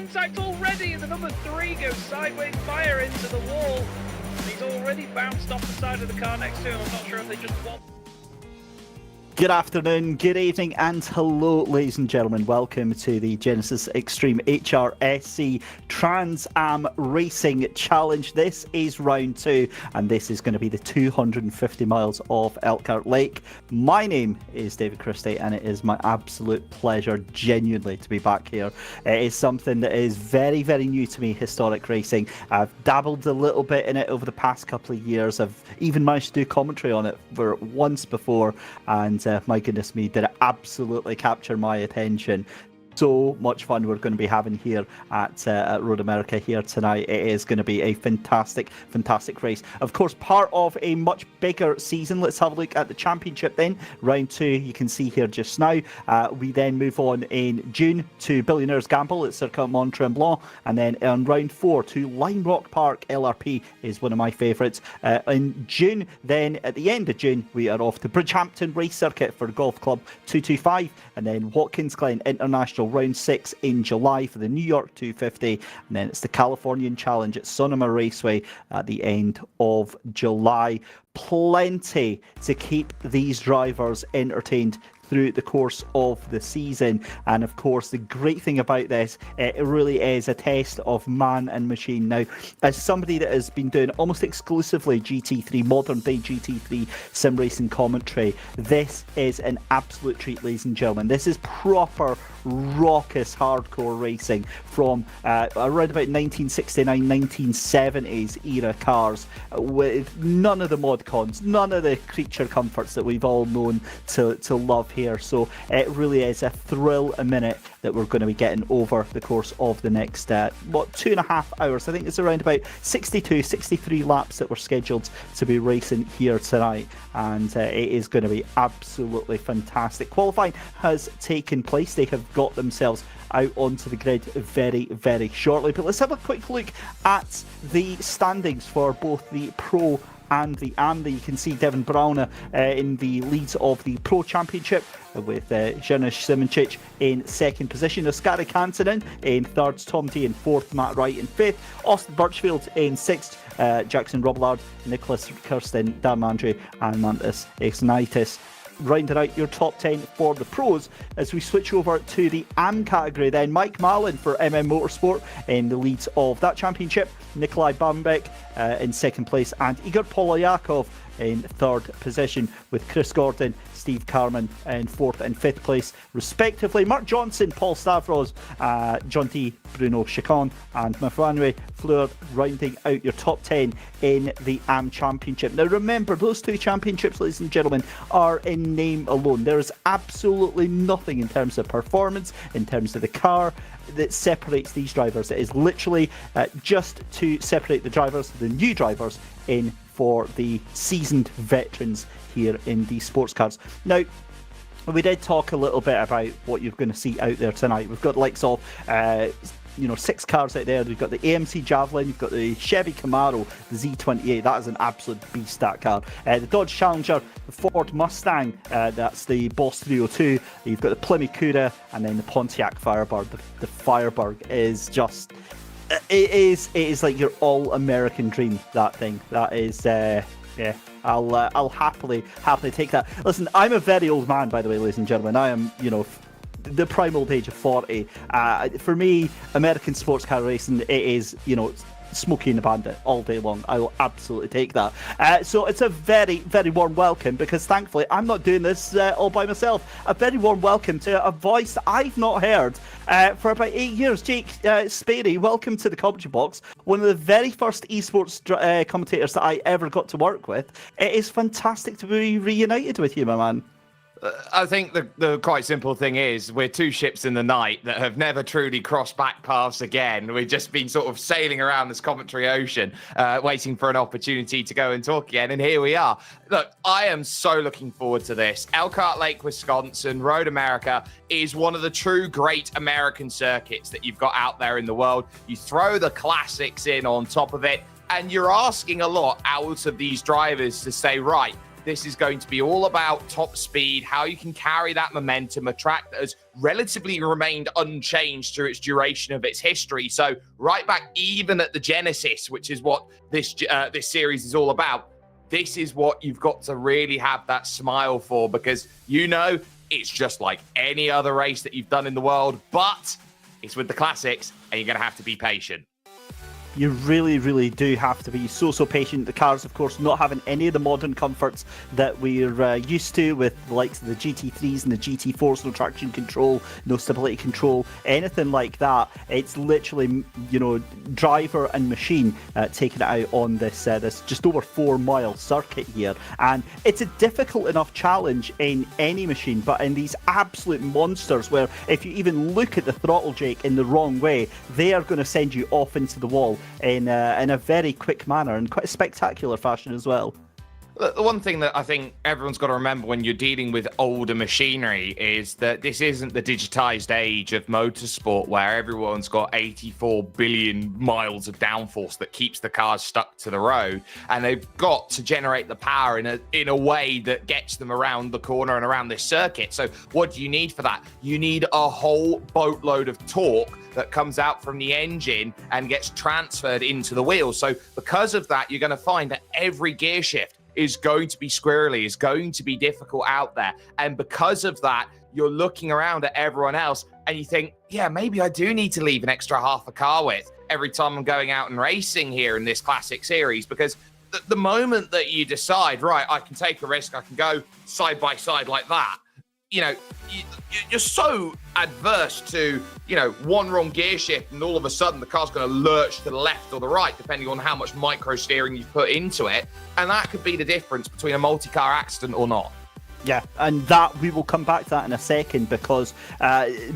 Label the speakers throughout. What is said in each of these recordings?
Speaker 1: contact already. The number 3 goes sideways fire into the wall. He's already bounced off the side of the car next to him. I'm not sure if they just won.
Speaker 2: Good afternoon, good evening, and hello, ladies and gentlemen. Welcome to the Genisus Extreme HRSC Trans Am Racing Challenge. This is round 2, and this is going to be the 250 miles of Elkhart Lake. My name is David Christie, and it is my absolute pleasure, genuinely, to be back here. It is something that is very, very new to me, historic racing. I've dabbled a little bit in it over the past couple of years. I've even managed to do commentary on it for once before, and my goodness me, did it absolutely capture my attention. So much fun we're going to be having here at Road America here tonight. It is going to be a fantastic race. Of course, part of a much bigger season. Let's have a look at the championship then. Round 2, you can see here just now. We then move on in June to Billionaires Gamble at Circuit Mont Tremblant. And then on round 4 to Lime Rock Park. LRP is one of my favourites. In June, then at the end of June, we are off to Bridgehampton Race Circuit for Golf Club 225. And then Watkins Glen International round 6 in July for the New York 250, and then it's the Californian Challenge at Sonoma Raceway at the end of July. Plenty to keep these drivers entertained through the course of the season. And of course, the great thing about this, it really is a test of man and machine. Now, as somebody that has been doing almost exclusively GT3, modern day GT3 sim racing commentary, this is an absolute treat, ladies and gentlemen. This is proper raucous hardcore racing from around about 1969, 1970s era cars, with none of the mod cons, none of the creature comforts that we've all known to love here. So it really is a thrill a minute that we're going to be getting over the course of the next 2.5 hours. I think it's around about 62, 63 laps that we're scheduled to be racing here tonight, and it is going to be absolutely fantastic. Qualifying has taken place. They have got themselves out onto the grid very, very shortly. But let's have a quick look at the standings for both the Pro and the AM. You can see Devin Browner in the lead of the Pro Championship, with Janusz Simoncic in second position, Oskari Kantonen in third, Tom D in fourth, Matt Wright in fifth, Austin Birchfield in sixth, Jackson Robillard, Nicholas Kirsten, Dan Andre and Mantis Ignitis. Rounding out your top 10 for the pros as we switch over to the AM category. Then Mike Mallon for MM Motorsport in the lead of that championship, Nikolai Bambeck in second place, and Igor Poloyakov in third position, with Chris Gordon, Steve Carman in fourth and fifth place respectively. Mark Johnson, Paul Stavros, John D, Bruno Chacon and Mafuanwe Fleur rounding out your top 10 in the AM Championship. Now remember, those two championships, ladies and gentlemen, are in name alone. There is absolutely nothing in terms of performance, in terms of the car, that separates these drivers. It is literally just to separate the drivers, the new drivers, in for the seasoned veterans here in these sports cars. Now, we did talk a little bit about what you're going to see out there tonight. We've got the likes of 6 cars out there. We've got the AMC Javelin, you've got the Chevy Camaro, the Z28, that is an absolute beast, that car. The Dodge Challenger, the Ford Mustang, that's the Boss 302, you've got the Plymouth Cuda, and then the Pontiac Firebird. The Firebird is just... It is like your all-American dream, that thing. That is, yeah, I'll happily take that. Listen, I'm a very old man, by the way, ladies and gentlemen. I am, the prime old age of 40. For me, American sports car racing, it is, Smokey and the Bandit all day long. I will absolutely take that. So it's a very, very warm welcome, because thankfully I'm not doing this all by myself. A very warm welcome to a voice that I've not heard for about 8 years. Jake Sperry, welcome to the commentary box. One of the very first esports commentators that I ever got to work with. It is fantastic to be reunited with you, my man.
Speaker 3: I think the quite simple thing is we're two ships in the night that have never truly crossed back paths again. We've just been sort of sailing around this commentary ocean, waiting for an opportunity to go and talk again. And here we are. Look, I am so looking forward to this. Elkhart Lake, Wisconsin, Road America is one of the true great American circuits that you've got out there in the world. You throw the classics in on top of it, and you're asking a lot out of these drivers to say, right, This is going to be all about top speed, how you can carry that momentum, a track that has relatively remained unchanged through its duration of its history. So right back even at the Genesis, which is what this series is all about, this is what you've got to really have that smile for, because it's just like any other race that you've done in the world, but it's with the classics and you're going to have to be patient.
Speaker 2: You really, really do have to be so patient. The cars, of course, not having any of the modern comforts that we're used to with the likes of the GT3s and the GT4s, no traction control, no stability control, anything like that. It's literally, driver and machine taking it out on this just over 4 mile circuit here. And it's a difficult enough challenge in any machine, but in these absolute monsters where if you even look at the throttle jake in the wrong way, they are going to send you off into the wall in a very quick manner and quite a spectacular fashion as well.
Speaker 3: The one thing that I think everyone's got to remember when you're dealing with older machinery is that this isn't the digitized age of motorsport where everyone's got 84 billion miles of downforce that keeps the cars stuck to the road, and they've got to generate the power in a way that gets them around the corner and around this circuit. So what do you need for that? You need a whole boatload of torque that comes out from the engine and gets transferred into the wheels. So because of that, you're going to find that every gear shift is going to be squirrely, is going to be difficult out there. And because of that, you're looking around at everyone else and you think, yeah, maybe I do need to leave an extra half a car width every time I'm going out and racing here in this classic series, because the moment that you decide, right, I can take a risk, I can go side by side like that, you're so adverse to, one wrong gear shift and all of a sudden the car's going to lurch to the left or the right, depending on how much micro steering you've put into it. And that could be the difference between a multi-car accident or not.
Speaker 2: Yeah, and that we will come back to that in a second, because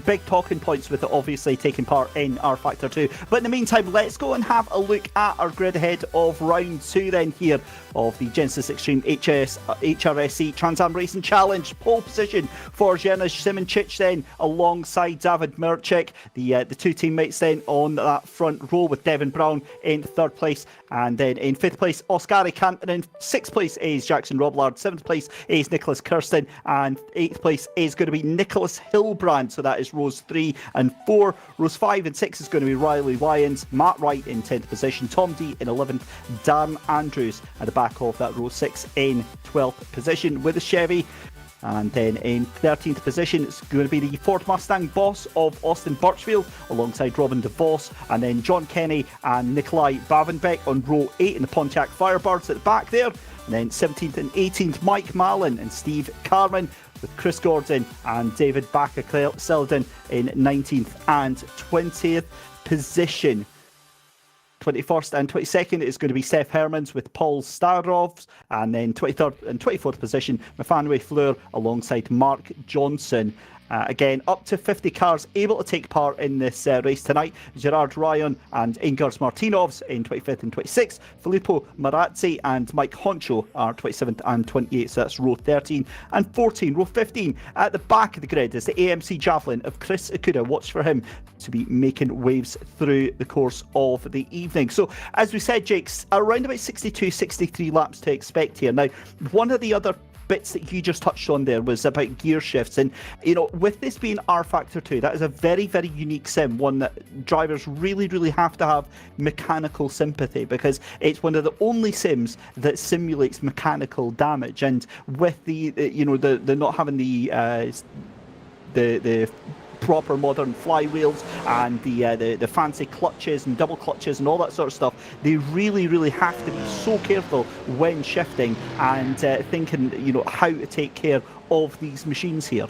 Speaker 2: big talking points with it obviously taking part in R Factor 2. But in the meantime, let's go and have a look at our grid ahead of round 2 then here of the Genisus Extreme HRSC Trans Am Racing Challenge. Pole position for Janusz Szymancic then alongside David Mirczyk. The two teammates then on that front row with Devin Brown in 3rd place. And then in 5th place, Oskari Kantonen. 6th place is Jackson Roblard. 7th place is Nicholas Kirsten. And 8th place is going to be Nicholas Hilbrand. So that is rows 3 and 4. Rows 5 and 6 is going to be Riley Wyans. Matt Wright in 10th position. Tom D in 11th. Darren Andrews at the back of that row 6 in 12th position with a Chevy. And then in 13th position, it's going to be the Ford Mustang Boss of Austin Birchfield alongside Robin DeVos, and then John Kenny and Nikolai Bavenbeck on row 8 in the Pontiac Firebirds at the back there. And then 17th and 18th, Mike Mallon and Steve Carman with Chris Gordon and David Baca-Selden in 19th and 20th position. 21st and 22nd is going to be Seth Hermans with Paul Starovs, and then 23rd and 24th position, Mafanwe Fleur alongside Mark Johnson. Again, up to 50 cars able to take part in this race tonight. Gerard Ryan and Ingers Martinovs in 25th and 26th. Filippo Marazzi and Mike Honcho are 27th and 28th. So that's row 13 and 14. Row 15 at the back of the grid is the AMC Javelin of Chris Ikuda. Watch for him to be making waves through the course of the evening. So, as we said, Jake's around about 62, 63 laps to expect here. Now, one of the other bits that you just touched on there was about gear shifts, and with this being R Factor 2, that is a very, very unique sim, one that drivers really have to have mechanical sympathy, because it's one of the only sims that simulates mechanical damage. And with the not having the proper modern flywheels and the fancy clutches and double clutches and all that sort of stuff, they really have to be so careful when shifting and thinking how to take care of these machines here.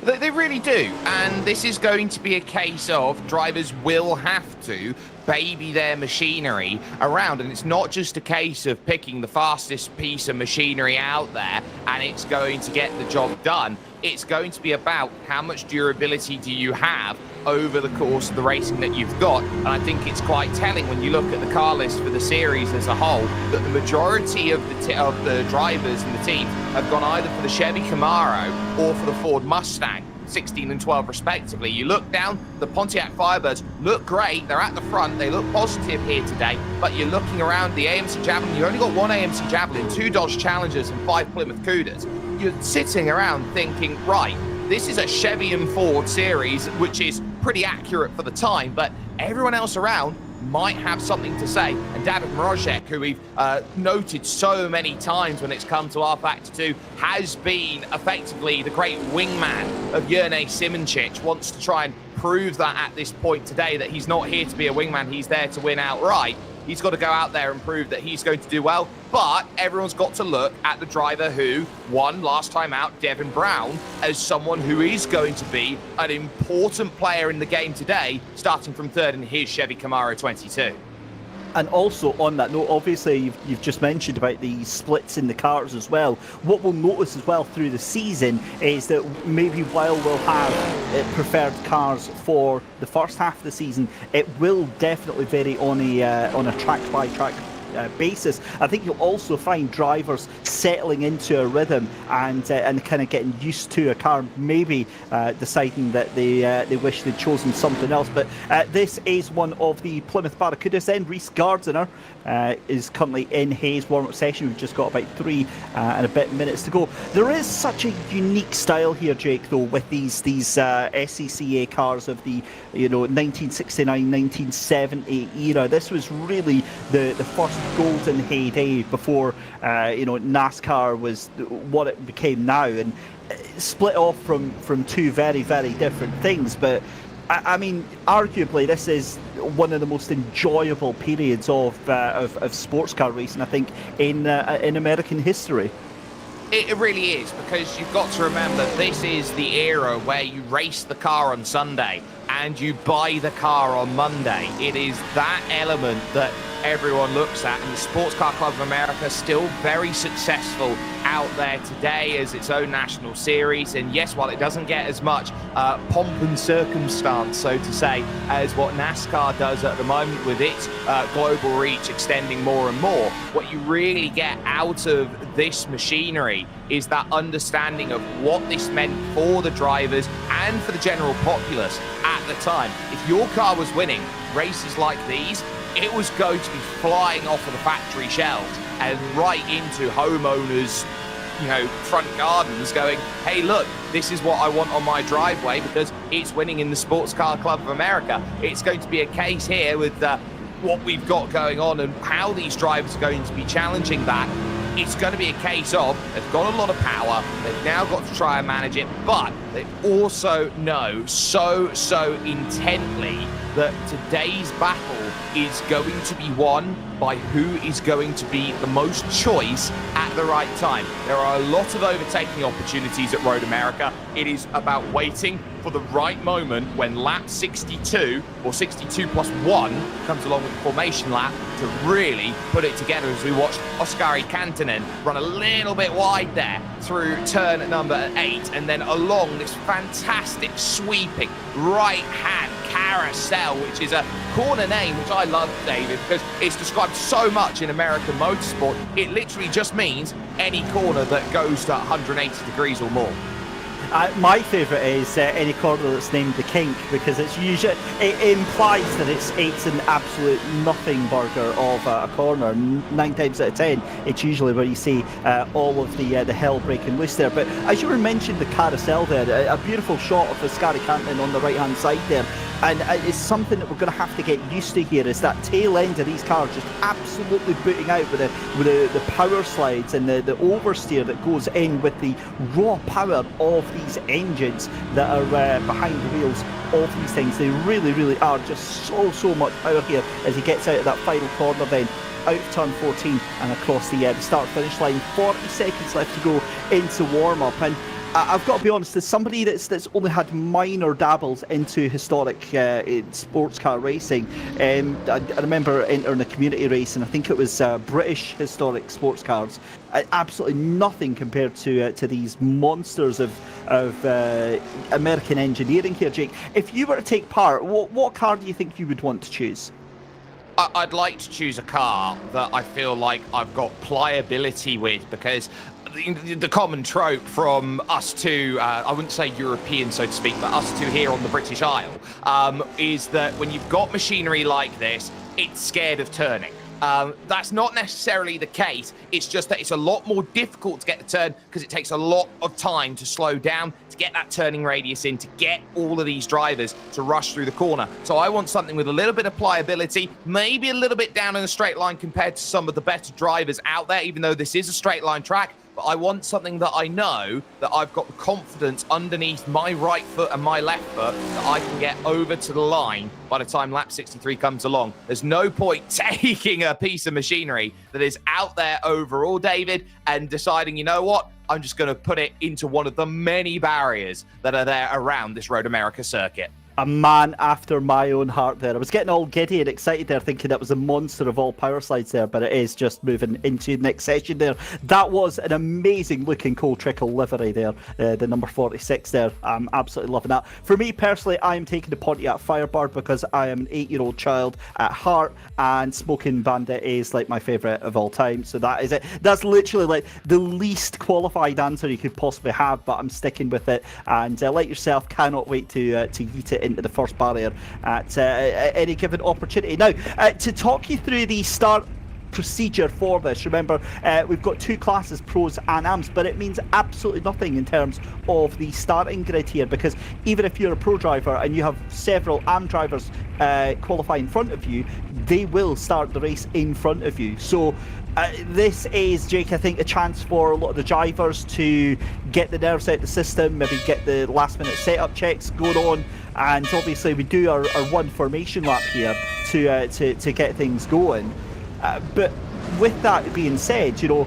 Speaker 3: They really do, and this is going to be a case of drivers will have to baby their machinery around, and it's not just a case of picking the fastest piece of machinery out there and it's going to get the job done. It's going to be about how much durability do you have over the course of the racing that you've got. And I think it's quite telling when you look at the car list for the series as a whole that the majority of the drivers and the team have gone either for the Chevy Camaro or for the Ford Mustang. 16 and 12 respectively. You look down, the Pontiac Firebirds look great. They're at the front. They look positive here today. But you're looking around the AMC Javelin. You only got one AMC Javelin, 2 Dodge Challengers, and 5 Plymouth Cougars. You're sitting around thinking, right, this is a Chevy and Ford series, which is pretty accurate for the time, but everyone else around might have something to say. And David Mrozek, who we've noted so many times when it's come to our Factor 2, has been effectively the great wingman of Jurnej Simoncic, wants to try and prove that at this point today, that he's not here to be a wingman, he's there to win outright. He's got to go out there and prove that he's going to do well. But everyone's got to look at the driver who won last time out, Devin Brown, as someone who is going to be an important player in the game today, starting from third in his Chevy Camaro 22.
Speaker 2: And also on that note, obviously you've just mentioned about the splits in the cars as well. What we'll notice as well through the season is that maybe while we'll have preferred cars for the first half of the season, it will definitely vary on a track by track basis. I think you'll also find drivers settling into a rhythm and kind of getting used to a car, maybe deciding that they wish they'd chosen something else. But this is one of the Plymouth Barracudas then. Reese Gardiner is currently in his warm-up session. We've just got about 3 and a bit minutes to go. There is such a unique style here, Jake, though, with these SCCA cars of the 1969, 1970 era. This was really the first golden heyday before NASCAR was what it became now, and split off from 2 very, very different things. But I mean, arguably, this is one of the most enjoyable periods of sports car racing, I think, in American history.
Speaker 3: It really is, because you've got to remember, this is the era where you race the car on Sunday and you buy the car on Monday. It is that element that everyone looks at, and the Sports Car Club of America still very successful out there today as its own national series. And yes, while it doesn't get as much pomp and circumstance, so to say, as what NASCAR does at the moment with its global reach extending more and more, what you really get out of this machinery is that understanding of what this meant for the drivers and for the general populace at the time. If your car was winning races like these, it was going to be flying off of the factory shelves and right into homeowners' front gardens going, hey, look, this is what I want on my driveway because it's winning in the Sports Car Club of America. It's going to be a case here with what we've got going on and how these drivers are going to be challenging that. It's going to be a case of they've got a lot of power, they've now got to try and manage it, but they also know so intently that today's battle is going to be won by who is going to be the most choice at the right time. There are a lot of overtaking opportunities at Road America. It is about waiting for the right moment when lap 62 or 62 plus 1 comes along with the formation lap to really put it together, as we watched Oskari Kantanen run a little bit wide there through turn number 8 and then along this fantastic sweeping right hand carousel, which is a corner name which I love, David, because it's described so much in American motorsport. It literally just means any corner that goes to 180 degrees or more.
Speaker 2: My favourite is any corner that's named the Kink, because it implies that it's an absolute nothing burger of a corner. 9 times out of 10, it's usually where you see all of the hell breaking loose there. But as you were mentioning the carousel there, a beautiful shot of the Oskari Kantanen on the right hand side there. And it's something that we're going to have to get used to here, is that tail end of these cars just absolutely booting out with the power slides and the oversteer that goes in with the raw power of these engines that are behind the wheels of these things. They really, really are just so much power here as he gets out of that final corner then, out of turn 14 and across the start-finish line. 40 seconds left to go into warm-up, and I've got to be honest, as somebody that's only had minor dabbles into historic sports car racing, I remember entering a community race, and I think it was British historic sports cars. Absolutely nothing compared to these monsters of American engineering here, Jake. If you were to take part, what car do you think you would want to choose?
Speaker 3: I'd like to choose a car that I feel like I've got pliability with, because the common trope from us two, I wouldn't say European, so to speak, but us two here on the British Isle, is that when you've got machinery like this, it's scared of turning. That's not necessarily the case. It's just that it's a lot more difficult to get the turn because it takes a lot of time to slow down, to get that turning radius in, to get all of these drivers to rush through the corner. So I want something with a little bit of pliability, maybe a little bit down in a straight line compared to some of the better drivers out there, even though this is a straight line track. But I want something that I know that I've got the confidence underneath my right foot and my left foot that I can get over to the line by the time lap 63 comes along. There's no point taking a piece of machinery that is out there overall, David, and deciding, you know what, I'm just going to put it into one of the many barriers that are there around this Road America circuit.
Speaker 2: A man after my own heart there. I was getting all giddy and excited there, thinking that was a monster of all power slides there, but it is just moving into the next session there. That was an amazing looking Cole Trickle livery there, the number 46 there. I'm absolutely loving that. For me personally, I am taking the Pontiac Firebird because I am an 8-year-old child at heart, and Smoking Bandit is like my favourite of all time. So that is it. That's literally like the least qualified answer you could possibly have, but I'm sticking with it. And like yourself, cannot wait to yeet it into the first barrier at any given opportunity. Now, to talk you through the start procedure for this, remember we've got two classes, pros and AMs, but it means absolutely nothing in terms of the starting grid here, because even if you're a pro driver and you have several AM drivers qualify in front of you, they will start the race in front of you. So this is, Jake, I think a chance for a lot of the drivers to get the nerves out of the system, maybe get the last minute setup checks going on, and obviously we do our one formation lap here to get things going. But with that being said, you know,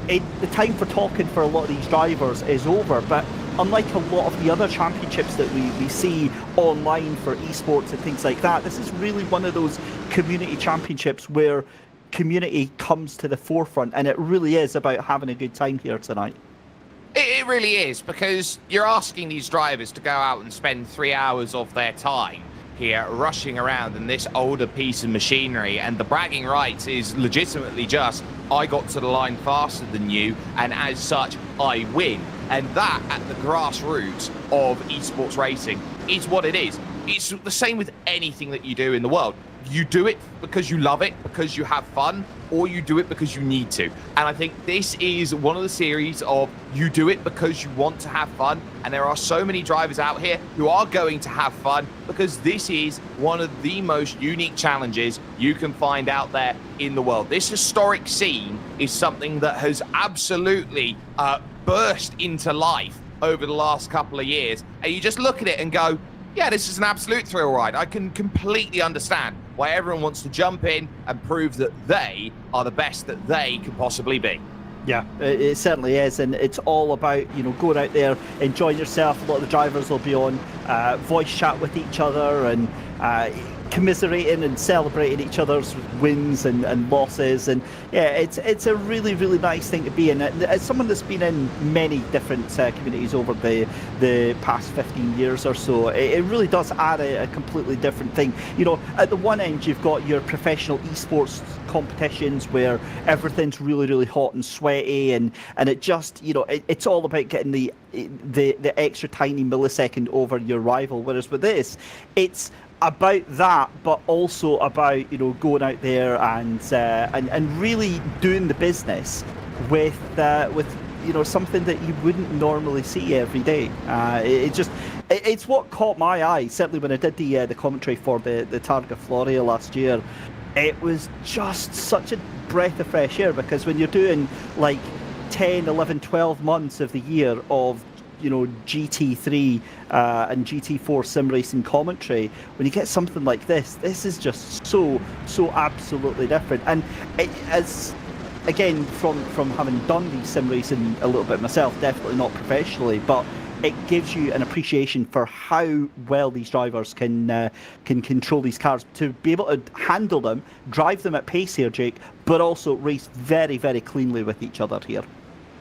Speaker 2: the time for talking for a lot of these drivers is over, but unlike a lot of the other championships that we see online for esports and things like that, this is really one of those community championships where community comes to the forefront, and it really is about having a good time here tonight.
Speaker 3: It really is, because you're asking these drivers to go out and spend 3 hours of their time here rushing around in this older piece of machinery, and the bragging rights is legitimately just, I got to the line faster than you, and as such I win. And that, at the grassroots of esports racing, is what it is. It's the same with anything that you do in the world. You do it because you love it, because you have fun, or you do it because you need to. And I think this is one of the series of you do it because you want to have fun. And there are so many drivers out here who are going to have fun, because this is one of the most unique challenges you can find out there in the world. This historic scene is something that has absolutely burst into life over the last couple of years. And you just look at it and go, yeah, this is an absolute thrill ride. I can completely understand why everyone wants to jump in and prove that they are the best that they can possibly be.
Speaker 2: Yeah, it certainly is, and it's all about, you know, going out there, enjoying yourself. A lot of the drivers will be on voice chat with each other and commiserating and celebrating each other's wins and losses, and yeah, it's a really, really nice thing to be in. As someone that's been in many different communities over the past 15 years or so, it really does add a completely different thing. You know, at the one end you've got your professional esports competitions where everything's really, really hot and sweaty, and it just, you know, it's all about getting the extra tiny millisecond over your rival, whereas with this, it's about that, but also about, you know, going out there and really doing the business with you know, something that you wouldn't normally see every day. It's what caught my eye, certainly when I did the commentary for the Targa Florio last year. It was just such a breath of fresh air, because when you're doing like 10, 11, 12 months of the year of, you know, GT3 and GT4 sim racing commentary, when you get something like this is just so absolutely different. And as again, from having done the sim racing a little bit myself, definitely not professionally, but it gives you an appreciation for how well these drivers can control these cars, to be able to handle them, drive them at pace here, Jake, but also race very, very cleanly with each other here.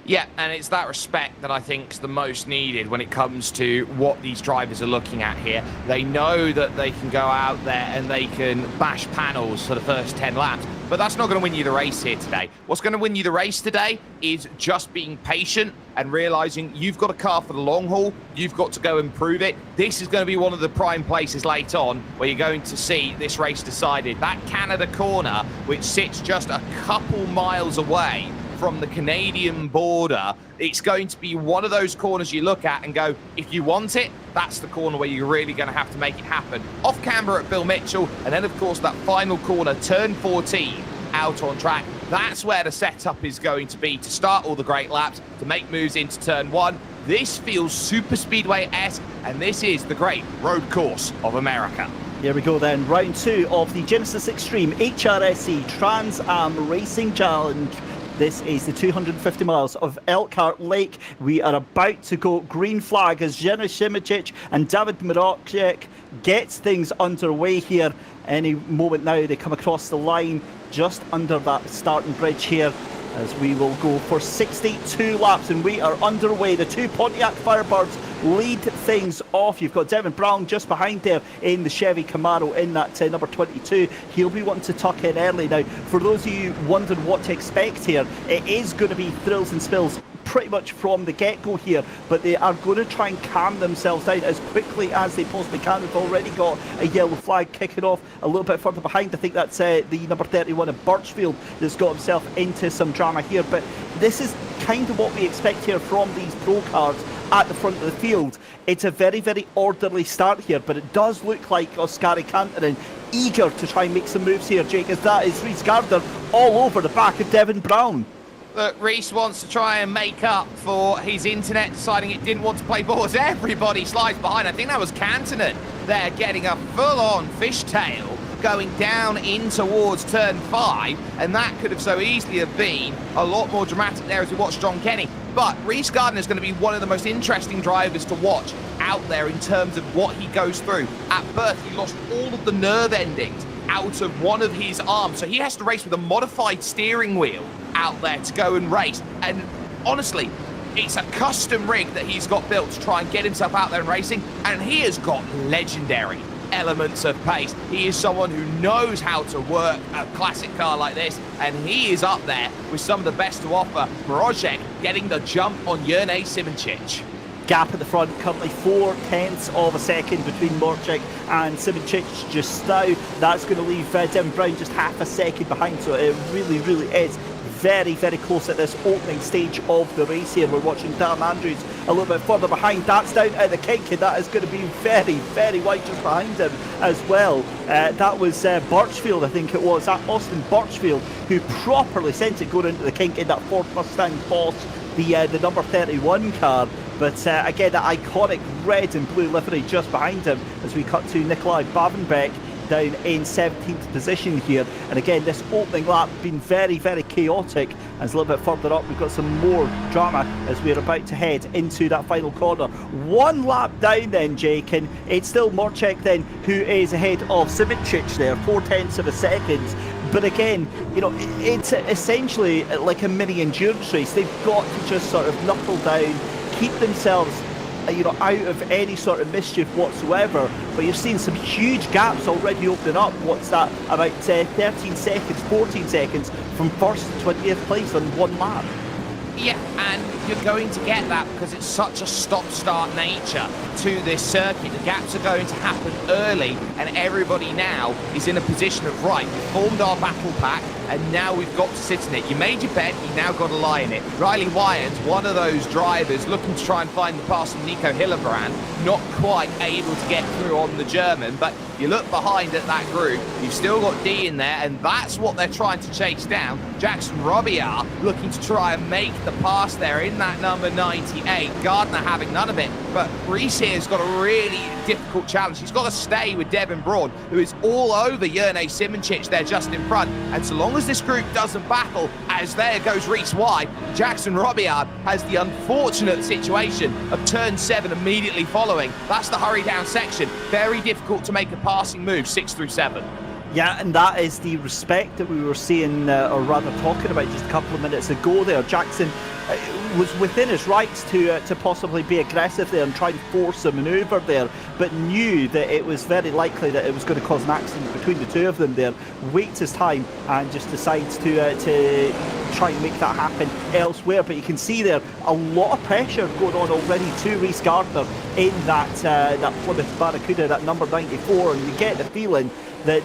Speaker 3: Yeah, and it's that respect that I think is the most needed when it comes to what these drivers are looking at here. They know that they can go out there and they can bash panels for the first 10 laps, but that's not going to win you the race here today. What's going to win you the race today is just being patient and realizing you've got a car for the long haul. You've got to go and prove it. This is going to be one of the prime places late on where you're going to see this race decided. That Canada corner, which sits just a couple miles away from the Canadian border, it's going to be one of those corners you look at and go, if you want it, that's the corner where you're really going to have to make it happen. Off camber at Bill Mitchell, and then of course that final corner, turn 14, out on track. That's where the setup is going to be to start all the great laps, to make moves into turn 1. This feels super speedway-esque, and this is the great road course of America.
Speaker 2: Here we go then, round 2 of the Genisus Extreme HRSC Trans Am Racing Challenge. This is the 250 miles of Elkhart Lake. We are about to go green flag as Genisus and David Mirocek gets things underway here. Any moment now they come across the line just under that starting bridge here, as we will go for 62 laps and we are underway. The two Pontiac Firebirds lead things off. You've got Devin Brown just behind there in the Chevy Camaro in that number 22. He'll be wanting to tuck in early. Now, for those of you wondering what to expect here, it is going to be thrills and spills pretty much from the get-go here, but they are going to try and calm themselves down as quickly as they possibly can. They've already got a yellow flag kicking off a little bit further behind. I think that's the number 31 of Birchfield that's got himself into some drama here, but this is kind of what we expect here from these pro cars at the front of the field. It's a very, very orderly start here, but it does look like Oskari Kantanen eager to try and make some moves here, Jake, as that is Rhys Gardner all over the back of Devin Brown.
Speaker 3: Look, Rhys wants to try and make up for his internet deciding it didn't want to play ball as everybody slides behind. I think that was Kantanen there getting a full-on fishtail going down in towards turn 5, and that could have so easily have been a lot more dramatic there as we watch John Kenny. But Rhys Gardner is going to be one of the most interesting drivers to watch out there in terms of what he goes through. At birth, he lost all of the nerve endings out of one of his arms, so he has to race with a modified steering wheel out there to go and race. And honestly, it's a custom rig that he's got built to try and get himself out there and racing, and he has got legendary elements of pace. He is someone who knows how to work a classic car like this, and he is up there with some of the best to offer. Mirocek getting the jump on Jurnej Simoncic.
Speaker 2: Gap at the front, currently 0.4 of a second between Mirocek and Simoncic just now. That's going to leave Devin Brown just half a second behind, so it really, really is very, very close at this opening stage of the race here. We're watching Dan Andrews a little bit further behind. That's down at the kink, and that is going to be very, very wide just behind him as well. That was Birchfield, I think it was, that Austin Birchfield, who properly sent it going into the kink in that Ford Mustang Boss, the number 31 car. But again, that iconic red and blue livery just behind him as we cut to Nikolai Babenbeck down in 17th position here. And again, this opening lap been very, very chaotic. As a little bit further up, we've got some more drama as we're about to head into that final corner. One lap down then, Jake, and it's still Mirocek then who is ahead of Simoncic there, 0.4 of a second. But again, you know, it's essentially like a mini endurance race. They've got to just sort of knuckle down, keep themselves, you know, out of any sort of mischief whatsoever. But you're seeing some huge gaps already opening up. What's that? About 13 seconds, 14 seconds from first to 20th place on one lap.
Speaker 3: Yeah, and you're going to get that because it's such a stop-start nature to this circuit. The gaps are going to happen early, and everybody now is in a position of, right, we've formed our battle pack, and now we've got to sit in it. You made your bet, you've now got to lie in it. Riley Wyans, one of those drivers looking to try and find the pass from Nico Hillebrand, not quite able to get through on the German, but you look behind at that group, you've still got D in there, and that's what they're trying to chase down. Jackson Robillard looking to try and make the pass there in that number 98. Gardner having none of it, but Rhys here's got a really difficult challenge. He's got to stay with Devin Braun, who is all over Jurnej Simoncic there just in front, and so long as this group doesn't battle, as there goes Rhys wide, Jackson Robillard has the unfortunate situation of turn 7 immediately following. That's the hurry down section. Very difficult to make a passing move, 6 through 7.
Speaker 2: Yeah, and that is the respect that we were seeing, or rather talking about just a couple of minutes ago there. Jackson was within his rights to possibly be aggressive there and try and force a manoeuvre there, but knew that it was very likely that it was going to cause an accident between the two of them there. Waits his time and just decides to try and make that happen elsewhere. But you can see there a lot of pressure going on already to Rhys Gardner in that Plymouth Barracuda, that number 94, and you get the feeling that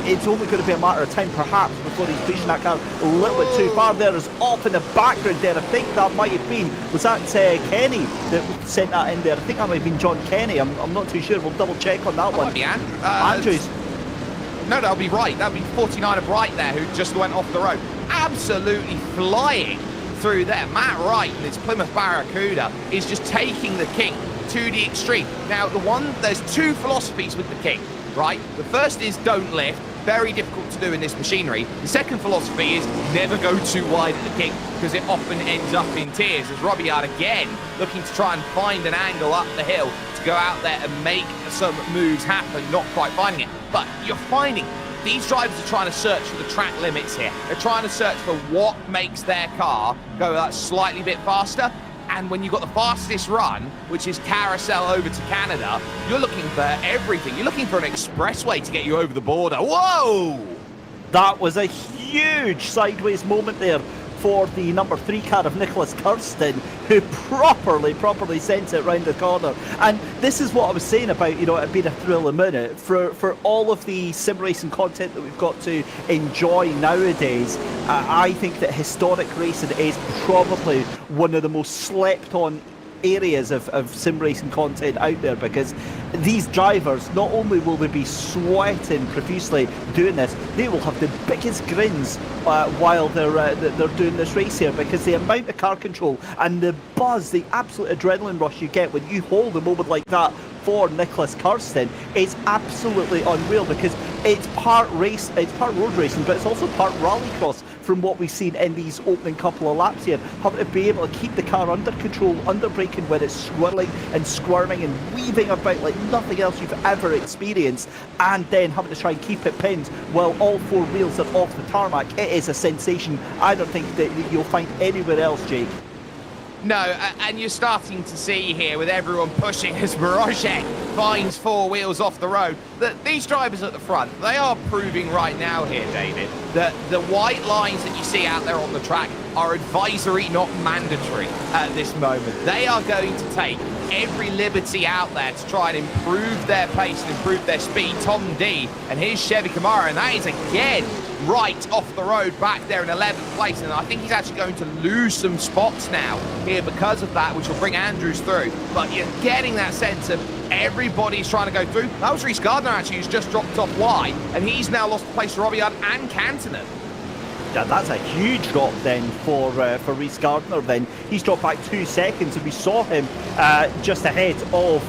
Speaker 2: it's only going to be a matter of time perhaps before he's pushing that car a little bit too far. There is off in the background there. I think that might have been, was that Kenny that sent that in there? I think that might have been John Kenny. I'm not too sure. We'll double check on that one.
Speaker 3: Might be
Speaker 2: Andrews.
Speaker 3: No, that'll be right. That'll be 49er Bright there, who just went off the road. Absolutely flying through there. Matt Wright and his Plymouth Barracuda is just taking the King to the extreme. Now, there's two philosophies with the King, right? The first is don't lift. Very difficult to do in this machinery. The second philosophy is never go too wide at the King, because it often ends up in tears, as Robbie Yard again looking to try and find an angle up the hill to go out there and make some moves happen, not quite finding it. But you're finding these drivers are trying to search for the track limits here. They're trying to search for what makes their car go that slightly bit faster. And when you've got the fastest run, which is carousel over to Canada, you're looking for everything. You're looking for an expressway to get you over the border. Whoa!
Speaker 2: That was a huge sideways moment there for the number 3 car of Nicholas Kirsten, who properly sent it round the corner. And this is what I was saying about, it being a thrill a minute. For all of the sim racing content that we've got to enjoy nowadays, I think that historic racing is probably one of the most slept on areas of sim racing content out there, because these drivers, not only will they be sweating profusely doing this, they will have the biggest grins while they're doing this race here, because the amount of car control and the buzz, the absolute adrenaline rush you get when you hold a moment like that for Nicholas Kirsten is absolutely unreal, because it's part road racing, but it's also part rallycross from what we've seen in these opening couple of laps here. Having to be able to keep the car under control, under braking when it's swirling and squirming and weaving about like nothing else you've ever experienced, and then having to try and keep it pinned while all 4 wheels are off the tarmac. It is a sensation I don't think that you'll find anywhere else, Jake.
Speaker 3: No, and you're starting to see here with everyone pushing as Marozek finds 4 wheels off the road, that these drivers at the front, they are proving right now here, David, that the white lines that you see out there on the track are advisory, not mandatory at this moment. They are going to take every liberty out there to try and improve their pace and improve their speed. Tom D and his Chevy Camaro, and that is again right off the road back there in 11th place, and I think he's actually going to lose some spots now here because of that, which will bring Andrews through. But you're getting that sense of everybody's trying to go through. That was Rhys Gardner actually, who's just dropped off wide, and he's now lost the place to Robbie Yard and Cantonen.
Speaker 2: Yeah, that's a huge drop then for Rhys Gardner. Then he's dropped back 2 seconds, and we saw him just ahead of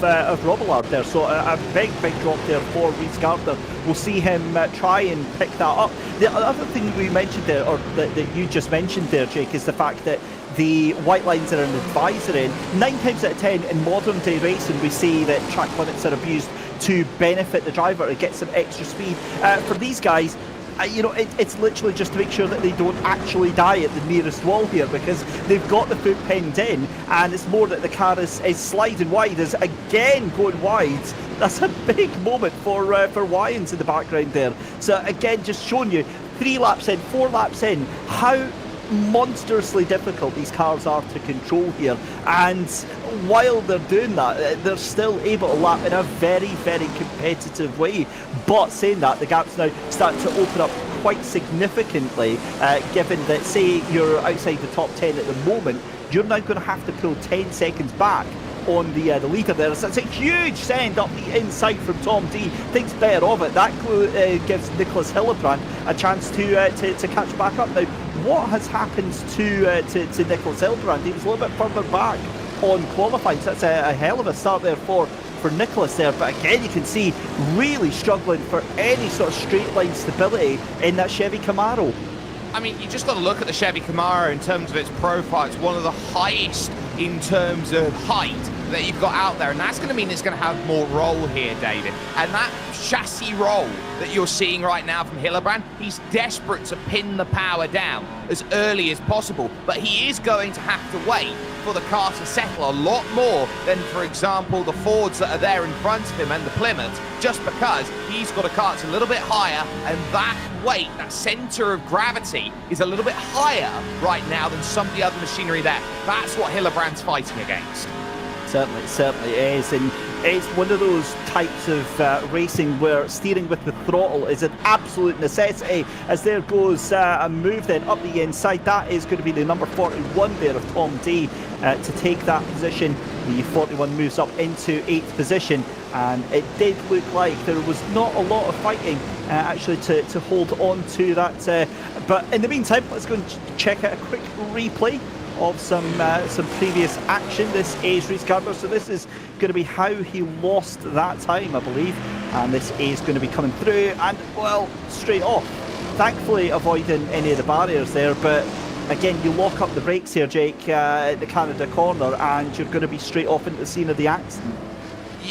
Speaker 2: Robillard there. So a big drop there for Rhys Gardner. We'll see him try and pick that up. The other thing we mentioned there, or that you just mentioned there, Jake, is the fact that the white lines are an advisory. 9 times out of 10 in modern day racing, we see that track limits are abused to benefit the driver to get some extra speed. For these guys, it's literally just to make sure that they don't actually die at the nearest wall here, because they've got the foot pinned in, and it's more that the car is sliding wide, is again going wide. That's a big moment for Wyans in the background there. So again, just showing you 3 laps in, 4 laps in, how monstrously difficult these cars are to control here, and while they're doing that, they're still able to lap in a very competitive way. But saying that, the gap's now starting to open up quite significantly, given that, say, you're outside the top 10 at the moment, you're now going to have to pull 10 seconds back on the leader there. So it's a huge send up the inside from Tom D. Thinks better of it. That gives Nicholas Hillebrand a chance to catch back up. Now, what has happened to Nicholas Hillebrand? He was a little bit further back on qualifying, so that's a hell of a start there for Nicholas there. But again, you can see really struggling for any sort of straight line stability in that Chevy Camaro.
Speaker 3: I mean, you just got to look at the Chevy Camaro in terms of its profile. It's one of the highest in terms of height that you've got out there, and that's going to mean it's going to have more roll here, David. And that chassis roll that you're seeing right now from Hillebrand, he's desperate to pin the power down as early as possible, but he is going to have to wait for the car to settle a lot more than, for example, the Fords that are there in front of him and the Plymouths, just because he's got a car that's a little bit higher, and that weight, that center of gravity, is a little bit higher right now than some of the other machinery there. That's what Hillebrand's fighting against.
Speaker 2: Certainly is, and it's one of those types of racing where steering with the throttle is an absolute necessity. As there goes a move then up the inside, that is going to be the number 41 there of Tom D to take that position. The 41 moves up into 8th position, and it did look like there was not a lot of fighting actually to hold on to that. But in the meantime, let's go and check out a quick replay of some previous action. This is Reece Gardner, so this is going to be how he lost that time, I believe, and this is going to be coming through, and well, straight off, thankfully avoiding any of the barriers there, but again, you lock up the brakes here, Jake, at the Canada corner, and you're going to be straight off into the scene of the accident.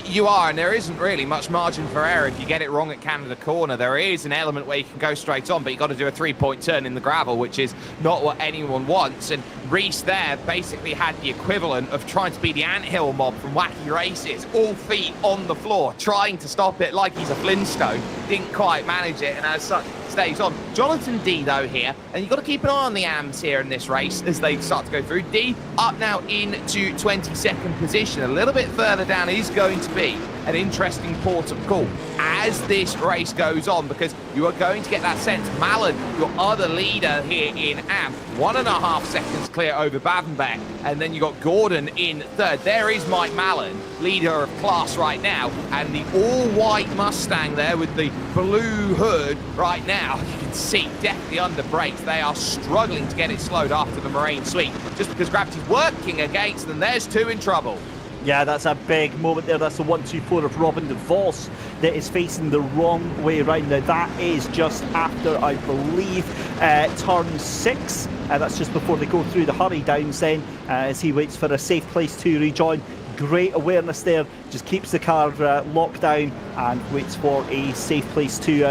Speaker 3: You are, and there isn't really much margin for error if you get it wrong at Canada corner. There is an element where you can go straight on, but you've got to do a 3-point turn in the gravel, which is not what anyone wants. And Reece there basically had the equivalent of trying to be the anthill mob from Wacky Races, all feet on the floor, trying to stop it like he's a Flintstone. Didn't quite manage it, and as such, stays on. Jonathan D, though, here, and you've got to keep an eye on the AMs here in this race as they start to go through. D up now into 22nd position. A little bit further down is going to be an interesting port of call as this race goes on, because you are going to get that sense. Mallon, your other leader here in AM, 1.5 seconds clear over Bavenbeck, and then you got Gordon in third. There is Mike Mallon, leader of class right now, and the all-white Mustang there with the blue hood right now. You can see definitely under brakes. They are struggling to get it slowed after the Marine sweep, just because gravity's working against them. There's two in trouble.
Speaker 2: Yeah, that's a big moment there. That's the 1-2-4 of Robin de Vos that is facing the wrong way around. Now, that is just after, I believe, turn 6. That's just before they go through the hurry downs then, as he waits for a safe place to rejoin. Great awareness there, just keeps the car locked down and waits for a safe place to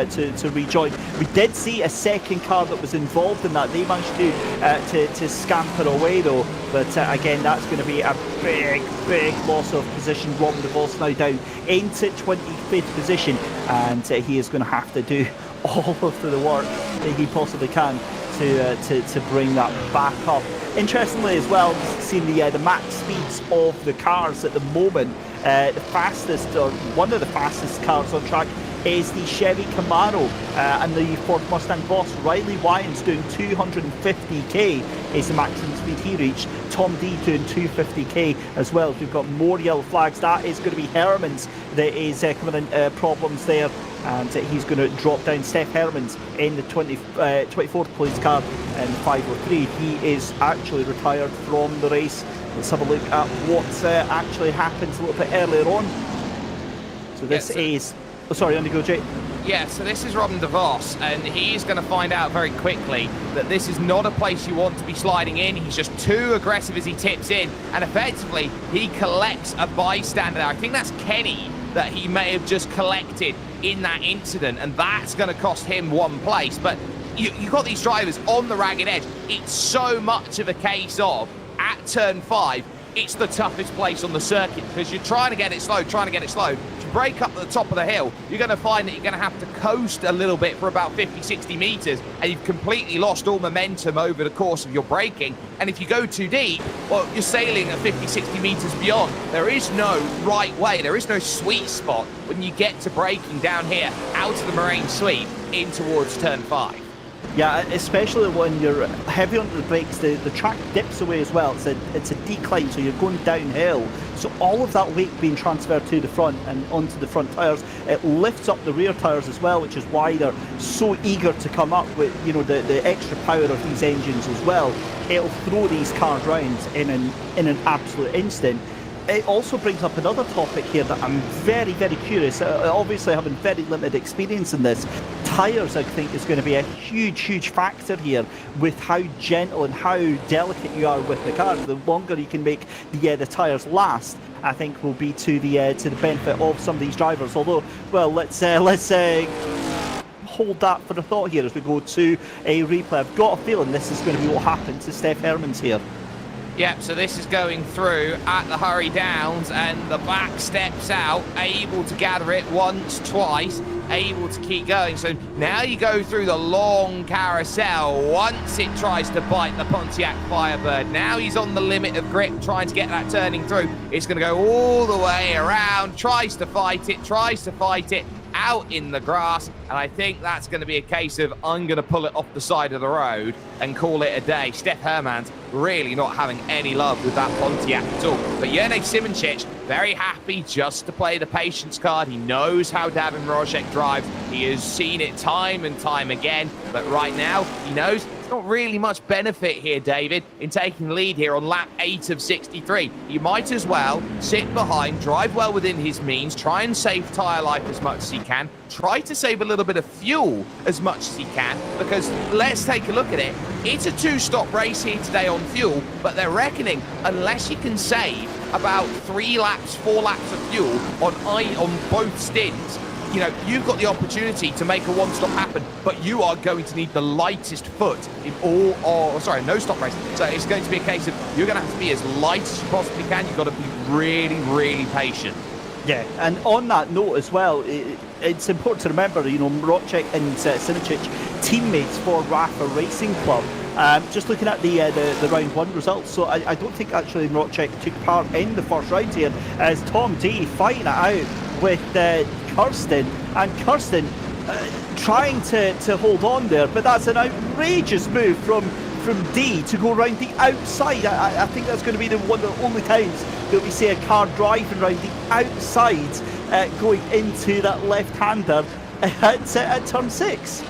Speaker 2: rejoin. We did see a second car that was involved in that. They managed to scamper away though, but again, that's going to be a big loss of position. Robin de Vos now down into 25th position, and he is going to have to do all of the work that he possibly can to bring that back up. Interestingly as well, seeing the max speeds of the cars at the moment, the fastest, or one of the fastest cars on track is the Chevy Camaro and the Ford Mustang Boss. Riley Wyans doing 250k is the maximum speed he reached. Tom D doing 250k as well. We've got more yellow flags. That is going to be Herman's that is coming in problems there, and he's going to drop down. Steph Herman's in the 24th place car in 503. He is actually retired from the race. Let's have a look at what actually happens a little bit earlier on. So this is... Oh, sorry, on you go, Jay.
Speaker 3: Yeah, so this is Robin de Vos, and he's going to find out very quickly that this is not a place you want to be sliding in. He's just too aggressive as he tips in, and effectively, he collects a bystander there. I think that's Kenny that he may have just collected in that incident, and that's going to cost him one place. But you've got these drivers on the ragged edge. It's so much of a case of, at turn 5, it's the toughest place on the circuit, because you're trying to get it slow. To break up at the top of the hill, you're going to find that you're going to have to coast a little bit for about 50-60 meters, and you've completely lost all momentum over the course of your braking. And if you go too deep, well, you're sailing at 50-60 meters beyond. There is no right way, there is no sweet spot when you get to braking down here out of the Marine sweep in towards turn 5.
Speaker 2: Yeah, especially when you're heavy onto the brakes, the track dips away as well. It's a decline, so you're going downhill. So all of that weight being transferred to the front and onto the front tyres, it lifts up the rear tyres as well, which is why they're so eager to come up with, you know, the extra power of these engines as well. It'll throw these cars round in an absolute instant. it also brings up another topic here that I'm very, very curious. Obviously, having very limited experience in this, tyres, I think, is going to be a huge, huge factor here with how gentle and how delicate you are with the car. The longer you can make the tyres last, I think, will be to the benefit of some of these drivers. Although, well, let's hold that for a thought here as we go to a replay. I've got a feeling this is going to be what happened to Steph Hermans here.
Speaker 3: Yep, so this is going through at the Hurry Downs, and the back steps out, able to gather it once, twice, able to keep going. So now you go through the long carousel. Once it tries to bite the Pontiac Firebird, now he's on the limit of grip, trying to get that turning through. It's going to go all the way around, tries to fight it, out in the grass, and I think that's going to be a case of I'm going to pull it off the side of the road and call it a day. Steph Hermans really not having any love with that Pontiac at all. But Jene Simoncic, very happy just to play the patience card. He knows how Davin Mrožek drives. He has seen it time and time again, but right now he knows not really much benefit here, David, in taking the lead here on lap 8 of 63. You might as well sit behind, drive well within his means, try and save tyre life as much as he can, try to save a little bit of fuel as much as he can, because let's take a look at it. It's a 2-stop race here today on fuel, but they're reckoning unless you can save about 3 laps, 4 laps of fuel on both stints, you know, you've got the opportunity to make a one-stop happen, but you are going to need the lightest foot in no stop race. So it's going to be a case of you're going to have to be as light as you possibly can. You've got to be really, really patient.
Speaker 2: Yeah, and on that note as well, it's important to remember, you know, Mrožek and Simoncic, teammates for Rafa Racing Club. Just looking at the round 1 results, so I don't think actually Mrožek took part in the first round here, as Tom D fighting it out with Kirsten, and Kirsten trying to hold on there, but that's an outrageous move from D to go around the outside. I think that's going to be one of the only times that we see a car driving around the outside, going into that left-hander at turn 6.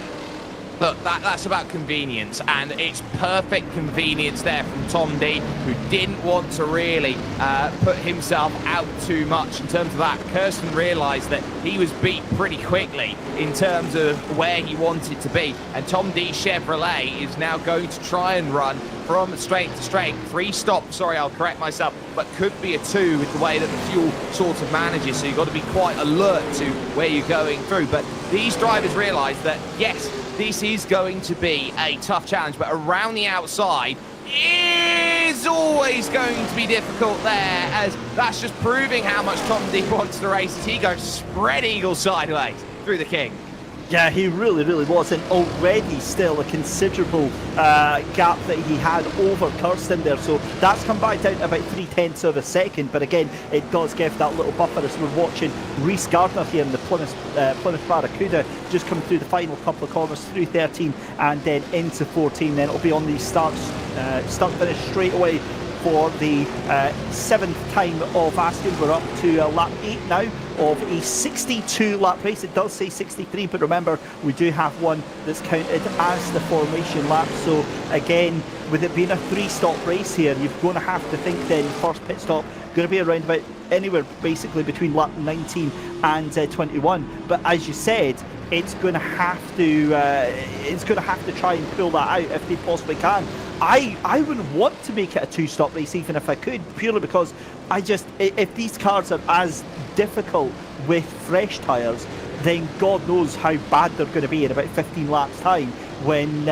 Speaker 3: Look, that's about convenience, and it's perfect convenience there from Tom D, who didn't want to really put himself out too much in terms of that. Kirsten realised that he was beat pretty quickly in terms of where he wanted to be, and Tom D Chevrolet is now going to try and run from straight to straight. 3 stops, sorry, I'll correct myself, but could be a 2 with the way that the fuel sort of manages, so you've got to be quite alert to where you're going through. But these drivers realise that, yes, this is going to be a tough challenge, but around the outside is always going to be difficult there, as that's just proving how much Tom D wants to race as he goes spread eagle sideways through the King.
Speaker 2: Yeah, he really, really was, and already still a considerable gap that he had over Kirsten there. So that's come back down to about 0.3 of a second. But again, it does give that little buffer as we're watching Reese Gardner here in the Plymouth Barracuda just come through the final couple of corners through 13 and then into 14. Then it'll be on the start finish straight away for the 7th time of Aston. We're up to lap 8 now of a 62-lap race. It does say 63, but remember, we do have one that's counted as the formation lap. So again, with it being a 3-stop race here, you're going to have to think then first pit stop going to be around about anywhere basically between lap 19 and 21. But as you said, it's going to have to try and pull that out if they possibly can. I wouldn't want to make it a 2-stop race even if I could, purely because if these cars are as difficult with fresh tyres, then God knows how bad they're going to be in about 15 laps time when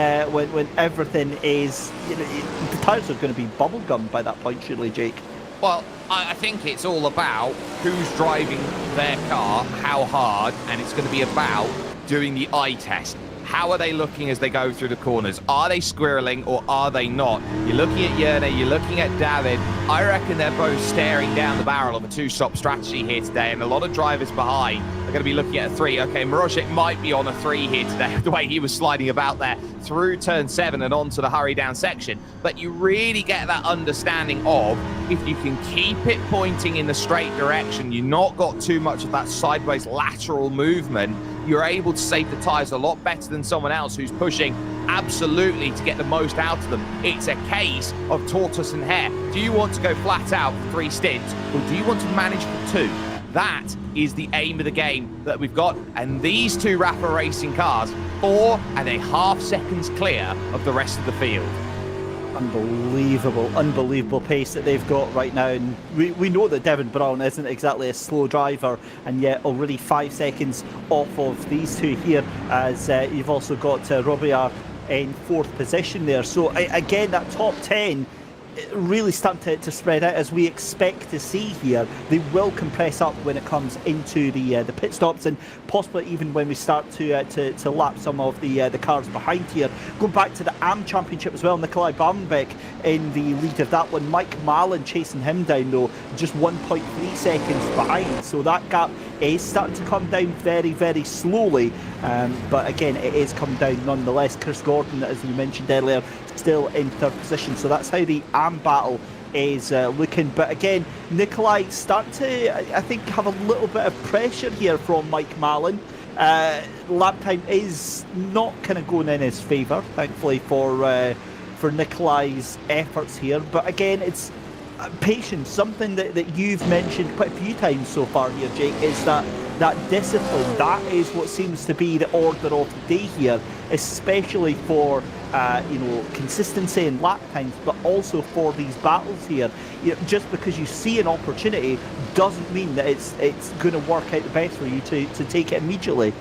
Speaker 2: everything is, you know, the tyres are going to be bubblegum by that point, surely, Jake.
Speaker 3: Well, I think it's all about who's driving their car, how hard, and it's going to be about doing the eye test. How are they looking as they go through the corners? Are they squirreling or are they not? You're looking at Jene, you're looking at David. I reckon they're both staring down the barrel of a 2-stop strategy here today, and a lot of drivers behind are going to be looking at a 3. Okay, Mrožek might be on a 3 here today, the way he was sliding about there through turn 7 and onto the hurry down section. But you really get that understanding of, if you can keep it pointing in the straight direction, you've not got too much of that sideways lateral movement, you're able to save the tyres a lot better than someone else who's pushing absolutely to get the most out of them. It's a case of tortoise and hare. Do you want to go flat out for 3 stints, or do you want to manage for 2? That is the aim of the game that we've got. And these 2 Rafa Racing cars, 4.5 seconds clear of the rest of the field.
Speaker 2: Unbelievable pace that they've got right now. And we know that Devon Brown isn't exactly a slow driver, and yet already 5 seconds off of these 2 here, as you've also got Robillard in 4th position there. So again, that top 10 really starting to spread out as we expect to see here. They will compress up when it comes into the pit stops, and possibly even when we start to lap some of the cars behind here. Going back to the AM Championship as well, Nikolai Barnbeck in the lead of that one. Mike Mallon chasing him down though, just 1.3 seconds behind. So that gap is starting to come down very, very slowly. But again, it is coming down nonetheless. Chris Gordon, as we mentioned earlier, still in 3rd position. So that's how the AM battle is looking. But again, Nikolai starting to, I think, have a little bit of pressure here from Mike Mallon. Lap time is not kind of going in his favour, thankfully, for Nikolai's efforts here. But again, it's patience, something that you've mentioned quite a few times so far here, Jake, is that discipline. That is what seems to be the order of the day here, especially for consistency in lap times, but also for these battles here. Just because you see an opportunity doesn't mean that it's going to work out the best for you to take it immediately.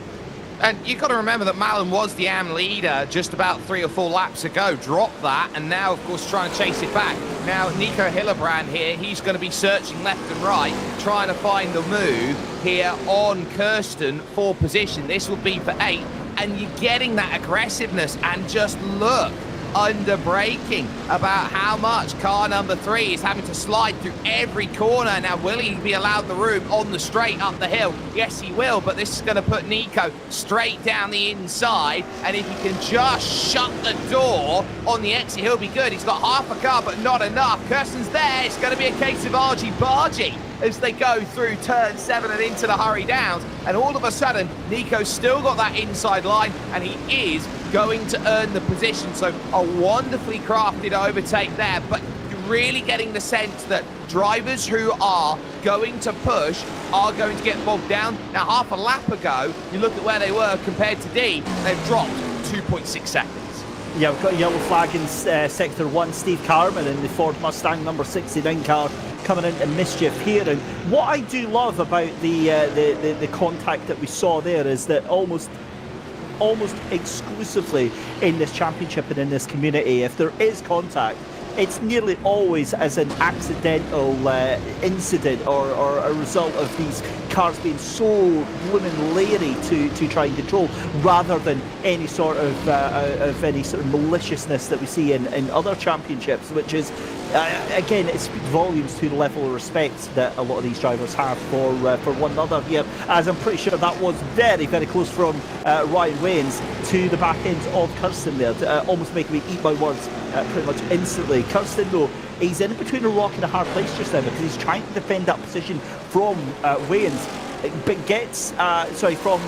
Speaker 3: And you've got to remember that Mallon was the AM leader just about 3 or 4 laps ago, dropped that, and now, of course, trying to chase it back. Now, Nico Hillebrand here, he's going to be searching left and right, trying to find the move here on Kirsten for position. This will be for 8, and you're getting that aggressiveness, and just look, under braking about how much car number 3 is having to slide through every corner. Now, will he be allowed the room on the straight up the hill? Yes, he will, but this is going to put Nico straight down the inside, and if he can just shut the door on the exit, he'll be good. He's got half a car, but not enough. Kirsten's there. It's going to be a case of argy-bargy as they go through turn 7 and into the hurry downs, and all of a sudden Nico's still got that inside line, and he is going to earn the position. So a wonderfully crafted overtake there, but you're really getting the sense that drivers who are going to push are going to get bogged down. Now, half a lap ago, you look at where they were compared to D, they've dropped 2.6 seconds.
Speaker 2: Yeah, we've got a yellow flag in Sector 1, Steve Carman in the Ford Mustang number 69 car coming into mischief here. And what I do love about the contact that we saw there is that almost exclusively in this championship and in this community, if there is contact, it's nearly always as an accidental incident or a result of these cars being so blooming leery to try and control, rather than any sort of maliciousness that we see in other championships, which is again, it speaks volumes to the level of respect that a lot of these drivers have for one another here, as I'm pretty sure that was very, very close from Ryan Waynes to the back end of Kirsten there, almost making me eat my words pretty much instantly. Kirsten, though, he's in between a rock and a hard place just now because he's trying to defend that position from Waynes, but gets from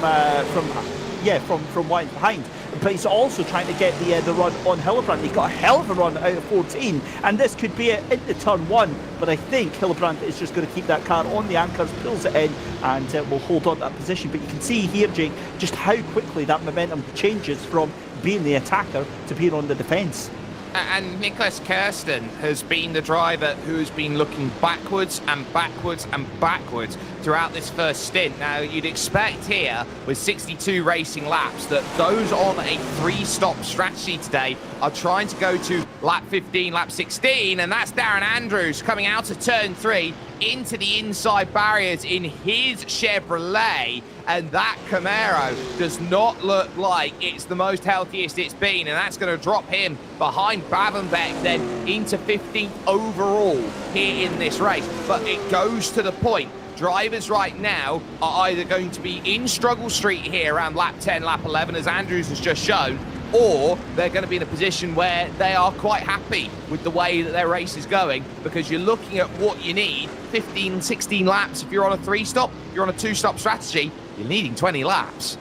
Speaker 2: Waynes behind. But he's also trying to get the run on Hillebrand. He got a hell of a run out of 14, and this could be it into turn 1. But I think Hillebrand is just going to keep that car on the anchors, pulls it in, and will hold on to that position. But you can see here, Jake, just how quickly that momentum changes from being the attacker to being on the defence.
Speaker 3: And Nicholas Kirsten has been the driver who has been looking backwards and backwards and backwards throughout this first stint. Now, you'd expect here, with 62 racing laps, that those on a 3-stop strategy today are trying to go to lap 15, lap 16, and that's Darren Andrews coming out of turn 3 into the inside barriers in his Chevrolet, and that Camaro does not look like it's the most healthiest it's been, and that's going to drop him behind Bavenbeck then into 15th overall here in this race. But it goes to the point, drivers right now are either going to be in struggle street here around lap 10, lap 11, as Andrews has just shown, or they're going to be in a position where they are quite happy with the way that their race is going, because you're looking at what you need, 15, 16 laps. If you're on a 3-stop, you're on a 2-stop strategy, you're needing 20 laps.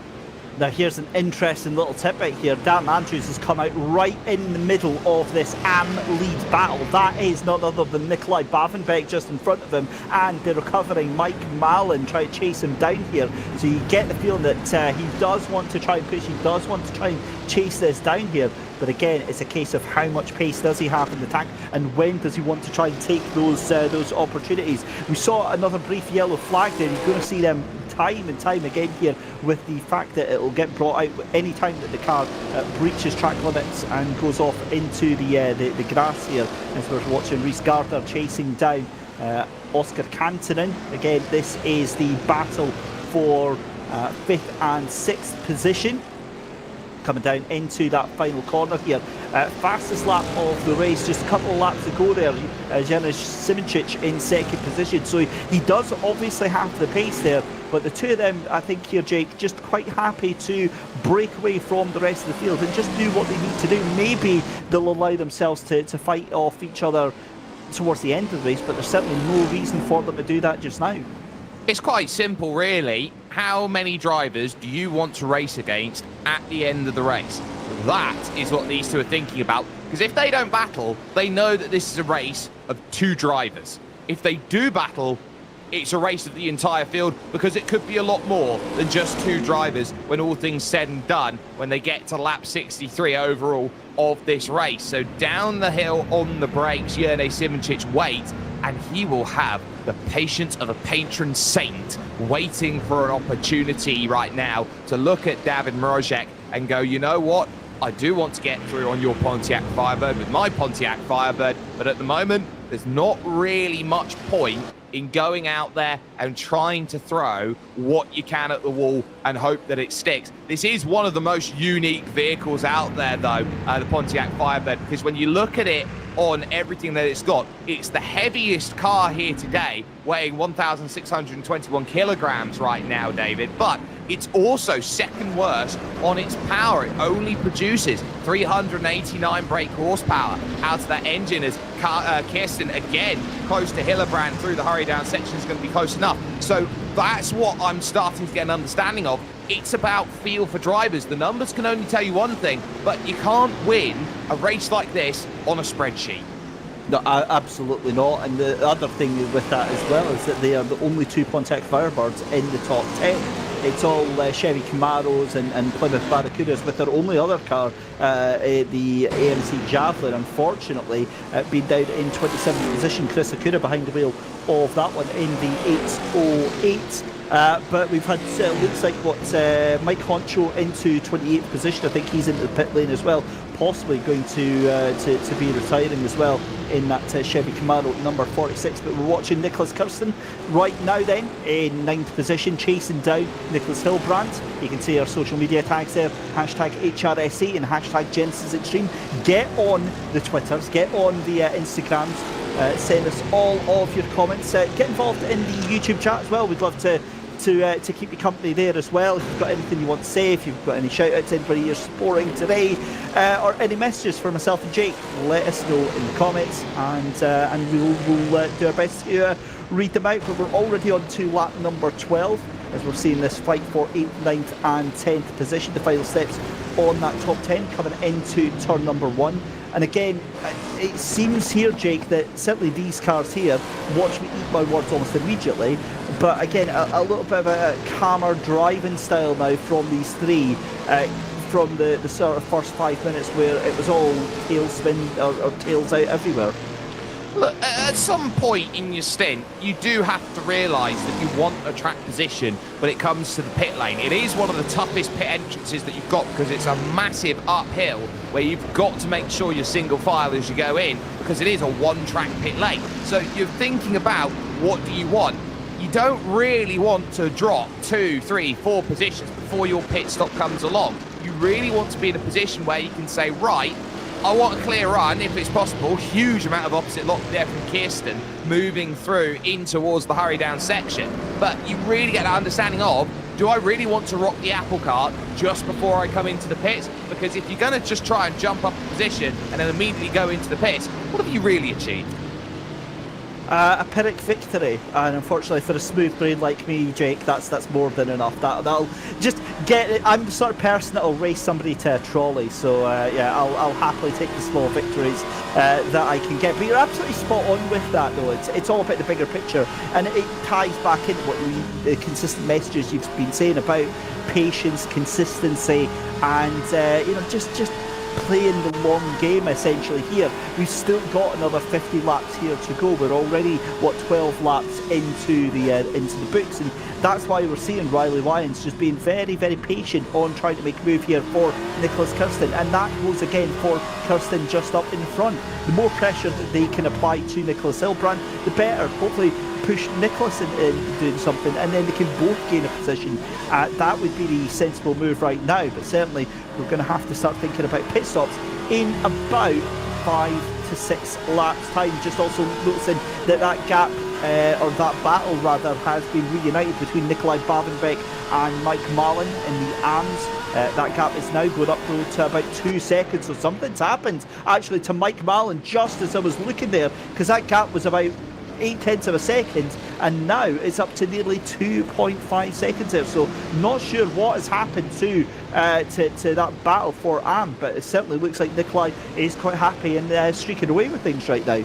Speaker 2: Now here's an interesting little tidbit here. Dan Andrews has come out right in the middle of this AM lead battle. That is none other than Nikolai Bavenbeck just in front of him, and the recovering Mike Mallon try to chase him down here. So you get the feeling that he does want to try and push, he does want to try and chase this down here. But again, it's a case of how much pace does he have in the tank, and when does he want to try and take those opportunities. We saw another brief yellow flag there. You're going to see them time and time again here, with the fact that it'll get brought out any time that the car breaches track limits and goes off into the grass here, as we're watching Reese Gardner chasing down Oscar Kantonen. Again, this is the battle for 5th and 6th position, coming down into that final corner here. Fastest lap of the race, just a couple of laps to go there. Janis Simoncic in 2nd position, so he does obviously have the pace there, but the two of them, I think here, Jake, just quite happy to break away from the rest of the field and just do what they need to do. Maybe they'll allow themselves to fight off each other towards the end of the race, but there's certainly no reason for them to do that just now.
Speaker 3: It's quite simple, really. How many drivers do you want to race against at the end of the race? That is what these two are thinking about, because if they don't battle, they know that this is a race of 2 drivers. If they do battle, it's a race of the entire field, because it could be a lot more than just 2 drivers when all things said and done, when they get to lap 63 overall of this race. So down the hill on the brakes, Jene Simoncic waits, and he will have the patience of a patron saint, waiting for an opportunity right now to look at David Mrozek and go, you know what? I do want to get through on your Pontiac Firebird with my Pontiac Firebird, but at the moment, there's not really much point in going out there and trying to throw what you can at the wall and hope that it sticks. This is one of the most unique vehicles out there, though, the Pontiac Firebird, because when you look at it on everything that it's got, it's the heaviest car here today, weighing 1,621 kilograms right now, David, but it's also second worst on its power. It only produces 389 brake horsepower out of that engine, as Kirsten, again, close to Hillebrand through the hurry down section is going to be close enough. So that's what I'm starting to get an understanding of. It's about feel for drivers. The numbers can only tell you one thing, but you can't win a race like this on a spreadsheet.
Speaker 2: No, absolutely not. And the other thing with that as well is that they are the only 2 Pontiac Firebirds in the top 10. It's all Chevy Camaros and Plymouth Barracudas, with their only other car, the AMC Javelin, unfortunately, being down in 27th position. Chris Akuda behind the wheel of that one in the 808. But we've had, looks like Mike Honcho into 28th position. I think he's into the pit lane as well, possibly going to be retiring as well in that Chevy Camaro number 46. But we're watching Nicholas Kirsten right now then in 9th position, chasing down Nicholas Hillbrand. You can see our social media tags there, hashtag HRSC and hashtag Genisus Extreme. Get on the Twitters, get on the Instagrams, send us all of your comments, get involved in the YouTube chat as well. We'd love to keep you company there as well. If you've got anything you want to say, if you've got any shout outs to anybody you're supporting today, or any messages for myself and Jake, let us know in the comments, and we'll do our best to read them out. But we're already on to lap number 12 as we're seeing this fight for 8th, 9th and 10th position. The final steps on that top 10 coming into turn number 1. And again, it seems here, Jake, that certainly these cars here, watch me eat my words almost immediately, but again, a little bit of a calmer driving style now from these 3, from the sort of first 5 minutes where it was all tailspin or tails out everywhere.
Speaker 3: Look, at some point in your stint, you do have to realise that you want a track position when it comes to the pit lane. It is one of the toughest pit entrances that you've got, because it's a massive uphill where you've got to make sure you're single file as you go in, because it is a one-track pit lane. So you're thinking about, what do you want? You don't really want to drop 2, 3, 4 positions before your pit stop comes along. You really want to be in a position where you can say, right, I want a clear run, if it's possible. Huge amount of opposite lock there from Kirsten, moving through in towards the hurry down section. But you really get that understanding of, do I really want to rock the apple cart just before I come into the pits? Because if you're going to just try and jump up a position and then immediately go into the pits, what have you really achieved?
Speaker 2: A Pyrrhic victory, and unfortunately for a smooth brain like me, Jake, that's more than enough. That'll just get it. I'm the sort of person that'll race somebody to a trolley, so yeah, I'll happily take the small victories that I can get. But you're absolutely spot on with that, though. It's all about the bigger picture, and it ties back into the consistent messages you've been saying about patience, consistency, and just playing the long game essentially here. We've still got another 50 laps here to go. We're already 12 laps into the books, and that's why we're seeing Riley Wyans just being very, very patient on trying to make a move here for Nicholas Kirsten, and that goes again for Kirsten just up in front. The more pressure that they can apply to Nicholas Hilbrand, the better. Hopefully push Nicholas in doing something, and then they can both gain a position. That would be the sensible move right now, but certainly we're going to have to start thinking about pit stops in about 5 to 6 laps time. Just also noticing that gap, or that battle rather, has been reunited between Nikolai Bavenbeck and Mike Marlin in the AMS. That gap is now going up to about 2 seconds, so something's happened actually to Mike Marlin just as I was looking there, because that gap was about 0.8 of a second, and now it's up to nearly 2.5 seconds there. So not sure what has happened to that battle for Am, but it certainly looks like Nikolai is quite happy and streaking away with things right now.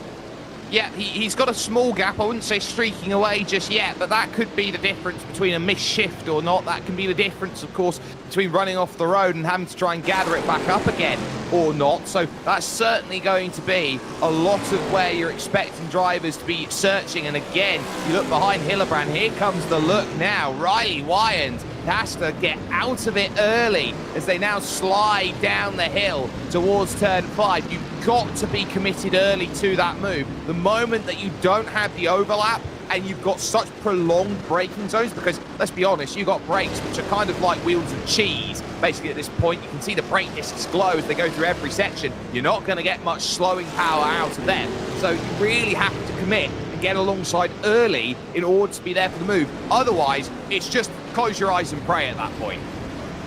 Speaker 3: Yeah, he's got a small gap. I wouldn't say streaking away just yet, but that could be the difference between a missed shift or not. That can be the difference, of course, between running off the road and having to try and gather it back up again or not. So that's certainly going to be a lot of where you're expecting drivers to be searching. And again, you look behind Hildebrand, here comes the look now. Riley Wyand has to get out of it early as they now slide down the hill towards turn 5. You've got to be committed early to that move. The moment that you don't have the overlap and you've got such prolonged braking zones, because let's be honest, you've got brakes which are kind of like wheels of cheese. Basically at this point, you can see the brake discs glow as they go through every section. You're not going to get much slowing power out of them. So you really have to commit and get alongside early in order to be there for the move. Otherwise, it's just close your eyes and pray at that point.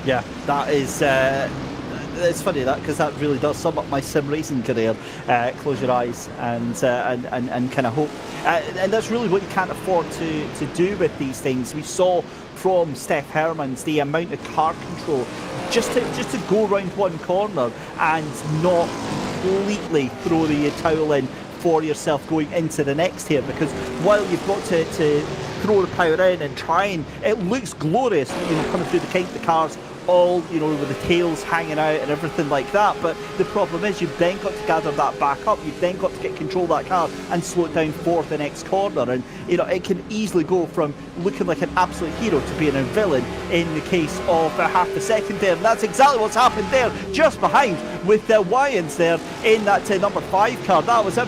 Speaker 2: Yeah, that is... it's funny that, because that really does sum up my sim racing career. Close your eyes and kind of hope, and that's really what you can't afford to do with these things. We saw from Steph Hermans the amount of car control just to go around one corner and not completely throw the towel in for yourself going into the next here, because while you've got to throw the power in and try, and it looks glorious, coming through the cars all, with the tails hanging out and everything like that, but the problem is you've then got to gather that back up. You've then got to get control of that car and slow it down for the next corner, and it can easily go from looking like an absolute hero to being a villain in the case of half a second there, and that's exactly what's happened there, just behind with the Wyans there in that number 5 car. That was a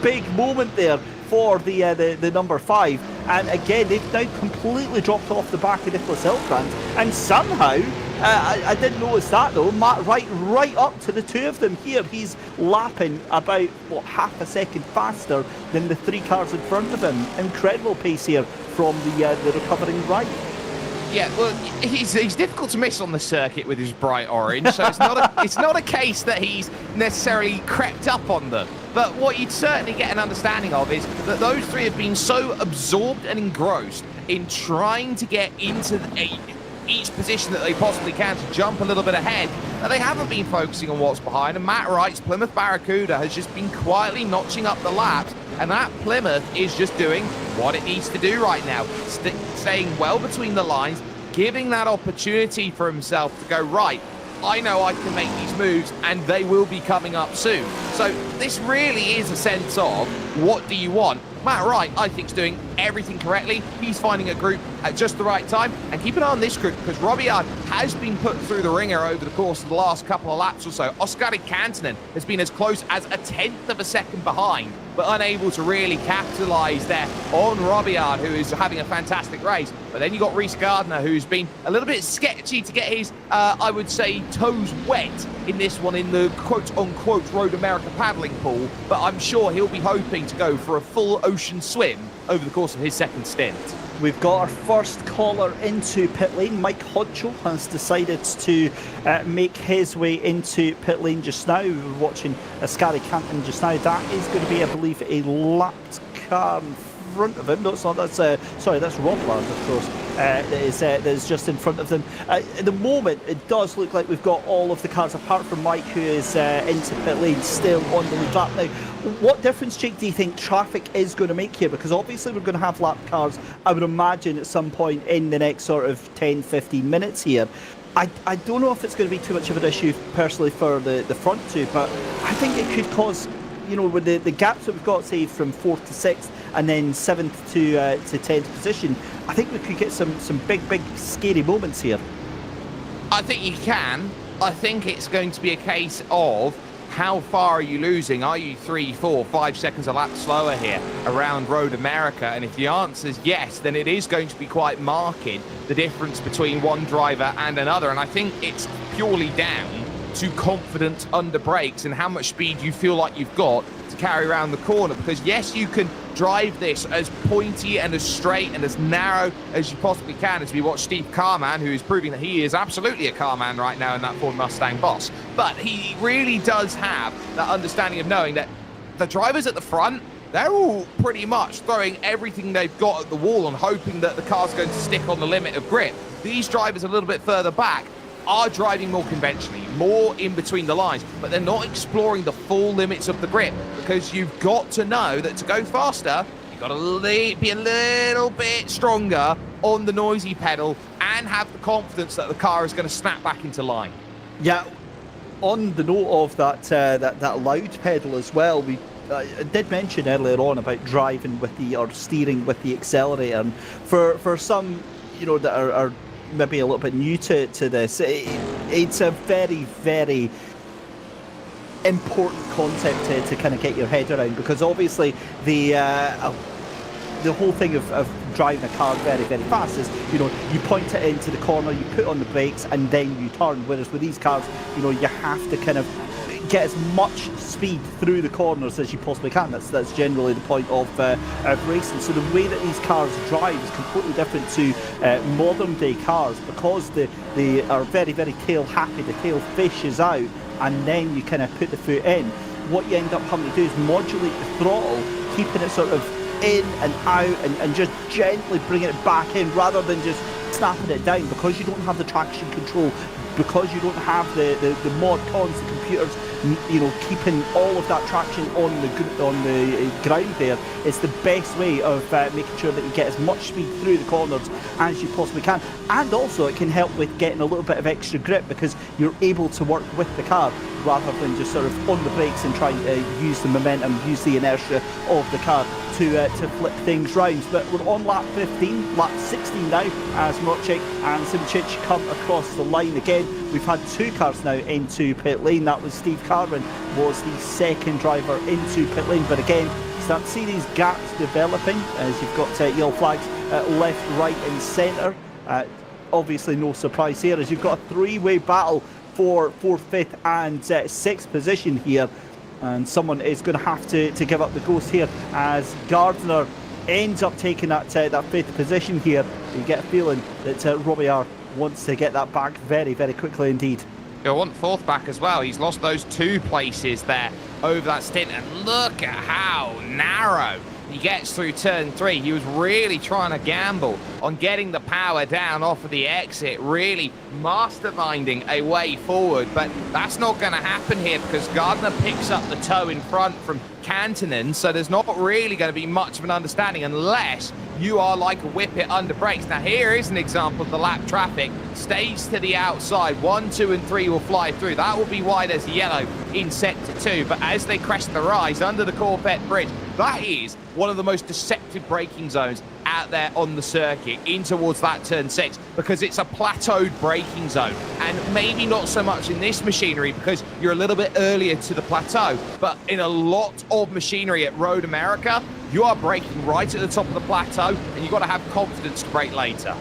Speaker 2: big moment there for the number 5, and again they've now completely dropped off the back of Nicholas Hilbrand, and somehow I didn't notice that though, Matt right up to the two of them here. He's lapping about half a second faster than the 3 cars in front of him. Incredible pace here from the recovering right.
Speaker 3: Yeah, well, he's difficult to miss on the circuit with his bright orange, so it's not a case that he's necessarily crept up on them. But what you'd certainly get an understanding of is that those 3 have been so absorbed and engrossed in trying to get into each position that they possibly can to jump a little bit ahead, that they haven't been focusing on what's behind. And Matt Wright's Plymouth Barracuda has just been quietly notching up the laps, and that Plymouth is just doing what it needs to do right now, staying well between the lines, giving that opportunity for himself to go, right, I know I can make these moves and they will be coming up soon. So this really is a sense of, what do you want? Matt Wright, I think, is doing everything correctly. He's finding a group at just the right time. And keep an eye on this group, because Robillard has been put through the ringer over the course of the last couple of laps or so. Oskari Kantanen has been as close as a 1/10 of a second behind, but unable to really capitalise there on Robillard, who is having a fantastic race. But then you got Reese Gardner, who's been a little bit sketchy to get his, I would say, toes wet in this one in the quote-unquote Road America paddling pool. But I'm sure he'll be hoping to go for a full ocean swim over the course of his second stint.
Speaker 2: We've got our first caller into pit lane. Mike Hodgel has decided to make his way into pit lane just now. We're watching Oskari Kantanen just now. That is going to be, I believe, a lapped car in front of him. No, it's not. That's sorry, that's Robland, of course. That is just in front of them. At the moment, it does look like we've got all of the cars, apart from Mike, who is into pit lane, still on the lead lap. Now, what difference, Jake, do you think traffic is going to make here? Because obviously we're going to have lap cars, I would imagine, at some point in the next sort of 10-15 minutes here. I don't know if it's going to be too much of an issue personally for the front two, but I think it could cause, you know, with the gaps that we've got, say, from 4th to 6th and then 7th to 10th position, I think we could get some big, scary moments here.
Speaker 3: I think you can. I think it's going to be a case of how far are you losing? Are you 3, 4, 5 seconds a lap slower here around Road America? And if the answer is yes, then it is going to be quite marked, the difference between one driver and another. And I think it's purely down to confidence under brakes and how much speed you feel like you've got to carry around the corner. Because yes, you can drive this as pointy and as straight and as narrow as you possibly can, as we watch Steve Carman, who is proving that he is absolutely a Carman right now in that Ford Mustang Boss. But he really does have that understanding of knowing that the drivers at the front, they're all pretty much throwing everything they've got at the wall and hoping that the car's going to stick on the limit of grip. These drivers a little bit further back are driving more conventionally, more in between the lines, but they're not exploring the full limits of the grip, because you've got to know that to go faster, you've got to be a little bit stronger on the noisy pedal and have the confidence that the car is going to snap back into line.
Speaker 2: Yeah, on the note of that loud pedal as well, we I did mention earlier on about driving with or steering with the accelerator, and for some, you know, that are maybe a little bit new to this, it's a very important concept to kind of get your head around, because obviously the whole thing of driving a car very fast is, you know, you point it into the corner, you put on the brakes, and then you turn. Whereas with these cars, you know, you have to kind of get as much speed through the corners as you possibly can. That's generally the point of racing. So the way that these cars drive is completely different to modern day cars, because they are very tail happy. The tail fishes out, and then you kind of put the foot in. What you end up having to do is modulate the throttle, keeping it sort of in and out, and just gently bringing it back in, rather than just snapping it down, because you don't have the traction control, because you don't have the mod cons, the computers, you know, keeping all of that traction on the ground there. It's the best way of making sure that you get as much speed through the corners as you possibly can. And also it can help with getting a little bit of extra grip, because you're able to work with the car rather than just sort of on the brakes and trying to use the momentum, use the inertia of the car to flip things round. But we're on lap 15, lap 16 now, as Mrocek and Simcic come across the line again. We've had two cars now into pit lane. That was Steve Carman, was the second driver into pit lane. But again, start to see these gaps developing as you've got yellow flags left, right and centre. Obviously no surprise here, as you've got a three-way battle for 4th, 5th and 6th position here. And someone is going to have to give up the ghost here, as Gardner ends up taking that 5th position here. You get a feeling that Robillard wants to get that back very quickly indeed.
Speaker 3: He'll want 4th back as well. He's lost those 2 places there over that stint, and look at how narrow he gets through turn 3. He was really trying to gamble on getting the power down off of the exit, really masterminding a way forward, but that's not going to happen here, because Gardner picks up the toe in front from Kantonen, so there's not really going to be much of an understanding unless you are like a whippet under brakes. Now here is an example of the lap traffic. Stays to the outside, 1, 2 and 3 will fly through. That will be why there's yellow in sector 2, but as they crest the rise under the Corvette bridge, that is one of the most deceptive braking zones out there on the circuit, in towards that turn 6, because it's a plateaued braking zone. And maybe not so much in this machinery, because you're a little bit earlier to the plateau, but in a lot of machinery at Road America, you are braking right at the top of the plateau, and you've got to have confidence to brake later.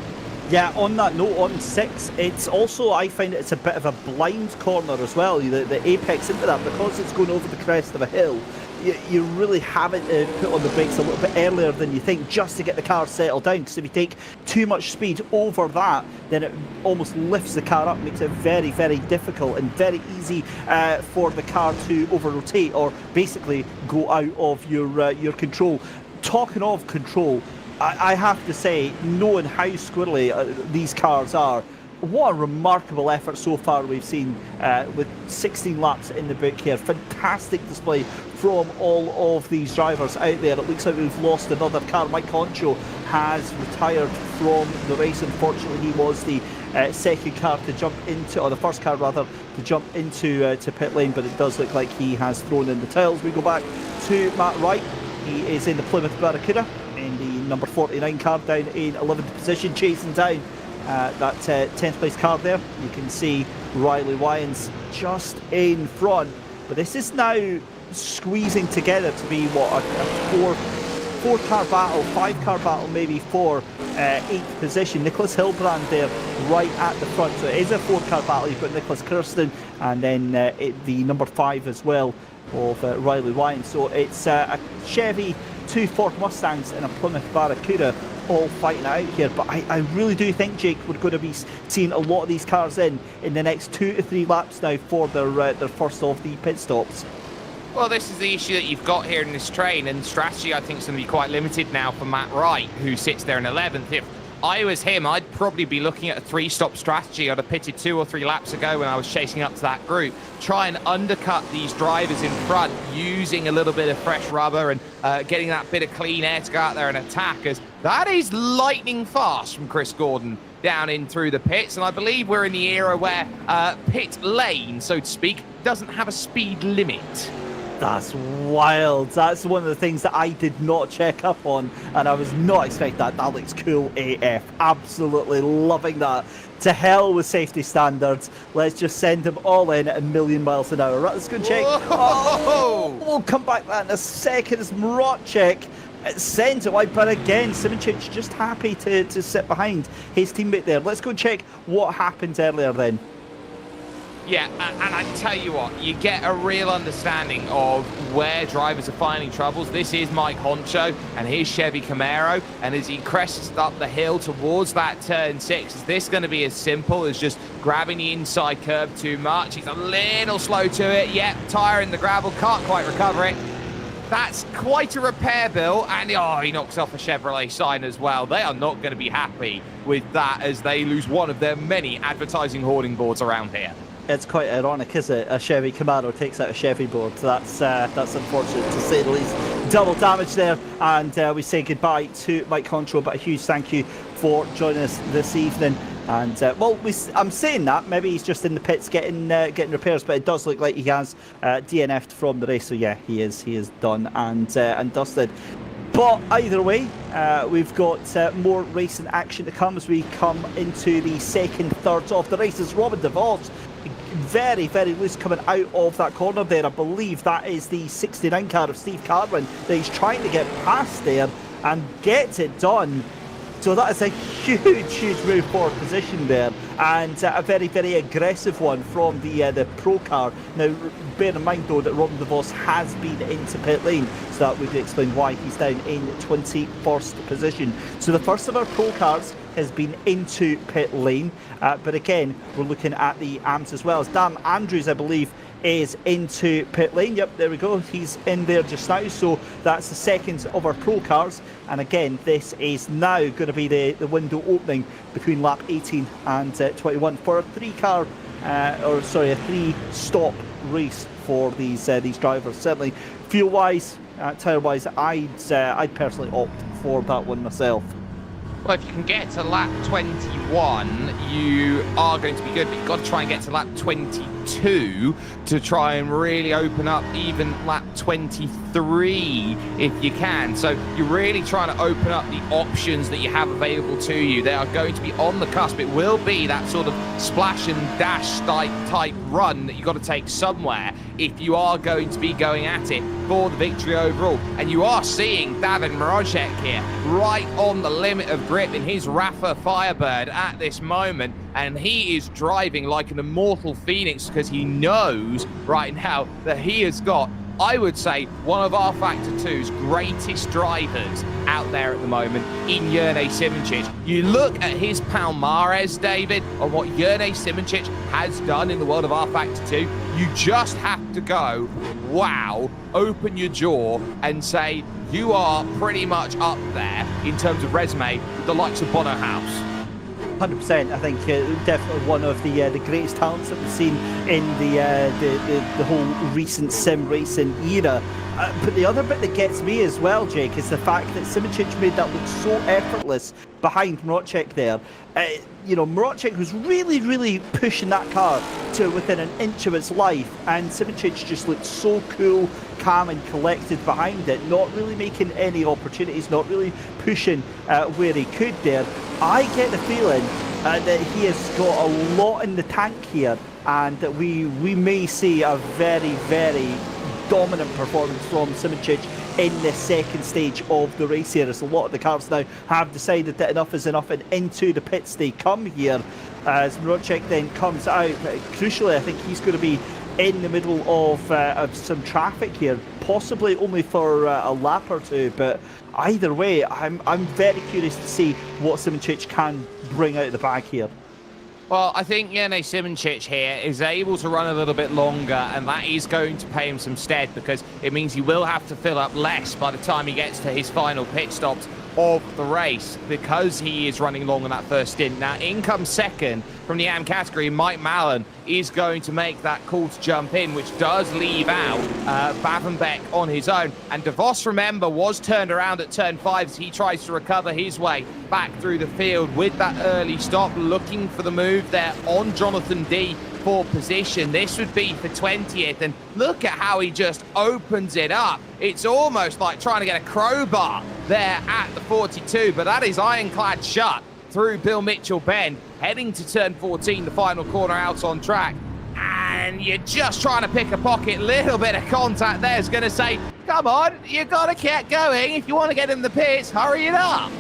Speaker 2: Yeah, on that note, on 6, it's also, I find it's a bit of a blind corner as well, the apex into that, because it's going over the crest of a hill. You really having to put on the brakes a little bit earlier than you think, just to get the car settled down, because if you take too much speed over that, then it almost lifts the car up, makes it very difficult and very easy for the car to over rotate, or basically go out of your control. talking of control, I have to say, knowing how squirrely these cars are, what a remarkable effort so far we've seen with 16 laps in the book here. Fantastic display from all of these drivers out there. It looks like we've lost another car. Mike Concho has retired from the race. Unfortunately, he was the second car to jump into, or the first car rather, to jump into to pit lane, but it does look like he has thrown in the towels. We go back to Matt Wright. He is in the Plymouth Barracuda in the number 49 car, down in 11th position, chasing down that 10th place car there. You can see Riley Wyans just in front, but this is now squeezing together to be what, a four car battle, 5 car battle maybe for 8th position. Nicholas Hilbrand there right at the front, so it is a 4 car battle. You've got Nicholas Kirsten and then the number 5 as well of Riley Wyans. So it's a Chevy, 2 Ford Mustangs and a Plymouth Barracuda all fighting out here, but I really do think, Jake, we're going to be seeing a lot of these cars in the next 2 to 3 laps now for their first of the pit stops.
Speaker 3: Well, this is the issue that you've got here in this train, and strategy I think is going to be quite limited now for Matt Wright, who sits there in 11th. If I was him, I'd probably be looking at a 3-stop strategy. I'd have pitted 2 or 3 laps ago when I was chasing up to that group. Try and undercut these drivers in front using a little bit of fresh rubber and getting that bit of clean air to go out there and attack, as that is lightning fast from Chris Gordon down in through the pits. And I believe we're in the era where pit lane, so to speak, doesn't have a speed limit.
Speaker 2: That's wild. That's one of the things that I did not check up on, and I was not expecting that. That looks cool AF. Absolutely loving that. To hell with safety standards. Let's just send them all in at 1,000,000 miles an hour. Right, let's go check. Oh, we'll come back to that in a second. As Mrocek sends it wide, but again, Simoncic just happy to sit behind his teammate there. Let's go check what happened earlier then.
Speaker 3: Yeah, and I tell you what, you get a real understanding of where drivers are finding troubles. This is Mike Honcho and his Chevy Camaro, and as he crests up the hill towards that turn 6, is this going to be as simple as just grabbing the inside curb too much? He's a little slow to it. Yep, tyre in the gravel, can't quite recover it. That's quite a repair bill, and he knocks off a Chevrolet sign as well. They are not going to be happy with that, as they lose one of their many advertising hoarding boards around here.
Speaker 2: It's quite ironic, isn't it? A Chevy Camaro takes out a Chevy board. That's unfortunate, to say the least. Double damage there, and we say goodbye to Mike Control, but a huge thank you for joining us this evening. And I'm saying that maybe he's just in the pits getting repairs, but it does look like he has DNF'd from the race. So yeah, he is done and dusted. But either way, we've got more racing action to come as we come into the second third of the races. Robin DeVos, very, very loose coming out of that corner there. I believe that is the 69 car of Steve Carwin that he's trying to get past there and gets it done. So that is a huge move for position there, and a very, very aggressive one from the pro car. Now, bear in mind though that Robin DeVos has been into pit lane, so that would explain why he's down in 21st position. So the first of our pro cars has been into pit lane, but again, we're looking at the AMS as well. As Dan Andrews, I believe, is into pit lane. Yep, there we go. He's in there just now. So that's the second of our pro cars. And again, this is now going to be the window opening between lap 18 and 21 for a 3-stop race for these drivers. Certainly, fuel-wise, tyre-wise, I'd personally opt for that one myself.
Speaker 3: Well, if you can get to lap 21, you are going to be good, but you've got to try and get to lap 22 to try and really open up even lap 23 if you can. So you're really trying to open up the options that you have available to you. They are going to be on the cusp. It will be that sort of splash and dash type run that you've got to take somewhere if you are going to be going at it for the victory overall. And you are seeing David Mrocek here right on the limit of grip in his Rafa Firebird at this moment, and he is driving like an immortal phoenix because he knows right now that he has got, I would say, one of our Factor 2's greatest drivers out there at the moment in Jurnej Simoncic. You look at his palmarès, David, on what Jurnej Simoncic has done in the world of R Factor 2, you just have to go, wow, open your jaw and say, you are pretty much up there in terms of resume with the likes of Bono House.
Speaker 2: 100%. I think definitely one of the greatest talents that we've seen in the whole recent sim racing era. But the other bit that gets me as well, Jake, is the fact that Simičić made that look so effortless behind Mroček there. Mroček was really pushing that car to within an inch of its life, and Simičić just looked so cool, calm and collected behind it, not really making any opportunities, not really pushing where he could there. I get the feeling that he has got a lot in the tank here, and that we may see a very dominant performance from Simičić in the second stage of the race here, as a lot of the cars now have decided that enough is enough, and into the pits they come here as Mroček then comes out. Crucially, I think he's going to be in the middle of some traffic here, possibly only for a lap or two, but either way, I'm very curious to see what Simičić can bring out of the bag here.
Speaker 3: Well, I think Jene Simičić here is able to run a little bit longer, and that is going to pay him some stead, because it means he will have to fill up less by the time he gets to his final pit stops of the race, because he is running long on that first stint. Now, in comes second from the AM category, Mike Mallon is going to make that call to jump in, which does leave out Bavenbeck on his own. And De Vos, remember, was turned around at turn 5 as he tries to recover his way back through the field with that early stop, looking for the move there on Jonathan D for position. This would be for 20th, and look at how he just opens it up. It's almost like trying to get a crowbar there at the 42, but that is ironclad shut through Bill Mitchell Bend, heading to turn 14, the final corner out on track. And you're just trying to pick a pocket. Little bit of contact there is going to say, come on, you got to get going. If you want to get in the pits, hurry it up.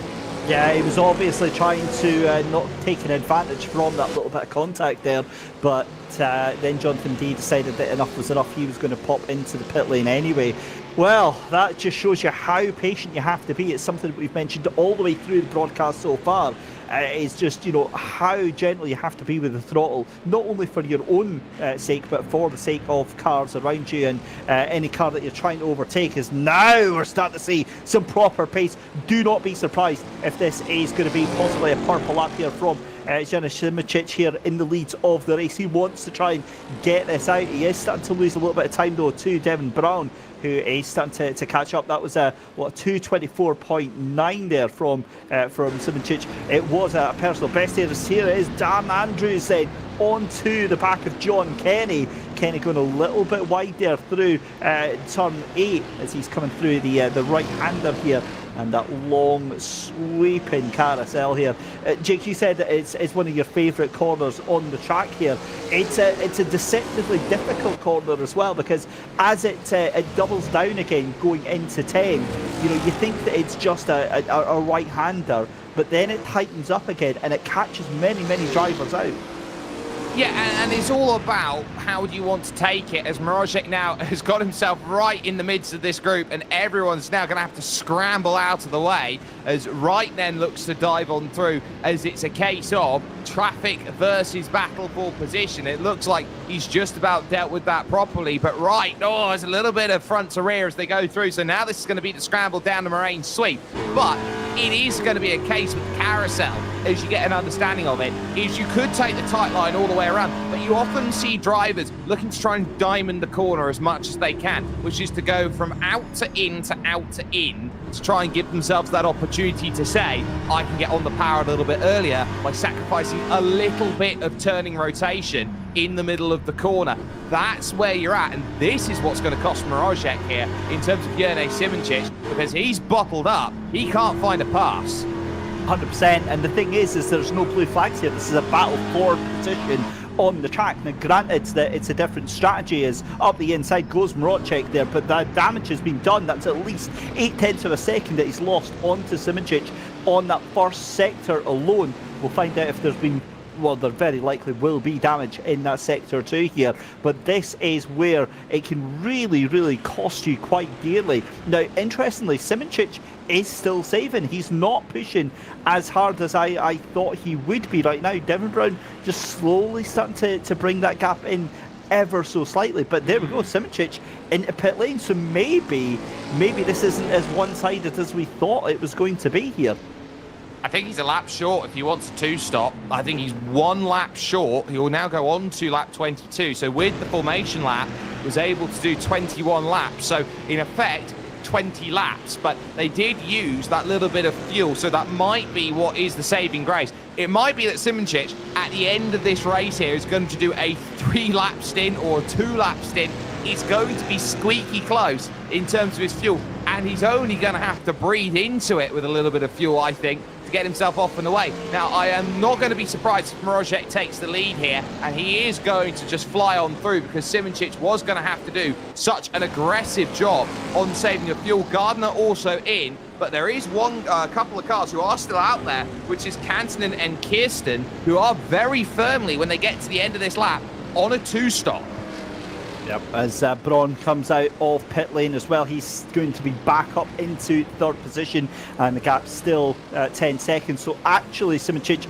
Speaker 2: Yeah, he was obviously trying to not take an advantage from that little bit of contact there, but then Jonathan D decided that enough was enough. He was going to pop into the pit lane anyway. Well, that just shows you how patient you have to be. It's something that we've mentioned all the way through the broadcast so far. It's just, how gentle you have to be with the throttle, not only for your own sake, but for the sake of cars around you, and any car that you're trying to overtake. Is now we're starting to see some proper pace. Do not be surprised if this is going to be possibly a purple lap here from Jene Simičić here in the lead of the race. He wants to try and get this out. He is starting to lose a little bit of time though to Devin Brown, who is starting to catch up. That was a 2:24.9 there from Simičić. It was a personal best here. Here is Dan Andrews then onto the back of John Kenny. Kenny going a little bit wide there through turn 8 as he's coming through the right-hander here, and that long sweeping carousel here. Jake, you said that it's one of your favourite corners on the track here. It's a deceptively difficult corner as well, because as it doubles down again going into 10, you think that it's just a right-hander, but then it tightens up again and it catches many drivers out.
Speaker 3: Yeah, and it's all about how do you want to take it, as Mroček now has got himself right in the midst of this group, and everyone's now going to have to scramble out of the way as Wright then looks to dive on through, as it's a case of traffic versus battle for position. It looks like he's just about dealt with that properly, but Wright, there's a little bit of front to rear as they go through, so now this is going to be the scramble down the Moraine sweep. But it is going to be a case with the carousel, as you get an understanding of it, is you could take the tight line all the way around, but you often see drivers looking to try and diamond the corner as much as they can, which is to go from out to in to out to in, to try and give themselves that opportunity to say, I can get on the power a little bit earlier by sacrificing a little bit of turning rotation in the middle of the corner. That's where you're at, and this is what's going to cost Mroček here in terms of Jene Simičić, because he's bottled up. He can't find a pass.
Speaker 2: 100%, and the thing is there's no blue flags here. This is a battle for position on the track. Now granted that it's a different strategy, as up the inside goes Mroček there, but that damage has been done. That's at least 0.8 of a second that he's lost onto Simičić on that first sector alone. We'll find out if there's been, well, there very likely will be damage in that sector too here, but this is where it can really cost you quite dearly. Now interestingly, Simičić is still saving. He's not pushing as hard as I thought he would be right now. Devin Brown just slowly starting to bring that gap in ever so slightly. But there we go, Simičić into pit lane. So maybe this isn't as one-sided as we thought it was going to be here.
Speaker 3: I think he's a lap short if he wants a two-stop. I think he's 1 lap short. He will now go on to lap 22. So with the formation lap, was able to do 21 laps. So in effect, 20 laps. But they did use that little bit of fuel. So that might be what is the saving grace. It might be that Simičić, at the end of this race here, is going to do a 3-lap stint or a 2-lap stint. It's going to be squeaky close in terms of his fuel. And he's only going to have to breathe into it with a little bit of fuel, I think, to get himself off and away. Now, I am not going to be surprised if Mrožek takes the lead here, and he is going to just fly on through because Simičić was going to have to do such an aggressive job on saving the fuel. Gardner also in, but there is a couple of cars who are still out there, which is Kantonen and Kirsten, who are very firmly, when they get to the end of this lap, on a 2-stop.
Speaker 2: Yep. As Braun comes out of pit lane as well, he's going to be back up into 3rd position, and the gap's still 10 seconds. So actually, Simičić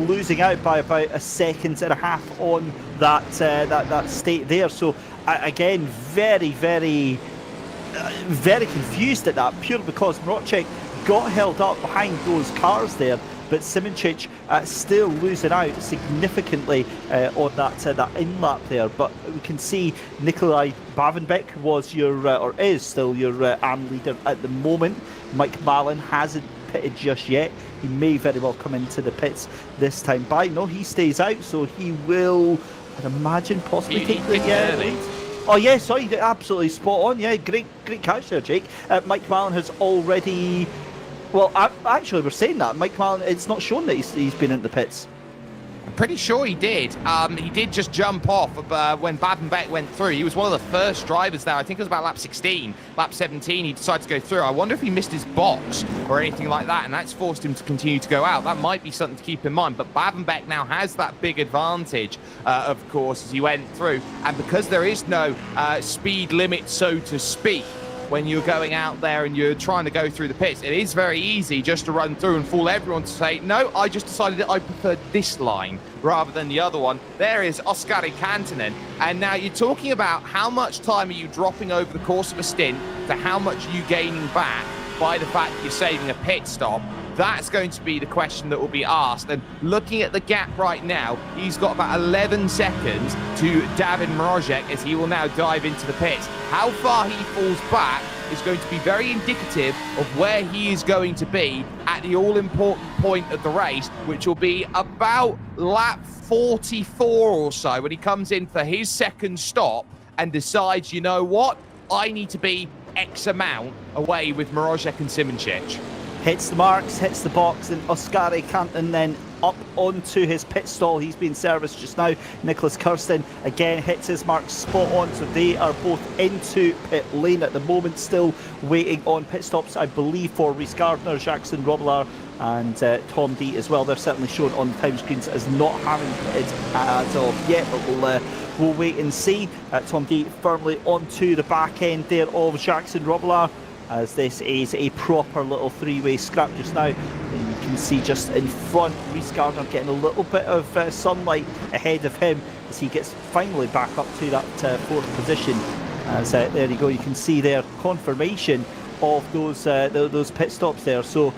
Speaker 2: losing out by about 1.5 seconds on that state there. So again, very confused at that, purely because Mrožek got held up behind those cars there. But Simičić still losing out significantly on that in-lap there. But we can see Nikolai Bavenbeck was or is still your AM leader at the moment. Mike Mallon hasn't pitted just yet. He may very well come into the pits this time by. No, he stays out, so he will, I'd imagine, possibly take the lead. Oh yeah, sorry, absolutely spot on. Yeah, great catch there, Jake. Mike Mallon has already... Well, actually, we're saying that. Mike Mallon, it's not shown that he's been in the pits.
Speaker 3: I'm pretty sure he did. He did just jump off when Bavenbeck went through. He was one of the first drivers there. I think it was about lap 16. Lap 17, he decided to go through. I wonder if he missed his box or anything like that, and that's forced him to continue to go out. That might be something to keep in mind. But Bavenbeck now has that big advantage, of course, as he went through. And because there is no speed limit, so to speak, when you're going out there and you're trying to go through the pits, it is very easy just to run through and fool everyone to say, no, I just decided that I preferred this line rather than the other one. There is Oskari Kantonen. And now you're talking about how much time are you dropping over the course of a stint to how much are you gaining back by the fact that you're saving a pit stop. That's going to be the question that will be asked. And looking at the gap right now, he's got about 11 seconds to Davin Mrožek as he will now dive into the pits. How far he falls back is going to be very indicative of where he is going to be at the all-important point of the race, which will be about lap 44 or so, when he comes in for his second stop and decides, you know what, I need to be X amount away with Mrožek and Simičić.
Speaker 2: Hits the marks, hits the box, and Oskari Kantonen then up onto his pit stall. He's being serviced just now. Nicholas Kirsten again hits his mark spot on, so they are both into pit lane at the moment, still waiting on pit stops, I believe, for Rhys Gardner, Jackson Robillard and Tom D as well. They're certainly shown on the time screens as not having pitted as of yet, but we'll wait and see. Tom D firmly onto the back end there of Jackson Robillard, as this is a proper little three-way scrap just now. And you can see just in front, Rhys Gardner getting a little bit of sunlight ahead of him as he gets finally back up to that 4th position. As there you go, you can see there confirmation of those pit stops there. So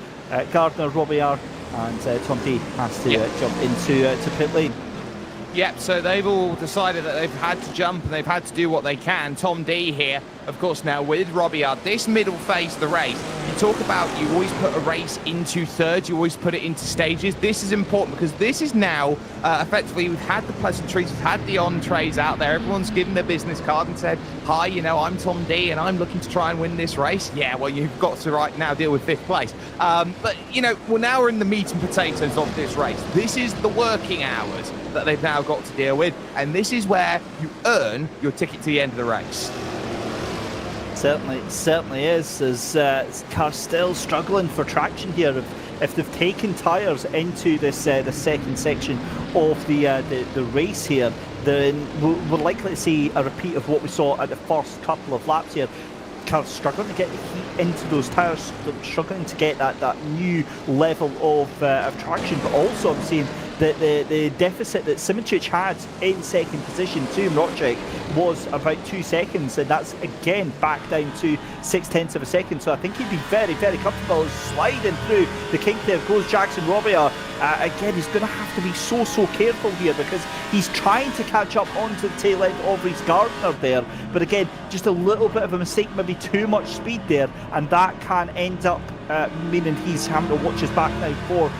Speaker 2: Gardner, Robillard and Tom D has to jump into pit lane.
Speaker 3: Yep, so they've all decided that they've had to jump and they've had to do what they can. Tom D here, of course, now with Robillard, this middle phase of the race, you talk about you always put a race into thirds, you always put it into stages. This is important because this is now effectively, we've had the pleasantries, we've had the entrees out there, everyone's given their business card and said, hi, you know, I'm Tom D and I'm looking to try and win this race. Yeah, well, you've got to right now deal with 5th place. But, you know, well, now we're in the meat and potatoes of this race. This is the working hours that they've now got to deal with, and this is where you earn your ticket to the end of the race.
Speaker 2: Certainly is, as cars still struggling for traction here. If they've taken tyres into this the second section of the race here, then we're likely to see a repeat of what we saw at the first couple of laps here. Cars struggling to get the heat into those tyres, struggling to get that new level of traction, but also I'm seeing the deficit that Simičić had in second position to Mroček was about 2 seconds, and that's again back down to 0.6 of a second. So I think he'd be very, very comfortable sliding through the kink. There goes Jackson Robia. Again, he's going to have to be so careful here, because he's trying to catch up onto the tail end of Reese Gardner there. But again, just a little bit of a mistake, maybe too much speed there, and that can end up meaning he's having to watch his back now for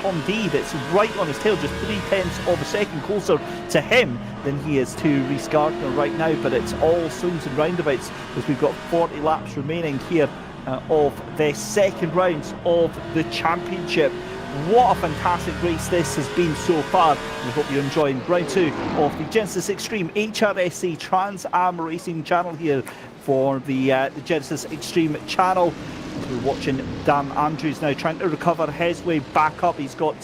Speaker 2: Tom D, that's right on his tail, just 0.3 of a second closer to him than he is to Reese Gardner right now. But it's all swings and roundabouts, as we've got 40 laps remaining here of the second round of the championship. What a fantastic race this has been so far. We hope you're enjoying round 2 of the Genisus Extreme HRSC Trans Am Racing channel here for the Genisus Extreme channel. We're watching Dan Andrews now trying to recover his way back up. He's got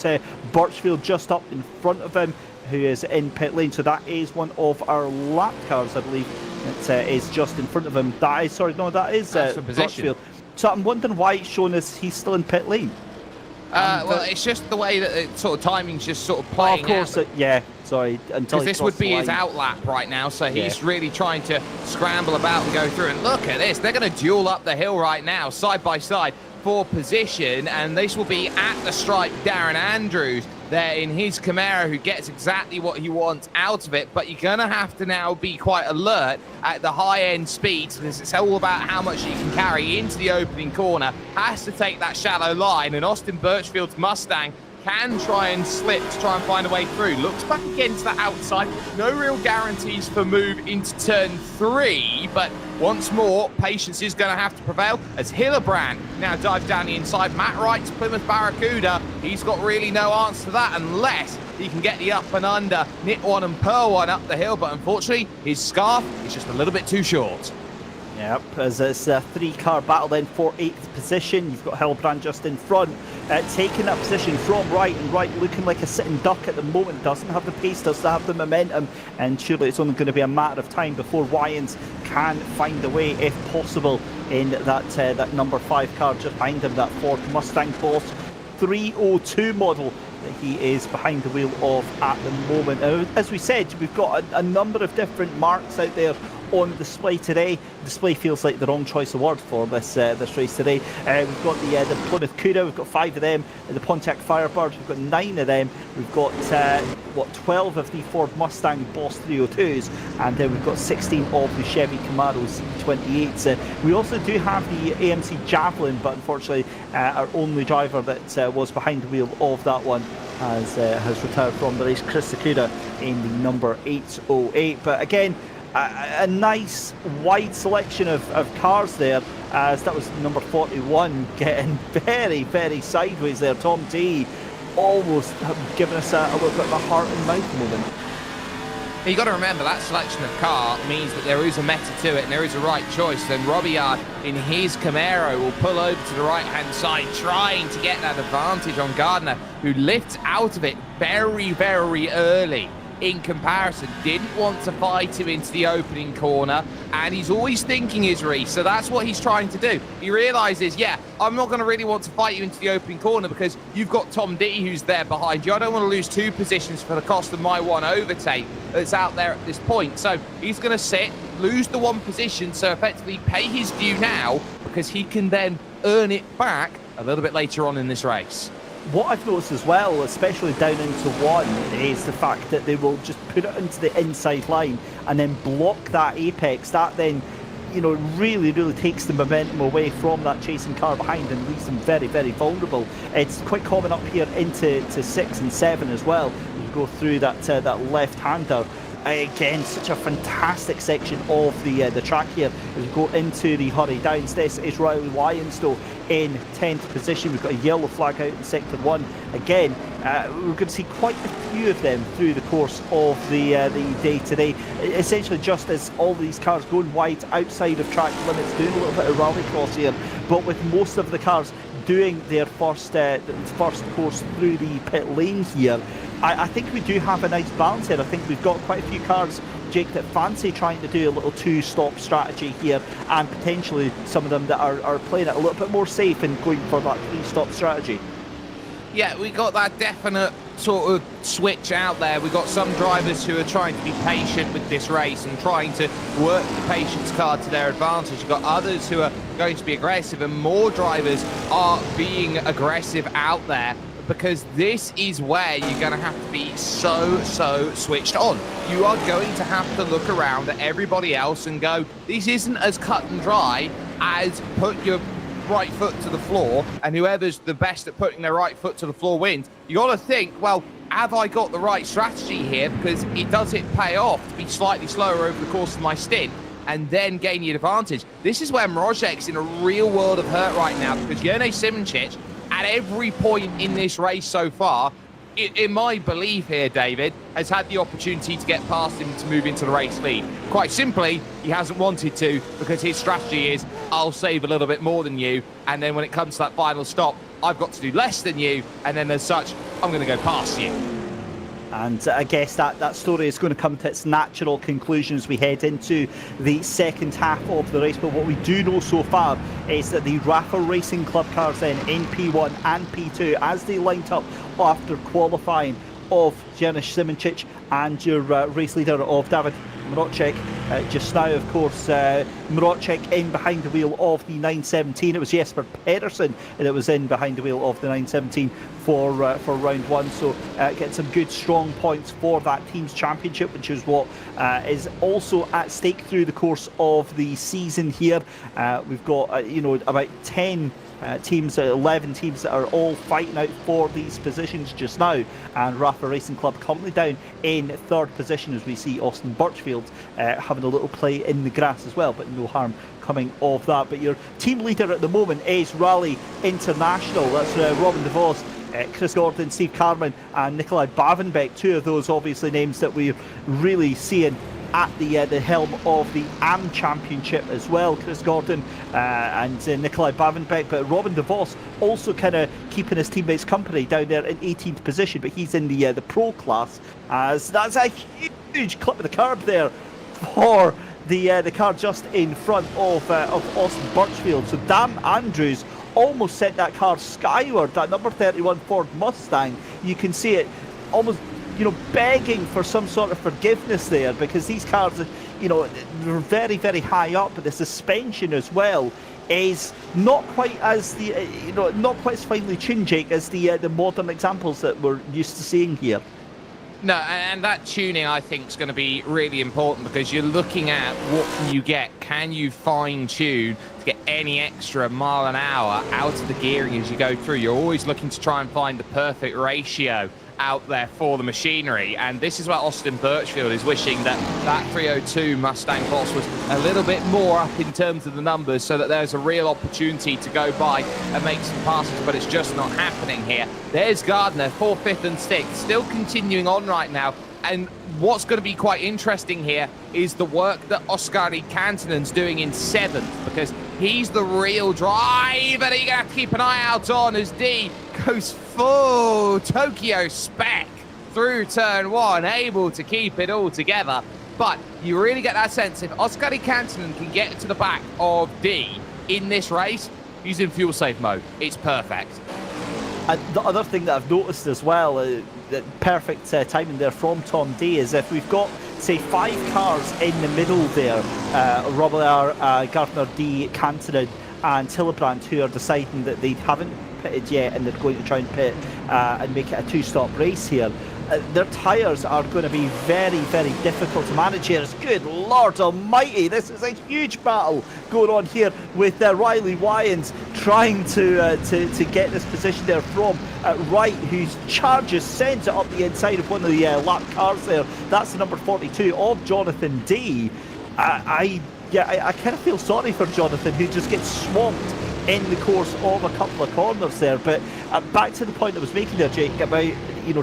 Speaker 2: Birchfield just up in front of him, who is in pit lane. So that is one of our lap cars, I believe, that is just in front of him. That is, sorry, no, that is Birchfield. So I'm wondering why it's showing us he's still in pit lane.
Speaker 3: Well, it's just the way that it, sort of timing's just sort of playing out.
Speaker 2: Of course, yeah, sorry. Until
Speaker 3: this would be his outlap right now, so he's really trying to scramble about and go through. And look at this, they're going to duel up the hill right now, side by side, for position. And this will be at the stripe Darren Andrews there in his Camaro, who gets exactly what he wants out of it. But you're going to have to now be quite alert at the high-end speeds, because it's all about how much you can carry into the opening corner. Has to take that shallow line, and Austin Birchfield's Mustang can try and slip to try and find a way through. Looks back again to the outside. No real guarantees for move into turn 3, but once more, patience is going to have to prevail as Hillebrand now dives down the inside. Matt Wright's Plymouth Barracuda, he's got really no answer to that unless he can get the up and under, nit one and pearl one up the hill, but unfortunately, his scarf is just a little bit too short.
Speaker 2: Yep, as it's a 3-car battle then for 8th position. You've got Hillebrand just in front, taking that position from Wright, and Wright looking like a sitting duck at the moment. Doesn't have the pace, doesn't have the momentum, and surely it's only going to be a matter of time before Wyans can find a way, if possible, in that number 5 car just behind him, that Ford Mustang Boss 302 model that he is behind the wheel of at the moment. As we said, we've got a number of different marks out there on display today. Display feels like the wrong choice of word for this race today. We've got the Plymouth Cuda, we've got 5 of them. The Pontiac Firebird, we've got 9 of them. We've got 12 of the Ford Mustang Boss 302s, and then we've got 16 of the Chevy Camaro C28s. We also do have the AMC Javelin, but unfortunately our only driver that was behind the wheel of that one has retired from the race, Chris Sakuda, in the number 808. But again, a nice wide selection of cars there, as that was number 41 getting very sideways there. Tom D almost giving us a little bit of a heart and mouth moment.
Speaker 3: You got to remember that selection of car means that there is a meta to it and there is a right choice. And Robillard in his Camaro will pull over to the right hand side, trying to get that advantage on Gardner, who lifts out of it very early. In comparison, didn't want to fight him into the opening corner, and he's always thinking his Reese, so that's what he's trying to do. He realizes, yeah, I'm not going to really want to fight you into the opening corner because you've got Tom D who's there behind you. I don't want to lose 2 positions for the cost of my 1 overtake that's out there at this point. So he's going to sit, lose the 1 position, so effectively pay his due now, because he can then earn it back a little bit later on in this race.
Speaker 2: What I've noticed as well, especially down into 1, is the fact that they will just put it into the inside line and then block that apex. That then, you know, really takes the momentum away from that chasing car behind and leaves them very vulnerable. It's quite common up here into 6 and 7 as well. You go through that left-hander. Again, such a fantastic section of the track here as we go into the hurry downs. This is Riley Wyans though in 10th position. We've got a yellow flag out in sector 1. Again, we're going to see quite a few of them through the course of the day today. Essentially, just as all these cars going wide outside of track limits, doing a little bit of rallycross here, but with most of the cars doing their first course through the pit lane here. I think we do have a nice balance here. I think we've got quite a few cars, Jake, that fancy trying to do a little 2-stop strategy here, and potentially some of them that are playing it a little bit more safe and going for that 3-stop strategy.
Speaker 3: Yeah, we got that definite sort of switch out there. We've got some drivers who are trying to be patient with this race and trying to work the patience card to their advantage. You've got others who are going to be aggressive, and more drivers are being aggressive out there, because this is where you're going to have to be so switched on. You are going to have to look around at everybody else and go, this isn't as cut and dry as put your right foot to the floor, and whoever's the best at putting their right foot to the floor wins. You got to think, well, have I got the right strategy here? Because does it pay off to be slightly slower over the course of my stint and then gain the advantage? This is where Mrozek's in a real world of hurt right now, because Jene Simoncic, at every point in this race so far, in my belief here, David, has had the opportunity to get past him to move into the race lead. Quite simply, he hasn't wanted to, because his strategy is, I'll save a little bit more than you, and then when it comes to that final stop, I've got to do less than you, and then as such, I'm going to go past you.
Speaker 2: And I guess that story is going to come to its natural conclusion as we head into the second half of the race. But what we do know so far is that the Rafa Racing Club cars then in P1 and P2, as they lined up after qualifying of Genisus Simoncic and your race leader of David Mrozek. Just now, of course, Mrozek in behind the wheel of the 917. It was Jesper Pedersen that was in behind the wheel of the 917 for round one. So get some good strong points for that team's championship, which is what is also at stake through the course of the season here. We've got about 10 teams, 11 teams that are all fighting out for these positions just now, and Rafa Racing Club currently down in third position as we see Austin Birchfield having a little play in the grass as well, but no harm coming of that. But your team leader at the moment is Rally International. That's Robin DeVos, Chris Gordon, Steve Carman and Nikolai Bavenbeck, two of those obviously names that we're really seeing at the helm of the AM Championship as well. Chris Gordon and Nikolai Bavenbeck, but Robin DeVos also kind of keeping his teammates company down there in 18th position, but he's in the pro class, as that's a huge clip of the curb there for the car just in front of Austin Birchfield. So Dan Andrews almost sent that car skyward, that number 31 Ford Mustang. You can see it almost begging for some sort of forgiveness there, because these cars, they're very, very high up, but the suspension as well is not quite as not quite as finely tuned, Jake, as the modern examples that we're used to seeing here.
Speaker 3: No, and that tuning, I think, is going to be really important, because you're looking at what can you get. Can you fine-tune to get any extra mile an hour out of the gearing as you go through? You're always looking to try and find the perfect ratio out there for the machinery, and this is where Austin Birchfield is wishing that 302 Mustang Boss was a little bit more up in terms of the numbers, so that there's a real opportunity to go by and make some passes, but it's just not happening here. There's Gardner, 4th, 5th and 6th, still continuing on right now. And what's going to be quite interesting here is the work that Oskari Kantanen's doing in 7th, because he's the real driver that you're going to have to keep an eye out on as D goes full Tokyo spec through turn 1, able to keep it all together. But you really get that sense, if Oskari Kantanen can get to the back of D in this race, he's in fuel safe mode. It's perfect.
Speaker 2: And the other thing that I've noticed as well, perfect timing there from Tom D, is if we've got, say, 5 cars in the middle there, Robillard, Gardner D, Kantanen and Hillebrand, who are deciding that they haven't pitted yet and they're going to try and pit and make it a 2-stop race here. Their tyres are going to be very, very difficult to manage here. Good Lord Almighty, this is a huge battle going on here with Riley Wyans trying to get this position there from Wright, whose charges sends it up the inside of one of the lap cars there. That's the number 42 of Jonathan D. I kind of feel sorry for Jonathan, who just gets swamped in the course of a couple of corners there. But back to the point I was making there, Jake, about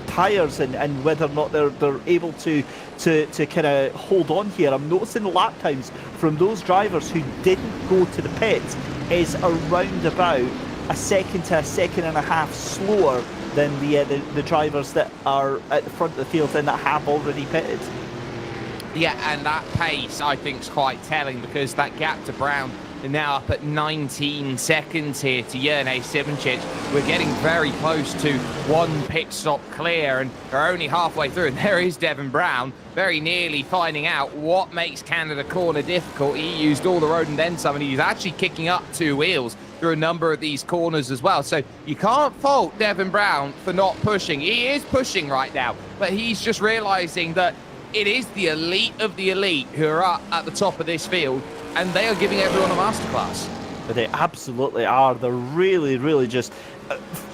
Speaker 2: tyres and whether or not they're able to kind of hold on here. I'm noticing the lap times from those drivers who didn't go to the pits is around about a second to a second and a half slower than the drivers that are at the front of the field and that have already pitted.
Speaker 3: Yeah, and that pace, I think, is quite telling, because that gap to Brown They're now up at 19 seconds here to Jerne Simoncic. We're getting very close to one pit stop clear, and they're only halfway through. And there is Devin Brown, very nearly finding out what makes Canada Corner difficult. He used all the road and then some, and he's actually kicking up 2 wheels through a number of these corners as well. So you can't fault Devin Brown for not pushing. He is pushing right now, but he's just realizing that it is the elite of the elite who are up at the top of this field, and they are giving everyone a masterclass.
Speaker 2: But they absolutely are. They're really, really just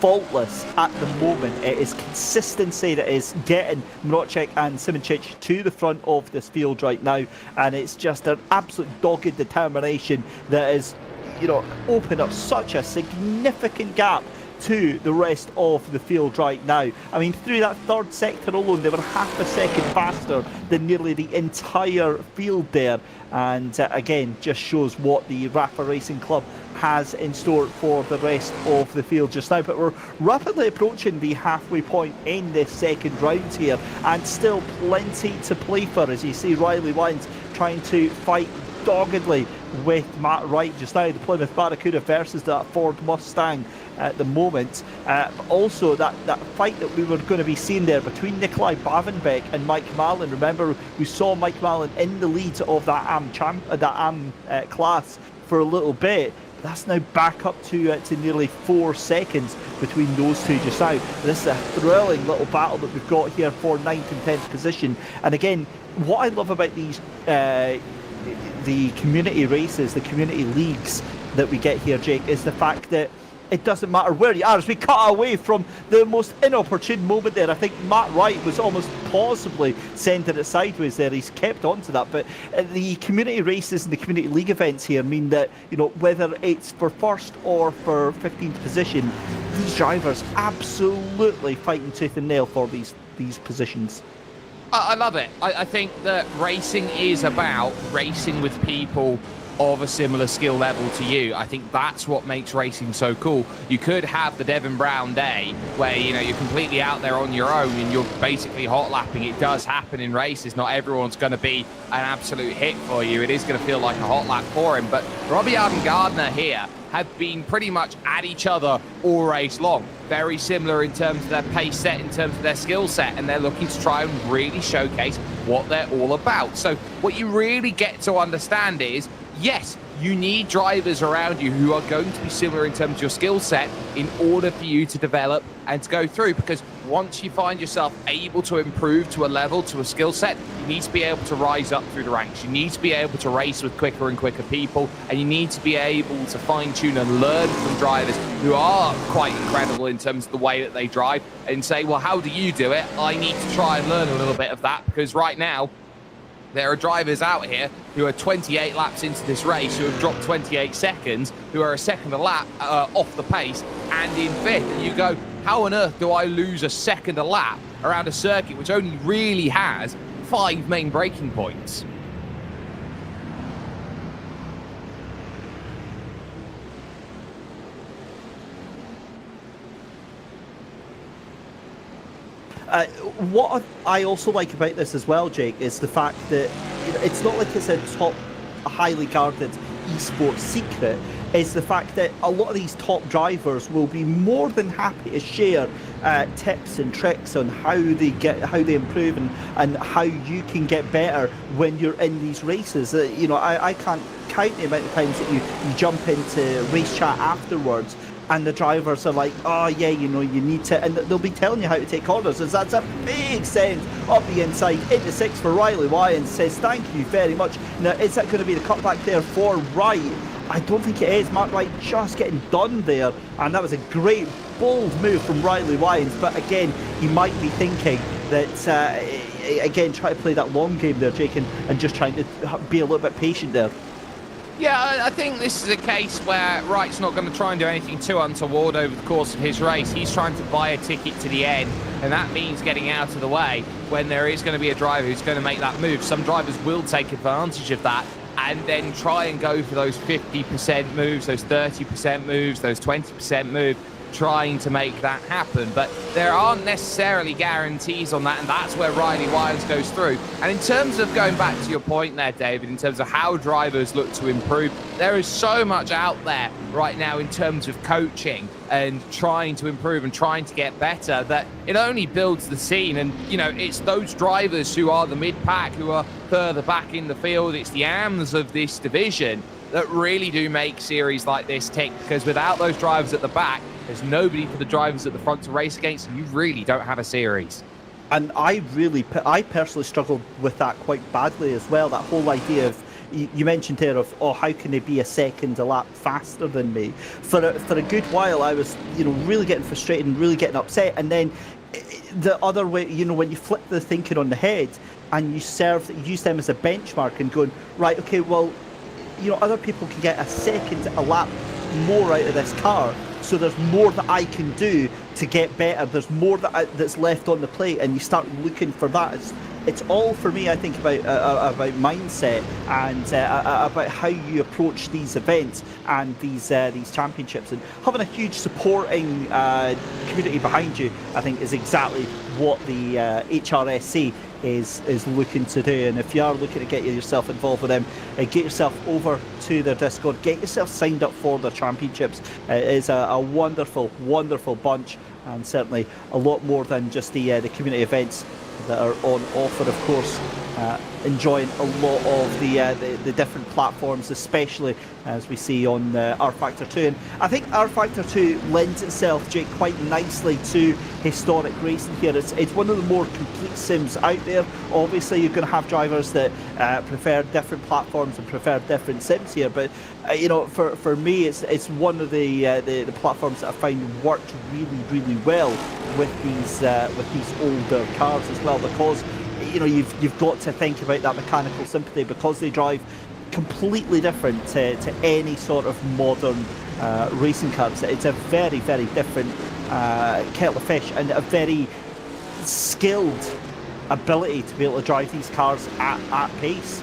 Speaker 2: faultless at the moment. It is consistency that is getting Mrocek and Simoncic to the front of this field right now, and it's just an absolute dogged determination that is, open up such a significant gap to the rest of the field right now. I mean, through that third sector alone, they were half a second faster than nearly the entire field there. And again, just shows what the Rafa Racing Club has in store for the rest of the field just now. But we're rapidly approaching the halfway point in this second round here, and still plenty to play for, as you see Riley Wines trying to fight doggedly with Matt Wright just now. The Plymouth Barracuda versus that Ford Mustang at the moment. Also, that fight that we were going to be seeing there between Nikolai Bavenbeck and Mike Mallon. Remember, we saw Mike Mallon in the lead of that AM class for a little bit. That's now back up to nearly 4 seconds between those two just now. This is a thrilling little battle that we've got here for 9th and 10th position. And again, what I love about these the community races, the community leagues that we get here, Jake, is the fact that it doesn't matter where you are. As we cut away from the most inopportune moment there, I think Matt Wright was almost possibly sending it sideways there. He's kept on to that. But the community races and the community league events here mean that, whether it's for first or for 15th position, these drivers absolutely fighting tooth and nail for these positions.
Speaker 3: I love it. I think that racing is about racing with people of a similar skill level to you. I think that's what makes racing so cool. You could have the Devin Brown day where, you're completely out there on your own and you're basically hot lapping. It does happen in races. Not everyone's going to be an absolute hit for you. It is going to feel like a hot lap for him. But Robbie and Gardner here have been pretty much at each other all race long. Very similar in terms of their pace set, in terms of their skill set, and they're looking to try and really showcase what they're all about. So what you really get to understand is, yes, you need drivers around you who are going to be similar in terms of your skill set in order for you to develop and to go through, because once you find yourself able to improve to a level, to a skill set, you need to be able to rise up through the ranks. You need to be able to race with quicker and quicker people, and you need to be able to fine-tune and learn from drivers who are quite incredible in terms of the way that they drive, and say, well, how do you do it? I need to try and learn a little bit of that, because right now, there are drivers out here who are 28 laps into this race who have dropped 28 seconds, who are a second a lap off the pace and in 5th. And you go, how on earth do I lose a second a lap around a circuit which only really has 5 main braking points?
Speaker 2: What I also like about this as well, Jake, is the fact that it's not like it's a top, highly guarded esports secret. It's the fact that a lot of these top drivers will be more than happy to share tips and tricks on how they improve and how you can get better when you're in these races. I can't count the amount of times that you jump into race chat afterwards and the drivers are like, oh yeah, you need to, and they'll be telling you how to take corners. As that's a big send up the inside into 6 for Riley Wyans. Says thank you very much. Now, is that going to be the cutback there for Wright? I don't think it is. Matt Wright just getting done there, and that was a great bold move from Riley Wyans. But again, he might be thinking that again, try to play that long game there, Jake, and just trying to be a little bit patient there.
Speaker 3: Yeah, I think this is a case where Wright's not going to try and do anything too untoward over the course of his race. He's trying to buy a ticket to the end, and that means getting out of the way when there is going to be a driver who's going to make that move. Some drivers will take advantage of that and then try and go for those 50% moves, those 30% moves, those 20% moves. trying to make that happen. But there aren't necessarily guarantees on that, and that's where Riley Wines goes through. And in terms of going back to your point there, David, in terms of how drivers look to improve, there is so much out there right now in terms of coaching and trying to improve and trying to get better, that it only builds the scene. And, you know, it's those drivers who are the mid-pack, who are further back in the field, it's the AMs of this division that really do make series like this tick, because without those drivers at the back, there's nobody for the drivers at the front to race against, and you really don't have a series.
Speaker 2: And I personally struggled with that quite badly as well, that whole idea of, you mentioned there of, oh, how can they be a second a lap faster than me? For a good while, I was, you know, really getting frustrated and really getting upset. And then the other way, you know, when you flip the thinking on the head and you use them as a benchmark and going, right, okay, well, you know, other people can get a second a lap more out of this car. So there's more that I can do to get better. There's more that's left on the plate, and you start looking for that. It's all for me, I think, about mindset and about how you approach these events and these championships, and having a huge supporting community behind you, I think, is exactly what the HRSC is looking to do. And if you are looking to get yourself involved with them, get yourself over to their Discord, get yourself signed up for their championships. It is a wonderful, wonderful bunch, and certainly a lot more than just the community events that are on offer, of course. Enjoying a lot of the different platforms, especially as we see on R Factor 2. And I think R Factor 2 lends itself, Jake, quite nicely to historic racing here. It's one of the more complete sims out there. Obviously, you're going to have drivers that prefer different platforms and prefer different sims here, but you know, for me, it's one of the platforms that I find worked really, really well with these older cars as well, because you know, you've got to think about that mechanical sympathy, because they drive completely different to any sort of modern racing cars. It's a very, very different kettle of fish, and a very skilled ability to be able to drive these cars at pace.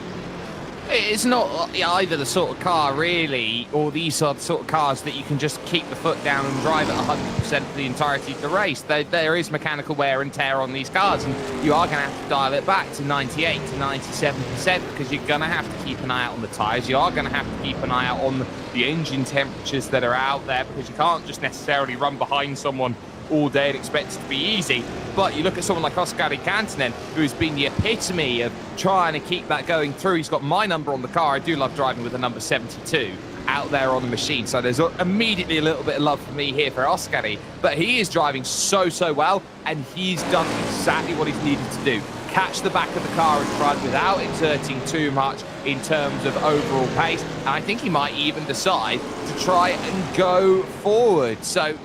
Speaker 3: It's not either the sort of car, really, or these are the sort of cars that you can just keep the foot down and drive at 100% for the entirety of the race. There is mechanical wear and tear on these cars, and you are going to have to dial it back to 98 to 97%, because you're going to have to keep an eye out on the tyres. You are going to have to keep an eye out on the engine temperatures that are out there, because you can't just necessarily run behind someone all day and expect it to be easy. But you look at someone like Oskari Kantanen, who's been the epitome of trying to keep that going through. He's got my number on the car. I do love driving with the number 72 out there on the machine, so there's immediately a little bit of love for me here for Oskari. But he is driving so well, and he's done exactly what he's needed to do. Catch the back of the car in front without exerting too much in terms of overall pace, and I think he might even decide to try and go forward. So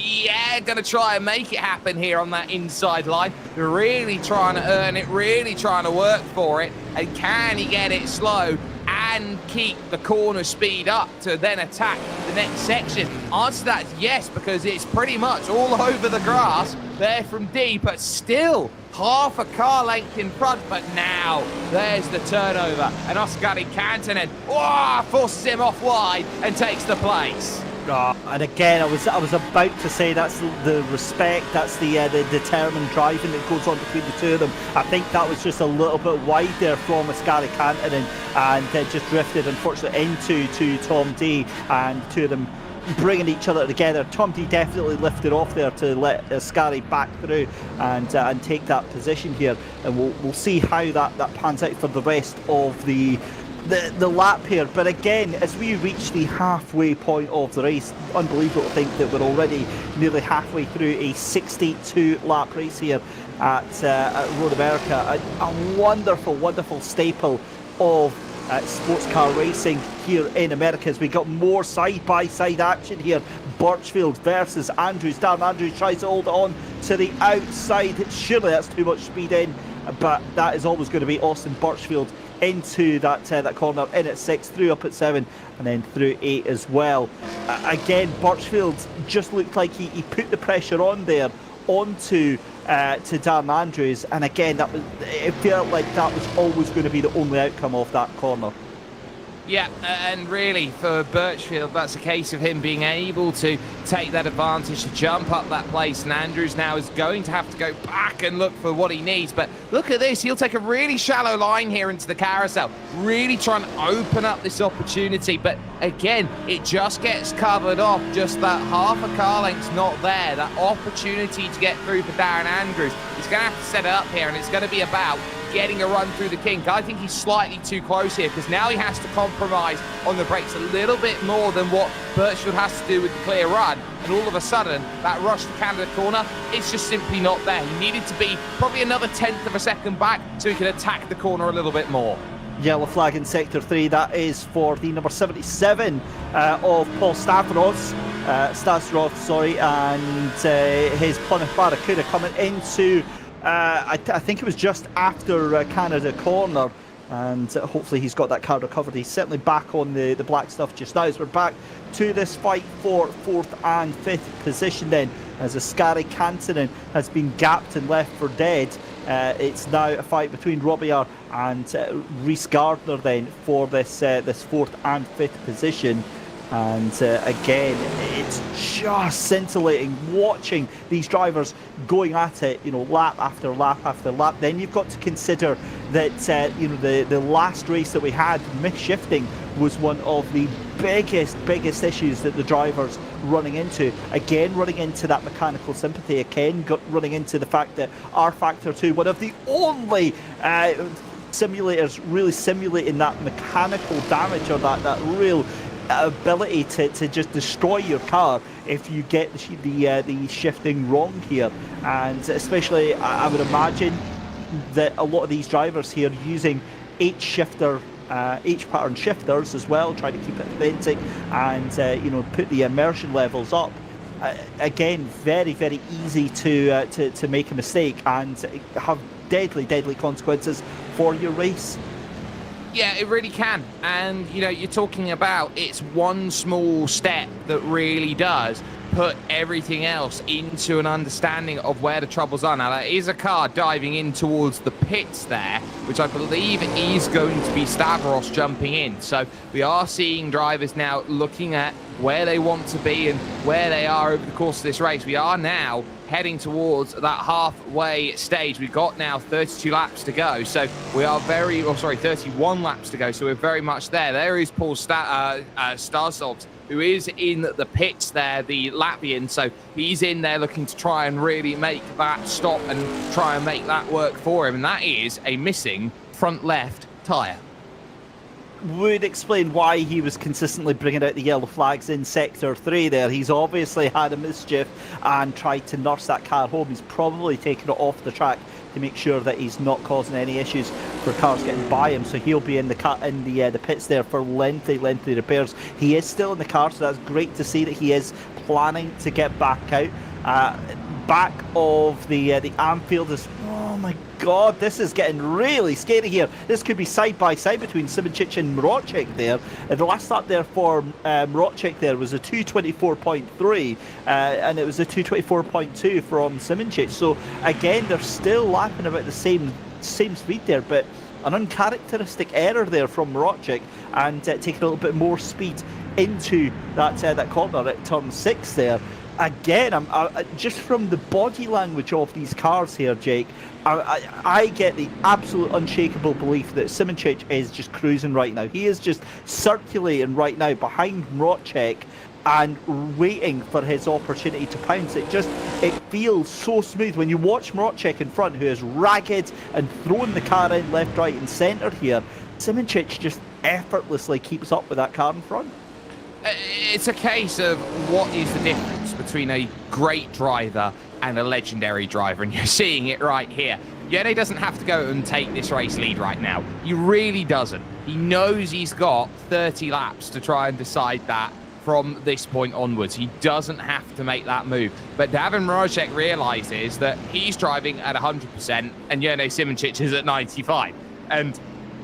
Speaker 3: yeah, gonna try and make it happen here on that inside line. Really trying to earn it, really trying to work for it. And can he get it slow and keep the corner speed up to then attack the next section? Answer that is yes, because it's pretty much all over the grass there from D, but still half a car length in front. But now there's the turnover, and Oskari Kantanen forces him off wide and takes the place.
Speaker 2: And again, I was about to say, that's the respect, that's the determined driving that goes on between the two of them. I think that was just a little bit wide there from Oskari Kantanen, and just drifted, unfortunately, into Tom D, and two of them bringing each other together. Tom D definitely lifted off there to let Oskari back through and take that position here, and we'll see how that pans out for the rest of the lap here. But again, as we reach the halfway point of the race, unbelievable to think that we're already nearly halfway through a 62 lap race here at Road America, a wonderful, wonderful staple of sports car racing here in America, as we got more side-by-side action here. Birchfield versus Andrews. Darren Andrews tries to hold on to the outside. Surely that's too much speed in, but that is always going to be Austin Birchfield into that corner, in at 6, through up at 7, and then through 8 as well. Again, Birchfield just looked like he put the pressure on there onto to Darren Andrews, and again it felt like that was always going to be the only outcome of that corner.
Speaker 3: Yeah, and really for Birchfield, that's a case of him being able to take that advantage to jump up that place. And Andrews now is going to have to go back and look for what he needs. But look at this. He'll take a really shallow line here into the carousel, really trying to open up this opportunity. But again, it just gets covered off. Just that half a car length's not there. That opportunity to get through for Darren Andrews. He's going to have to set it up here, and it's going to be about getting a run through the kink. I think he's slightly too close here because now he has to compromise on the brakes a little bit more than what Birchfield has to do with the clear run. And all of a sudden, that rush to Canada corner, it's just simply not there. He needed to be probably another 1/10 of a second back so he could attack the corner a little bit more.
Speaker 2: Yellow flag in Sector 3, that is for the number 77 of Paul Stavros, and his Plymouth Barracuda coming into I think it was just after Canada corner, and hopefully he's got that car recovered. He's certainly back on the black stuff just now. So we're back to this fight for 4th and 5th position then, as Ascari Kantonen has been gapped and left for dead. It's now a fight between Robillard and Rhys Gardner then for this 4th and 5th position. And again, it's just scintillating watching these drivers going at it, lap after lap after lap. Then you've got to consider that the last race that we had, mix shifting was one of the biggest issues that the drivers running into. Again, running into that mechanical sympathy. Again, running into the fact that R Factor 2, one of the only simulators really simulating that mechanical damage, or that real ability to just destroy your car if you get the shifting wrong here. And especially, I would imagine that a lot of these drivers here using H-pattern shifters as well, trying to keep it authentic and put the immersion levels up. Again, very easy to make a mistake and have deadly consequences for your race.
Speaker 3: Yeah, it really can. And, you're talking about it's one small step that really does put everything else into an understanding of where the troubles are. Now, there is a car diving in towards the pits there, which I believe is going to be Stavros jumping in. So we are seeing drivers now looking at where they want to be and where they are over the course of this race. We are now heading towards that halfway stage. We've got now 32 laps to go, so we are 31 laps to go, so we're very much there. There is Paul Starsovs, who is in the pits there, the Latvian, so he's in there looking to try and really make that stop and try and make that work for him, and that is a missing front left tyre.
Speaker 2: Would explain why he was consistently bringing out the yellow flags in Sector 3 there. He's obviously had a mischief and tried to nurse that car home. He's probably taken it off the track to make sure that he's not causing any issues for cars getting by him. So he'll be in the pits there for lengthy repairs. He is still in the car, so that's great to see that he is planning to get back out. Back of the Anfield is, oh my god, this is getting really scary here. This could be side by side between Simoncic and Mrocek there. The last lap there for Mrocek there was a 2:24.3 and it was a 2:24.2 from Simoncic. So again, they're still lapping about the same speed there, but an uncharacteristic error there from Mrocek and taking a little bit more speed into that corner at turn 6 there. Again, I'm just from the body language of these cars here, Jake, I get the absolute unshakable belief that Simoncic is just cruising right now. He is just circulating right now behind Mrocek and waiting for his opportunity to pounce. It feels so smooth when you watch Mrocek in front, who is ragged and throwing the car in left, right and centre here. Simoncic just effortlessly keeps up with that car in front.
Speaker 3: It's a case of what is the difference between a great driver and a legendary driver, and you're seeing it right here. Yene doesn't have to go and take this race lead right now. He really doesn't. He knows he's got 30 laps to try and decide that from this point onwards. He doesn't have to make that move. But Davin Mrocek realizes that he's driving at 100% and Yene Simoncic is at 95. And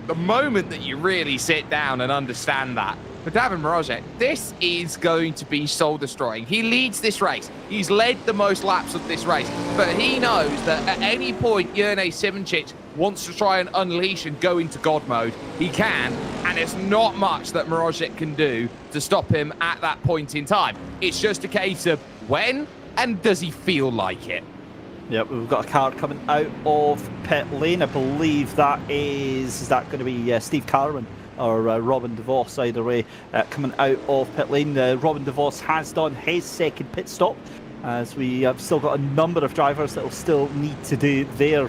Speaker 3: the moment that you really sit down and understand that, for Davin Mrocek, this is going to be soul-destroying. He leads this race. He's led the most laps of this race, but he knows that at any point, Yene Simoncic wants to try and unleash and go into God mode, he can, and there's not much that Mrozic can do to stop him at that point in time. It's just a case of when and does he feel like it.
Speaker 2: Yep, we've got a car coming out of pit lane. I believe that is that going to be Steve Carwin or Robin DeVos, either way, coming out of pit lane. Robin DeVos has done his second pit stop, as we have still got a number of drivers that will still need to do their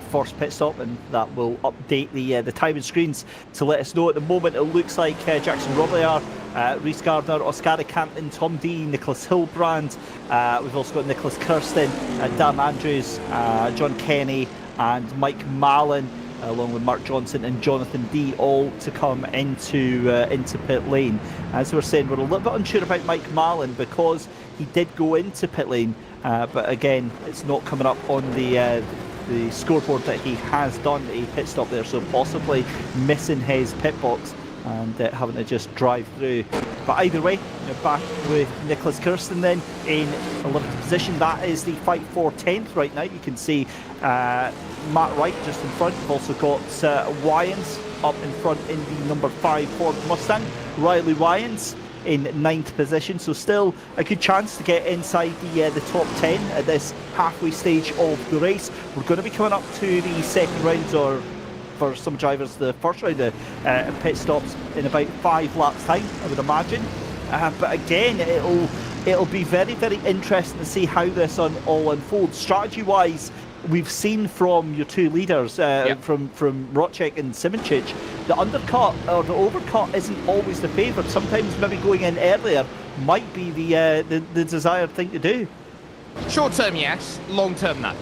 Speaker 2: first pit stop, and that will update the timing screens to let us know. At the moment, it looks like Jackson Robillard, Rhys Gardner, Oscar Campton, Tom D, Nicholas Hilbrand. We've also got Nicholas Kirsten, Dan Andrews, John Kenny, and Mike Mallon, along with Mark Johnson and Jonathan D, all to come into pit lane. As we were saying, we're a little bit unsure about Mike Mallon because he did go into pit lane, but again, it's not coming up on the scoreboard that he has done a pit stop there, so possibly missing his pit box and having to just drive through. But either way, back with Nicholas Kirsten then in 11th position. That is the fight for 10th right now. You can see Matt Wright just in front. We've also got Wyans up in front in the number 5 Ford Mustang. Riley Wyans in 9th position, so still a good chance to get inside the top 10 at this halfway stage of the race. We're going to be coming up to the second round, or for some drivers the first round of pit stops in about 5 laps time, I would imagine. But again, it'll be very, very interesting to see how this all unfolds. Strategy wise, we've seen from your two leaders, from Rocek and Simoncic, the undercut or the overcut isn't always the favourite. Sometimes maybe going in earlier might be the desired thing to do.
Speaker 3: Short term, yes. Long term, no.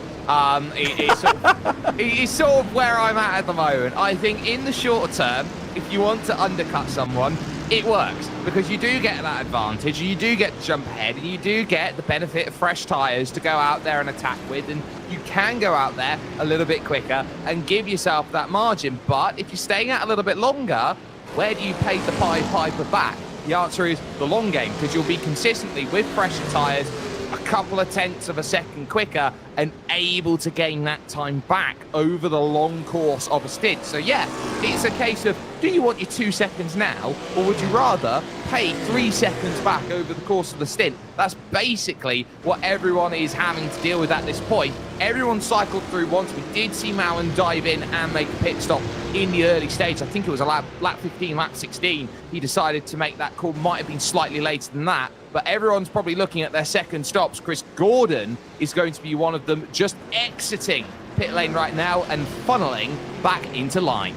Speaker 3: It's sort of where I'm at the moment. I think in the short term, if you want to undercut someone, it works because you do get that advantage, you do get to jump ahead, and you do get the benefit of fresh tyres to go out there and attack with, and you can go out there a little bit quicker and give yourself that margin. But if you're staying out a little bit longer, where do you pay the Pied Piper back? The answer is the long game, because you'll be consistently with fresher tyres a couple of tenths of a second quicker and able to gain that time back over the long course of a stint. So yeah, it's a case of, do you want your 2 seconds now, or would you rather pay 3 seconds back over the course of the stint? That's basically what everyone is having to deal with at this point. Everyone cycled through once. We did see Mowen dive in and make a pit stop in the early stage. I think it was a lap 15, lap 16. He decided to make that call. Might have been slightly later than that, but everyone's probably looking at their second stops. Chris Gordon is going to be one of them, just exiting pit lane right now and funneling back into line.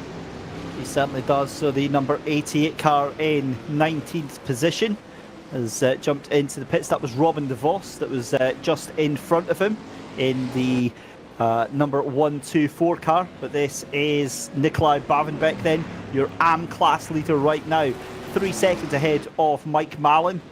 Speaker 2: He certainly does. So the number 88 car in 19th position has jumped into the pits. That was Robin DeVos that was just in front of him in the number 124 car. But this is Nikolai Bavenbeck then, your AM class leader right now. 3 seconds ahead of Mike Mallon,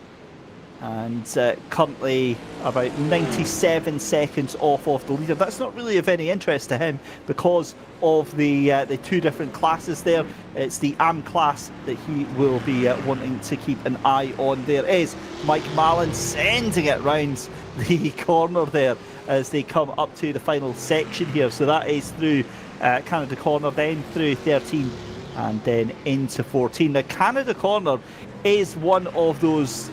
Speaker 2: and currently about 97 seconds off of the leader. That's not really of any interest to him because of the two different classes there. It's the AM class that he will be wanting to keep an eye on. There is Mike Mallon sending it round the corner there as they come up to the final section here. So that is through Canada Corner, then through 13 and then into 14. Now Canada Corner is one of those,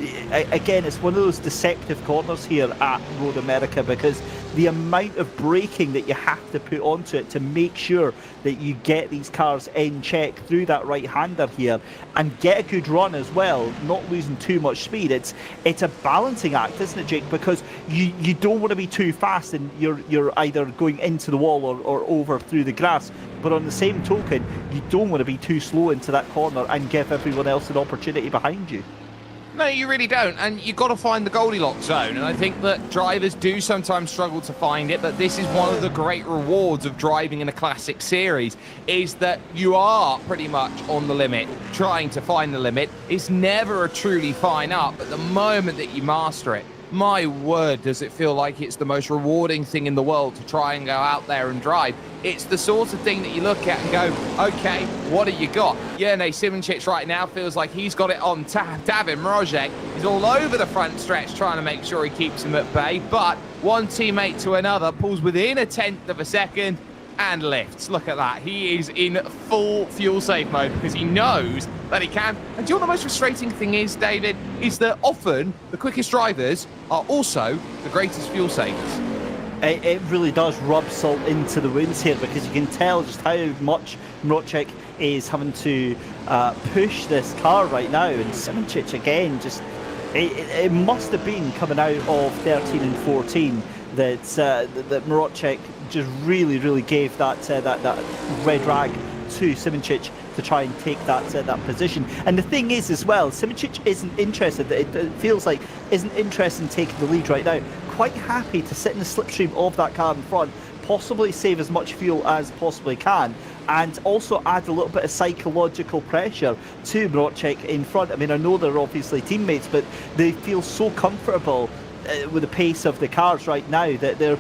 Speaker 2: again, it's one of those deceptive corners here at Road America, because the amount of braking that you have to put onto it to make sure that you get these cars in check through that right-hander here and get a good run as well, not losing too much speed. It's a balancing act, isn't it, Jake? Because you don't want to be too fast and you're either going into the wall or over through the grass. But on the same token, you don't want to be too slow into that corner and give everyone else an opportunity behind you.
Speaker 3: No, you really don't, and you've got to find the Goldilocks zone, and I think that drivers do sometimes struggle to find it, but this is one of the great rewards of driving in a classic series, is that you are pretty much on the limit, trying to find the limit. It's never a truly fine art, but the moment that you master it, my word, does it feel like it's the most rewarding thing in the world to try and go out there and drive. It's the sort of thing that you look at and go, okay, what have you got? Jerne Simoncic right now feels like he's got it on tap. Davin Mrozic is all over the front stretch trying to make sure he keeps him at bay, but one teammate to another pulls within a tenth of a second. and lifts. Look at that. He is in full fuel save mode because he knows that he can. And do you know what the most frustrating thing is, David? Is that often the quickest drivers are also the greatest fuel savers.
Speaker 2: It really does rub salt into the wounds here, because you can tell just how much Mroczek is having to push this car right now. And Simoncic again, just it must have been coming out of 13 and 14 that that Mroczek just really gave that red rag to Simoncic to try and take that position. And the thing is as well, Simoncic isn't interested, it feels like isn't interested in taking the lead right now. Quite happy to sit in the slipstream of that car in front, possibly save as much fuel as possibly can, and also add a little bit of psychological pressure to Mroczek in front. I mean, I know they're obviously teammates, but they feel so comfortable with the pace of the cars right now that they're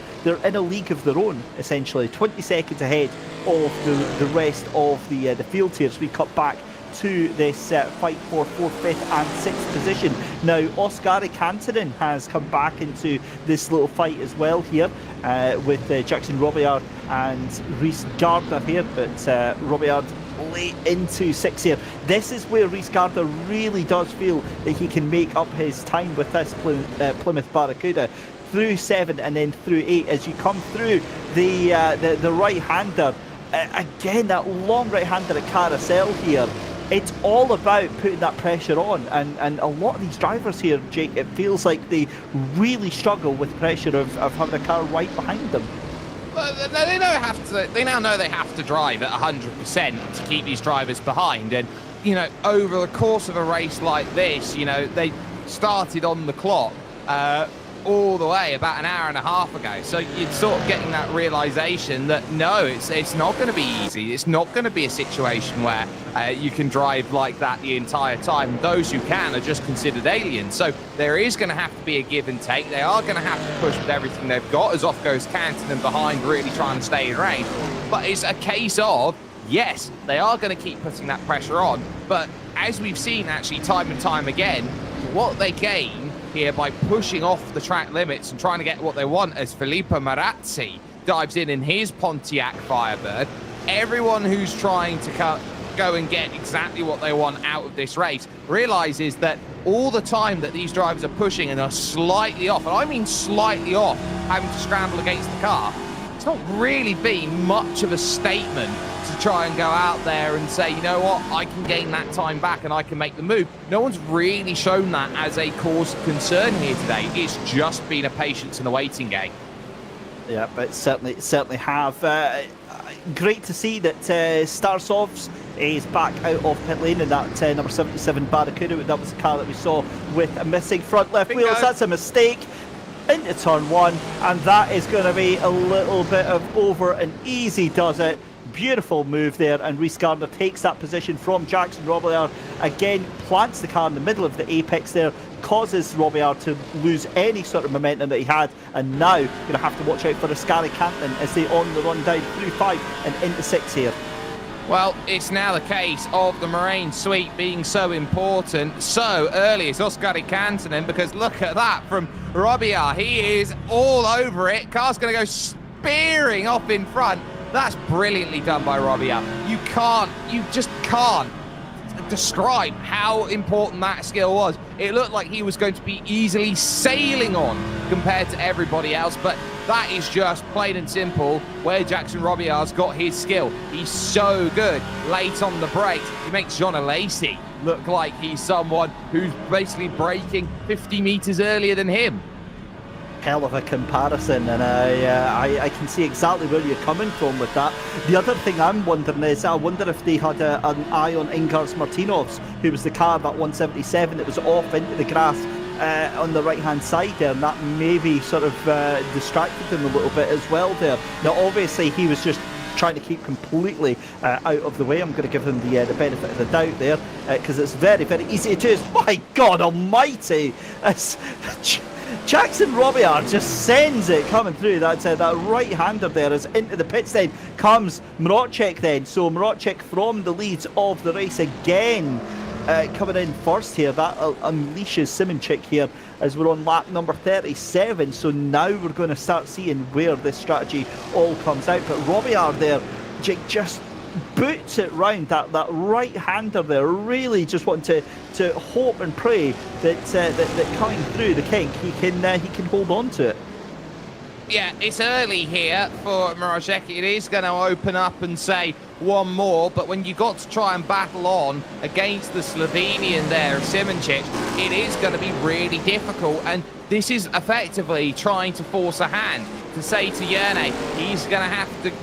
Speaker 2: in a league of their own, essentially 20 seconds ahead of the rest of the field here as we cut back to this fight for 4th, 5th and 6th position. Now Oskari Kantonen has come back into this little fight as well here with Jackson Robillard and Rhys Gardner here, but Robillard late into 6th here. This is where Rhys Gardner really does feel that he can make up his time with this Plymouth Barracuda through 7 and then through 8 as you come through the right-hander. Again, that long right-hander at Carousel here. It's all about putting that pressure on, and a lot of these drivers here, Jake, it feels like they really struggle with pressure of having a car right behind them.
Speaker 3: They now know they have to drive at 100% to keep these drivers behind. And, you know, over the course of a race like this, you know, they started on the clock all the way about an hour and a half ago. So you're sort of getting that realization that no, it's not going to be easy. It's not going to be a situation where you can drive like that the entire time. Those who can are just considered aliens. So there is going to have to be a give and take. They are going to have to push with everything they've got, as off goes Kantonen behind, really trying to stay in range. But it's a case of, yes, they are going to keep putting that pressure on. But as we've seen actually time and time again, what they gain here by pushing off the track limits and trying to get what they want as Filippo Marazzi dives in his Pontiac Firebird. Everyone who's trying to go and get exactly what they want out of this race realizes that all the time that these drivers are pushing and are slightly off, and I mean slightly off, having to scramble against the car, it's not really been much of a statement to try and go out there and say, you know what, I can gain that time back and I can make the move. No one's really shown that as a cause of concern here today. It's just been a patience and a waiting game.
Speaker 2: Yeah, but certainly have. Great to see that Starsovs is back out of pit lane in that number 77 Barracuda. That was the car that we saw with a missing front left wheels. That's a mistake. Into turn 1, and that is going to be a little bit of over and easy does it. Beautiful move there, and Rhys Gardner takes that position from Jackson Robillard. Again, plants the car in the middle of the apex there, causes Robillard to lose any sort of momentum that he had, and now you're going to have to watch out for Oskari Kantonen as they on the run down through 5 and into 6 here.
Speaker 3: Well, it's now the case of the Moraine Sweep being so important so early. It's Oskari Kantonen, because look at that from Robillard. He is all over it. Car's going to go spearing off in front. That's brilliantly done by Robillard. You just can't describe how important that skill was. It looked like he was going to be easily sailing on compared to everybody else, but that is just plain and simple where Jackson Robillard's got his skill. He's so good late on the brakes. He makes John Lacey look like he's someone who's basically braking 50 meters earlier than him.
Speaker 2: Hell of a comparison, and I can see exactly where you're coming from with that. The other thing I'm wondering is, I wonder if they had an eye on Ingars Martinovs, who was the car, that 177 that was off into the grass on the right hand side there, and that maybe sort of distracted him a little bit as well there. Now obviously he was just trying to keep completely out of the way. I'm going to give him the benefit of the doubt there, because it's very easy to do. My God almighty, Jackson Robillard just sends it coming through. That right-hander there is into the pits. Then comes Mroczek then. So Mroczek from the leads of the race again. coming in first here. That unleashes Simonchik here as we're on lap number 37. So now we're going to start seeing where this strategy all comes out. But Robillard there, Jake, just boots it round that right-hander there, really just wanting to hope and pray that coming through the kink he can hold on to it.
Speaker 3: Yeah, it's early here for Mrazek. It is going to open up and say one more, but when you got to try and battle on against the Slovenian there, Simonchik, it is going to be really difficult, and this is effectively trying to force a hand to say to Yerne,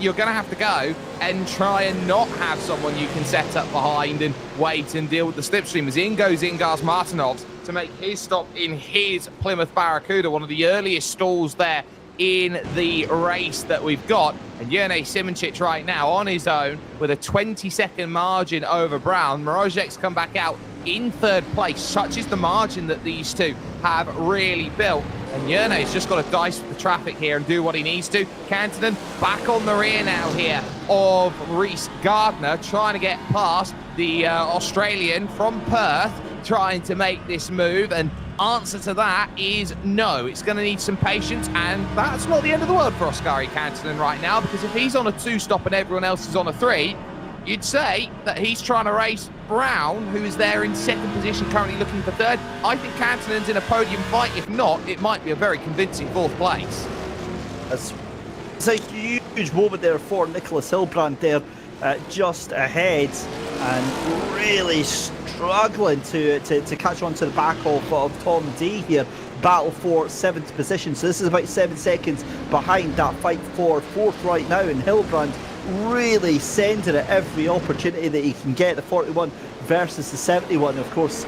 Speaker 3: you're going to have to go and try and not have someone you can set up behind and wait and deal with the slipstream, as in goes Ingars Martinovs to make his stop in his Plymouth Barracuda, one of the earliest stalls there in the race that we've got. And Yerne Simonchik right now on his own with a 20-second margin over Brown. Mrazek's come back out in third place. Such is the margin that these two have really built. And Yerne's just got to dice with the traffic here and do what he needs to. Kantonen back on the rear now here of Rhys Gardner, trying to get past the Australian from Perth, trying to make this move. And answer to that is no. It's going to need some patience, and that's not the end of the world for Oskari Kantonen right now, because if he's on a 2-stop and everyone else is on a 3, you'd say that he's trying to race Brown, who is there in second position, currently looking for third. I think Kantonen's in a podium fight. If not, it might be a very convincing fourth place.
Speaker 2: It's a huge moment there for Nicholas Hilbrand there, just ahead, and really struggling to catch on to the back of Tom D here. Battle for 7th position, so this is about 7 seconds behind that fight for 4th right now, and Hilbrand really sending it every opportunity that he can get. The 41 versus the 71. Of course,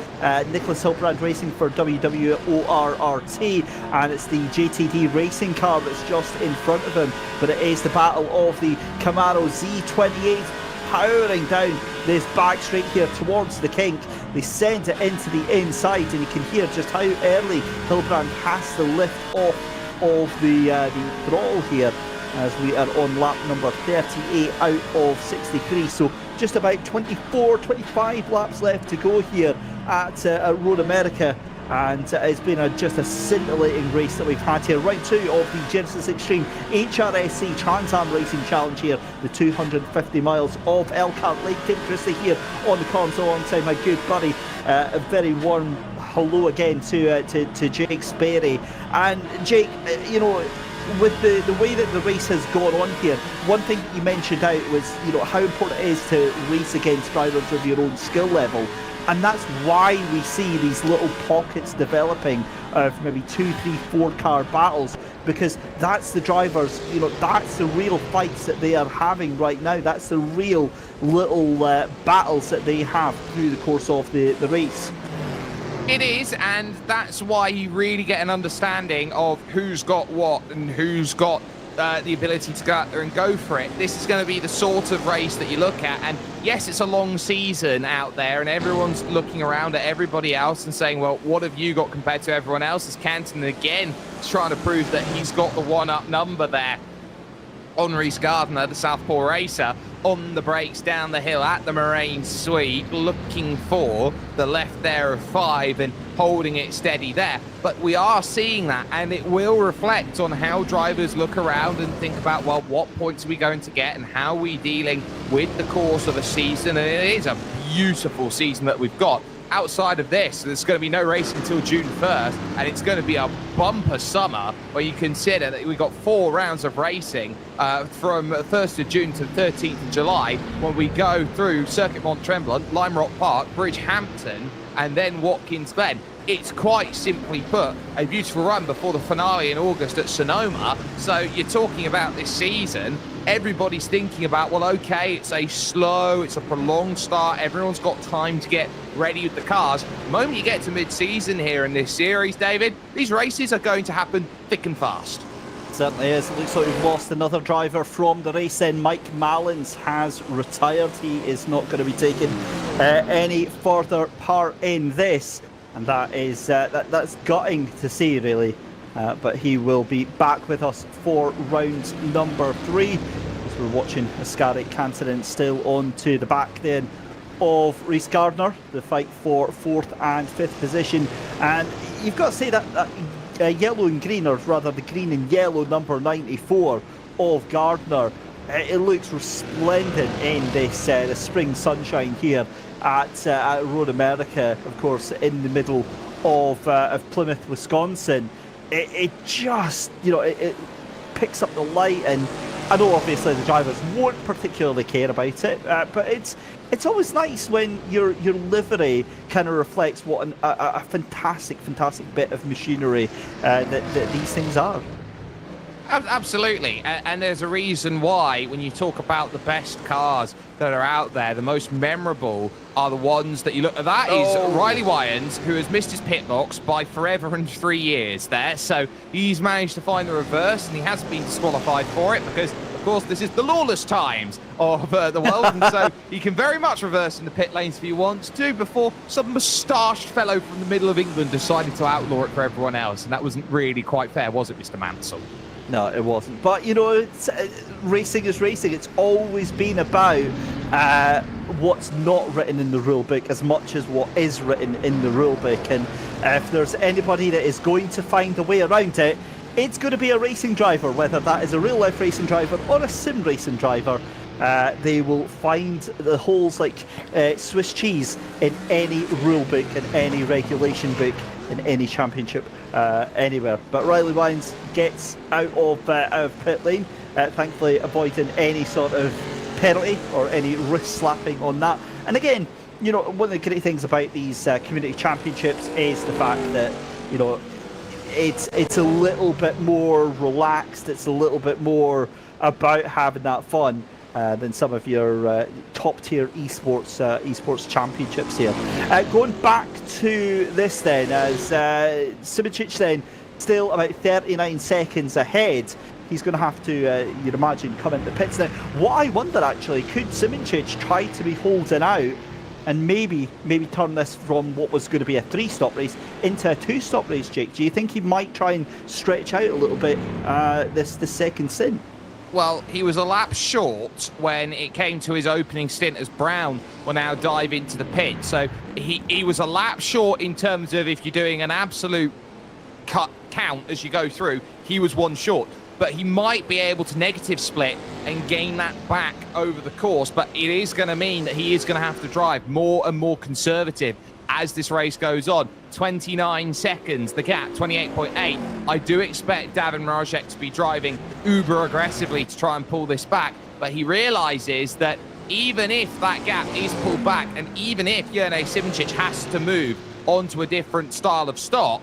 Speaker 2: Nicholas Hilbrand racing for WWORRT, and it's the JTD racing car that's just in front of him, but it is the battle of the Camaro Z28 powering down this back straight here towards the kink. They send it into the inside, and you can hear just how early Hilbrand has to lift off of the throttle here, as we are on lap number 38 out of 63. So just about 25 laps left to go here at Road America. And it's been just a scintillating race that we've had here. Round 2 of the Genisus Extreme HRSC Trans Am Racing Challenge here. The 250 miles of Elkhart Lake. Tim Christie here on the comms alongside my good buddy. A very warm hello again to Jake Sperry. And Jake, you know, with the way that the race has gone on here, one thing that you mentioned out was, you know, how important it is to race against drivers of your own skill level. And that's why we see these little pockets developing of maybe 2, 3, 4 car battles, because that's the drivers, you know, that's the real fights that they are having right now. That's the real little battles that they have through the course of the race.
Speaker 3: It is, and that's why you really get an understanding of who's got what and who's got the ability to go out there and go for it. This is going to be the sort of race that you look at, and yes, it's a long season out there, and everyone's looking around at everybody else and saying, well, what have you got compared to everyone else? As Kantonen again is trying to prove that he's got the one-up number there on Rhys Gardner, the Southpaw racer, on the brakes down the hill at the Moraine Suite, looking for the left there of 5 and holding it steady there. But we are seeing that, and it will reflect on how drivers look around and think about, well, what points are we going to get and how are we dealing with the course of a season. And it is a beautiful season that we've got. Outside of this, there's going to be no racing until June 1st, and it's going to be a bumper summer where you consider that we've got 4 rounds of racing from 1st of June to 13th of July, when we go through Circuit Mont Tremblant, Lime Rock Park, Bridgehampton, and then Watkins Glen. It's quite simply put a beautiful run before the finale in August at Sonoma. So you're talking about this season, everybody's thinking about, well, okay, it's a prolonged start. Everyone's got time to get ready with the cars. The moment you get to mid-season here in this series, David, these races are going to happen thick and fast.
Speaker 2: Certainly is. It looks like we've lost another driver from the race then. Mike Mallins has retired. He is not going to be taking any further part in this. And that is that's gutting to see, really. But he will be back with us for round number 3. As we're watching Oskari Kantonen still on to the back then of Reece Gardner, the fight for 4th and 5th position. And you've got to say that yellow and green, or rather the green and yellow number 94 of Gardner, it looks resplendent in this the spring sunshine here at Road America, of course, in the middle of Plymouth, Wisconsin. It just, it picks up the light, and I know obviously the drivers won't particularly care about it, but it's always nice when your livery kind of reflects what a fantastic bit of machinery that these things are.
Speaker 3: Absolutely, and there's a reason why when you talk about the best cars that are out there, the most memorable are the ones that you look at. That is Riley Wyans, who has missed his pit box by forever and 3 years there. So he's managed to find the reverse, and he has been disqualified for it because, of course, this is the lawless times of the world, and so he can very much reverse in the pit lanes if he wants to, before some moustached fellow from the middle of England decided to outlaw it for everyone else, and that wasn't really quite fair, was it, Mr. Mansell?
Speaker 2: No, it wasn't. But, it's, racing is racing. It's always been about what's not written in the rule book as much as what is written in the rule book. And if there's anybody that is going to find a way around it, it's going to be a racing driver, whether that is a real-life racing driver or a sim racing driver. They will find the holes like Swiss cheese in any rule book, in any regulation book, in any championship, anywhere. But Riley Wyans gets out of pit lane, thankfully avoiding any sort of penalty or any wrist slapping on that. And again, one of the great things about these community championships is the fact that, it's a little bit more relaxed. It's a little bit more about having that fun than some of your top-tier esports championships here. Going back to this then, as Simoncic then still about 39 seconds ahead. He's going to have to, you'd imagine, come into the pits now. What I wonder, actually, could Simoncic try to be holding out and maybe turn this from what was going to be a 3-stop race into a 2-stop race, Jake? Do you think he might try and stretch out a little bit this second stint?
Speaker 3: Well, he was a lap short when it came to his opening stint, as Brown will now dive into the pit. So he was a lap short in terms of, if you're doing an absolute count as you go through, he was one short. But he might be able to negative split and gain that back over the course. But it is going to mean that he is going to have to drive more and more conservative as this race goes on. 29 seconds, the gap, 28.8. I do expect Davin Rajek to be driving uber aggressively to try and pull this back, but he realizes that even if that gap is pulled back, and even if Jurnej Simoncic has to move onto a different style of stop,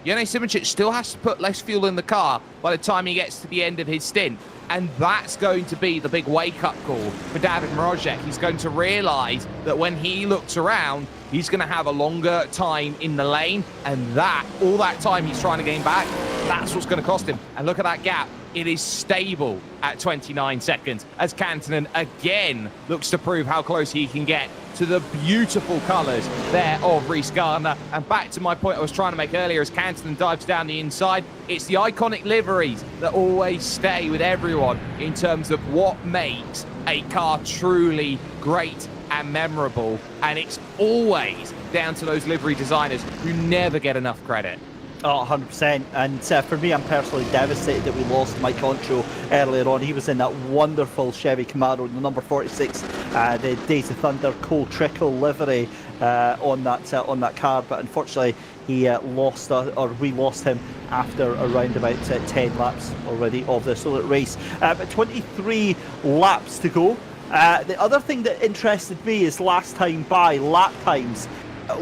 Speaker 3: Jurnej Simoncic still has to put less fuel in the car by the time he gets to the end of his stint. And that's going to be the big wake-up call for Davin Rajek. He's going to realise that when he looks around, he's going to have a longer time in the lane, and that, all that time he's trying to gain back, that's what's going to cost him. And look at that gap. It is stable at 29 seconds as Kantonen again looks to prove how close he can get to the beautiful colours there of Reece Gardner. And back to my point I was trying to make earlier, as Kantonen dives down the inside, it's the iconic liveries that always stay with everyone in terms of what makes a car truly great and memorable. And it's always down to those livery designers who never get enough credit.
Speaker 2: Oh, 100%. And for me, I'm personally devastated that we lost Mike Ontro earlier on. He was in that wonderful Chevy Camaro, the number 46, the Days of Thunder Cole Trickle livery on that car. But unfortunately, he lost, or we lost him after around about 10 laps already of the Solid race. But 23 laps to go. The other thing that interested me is last time by lap times.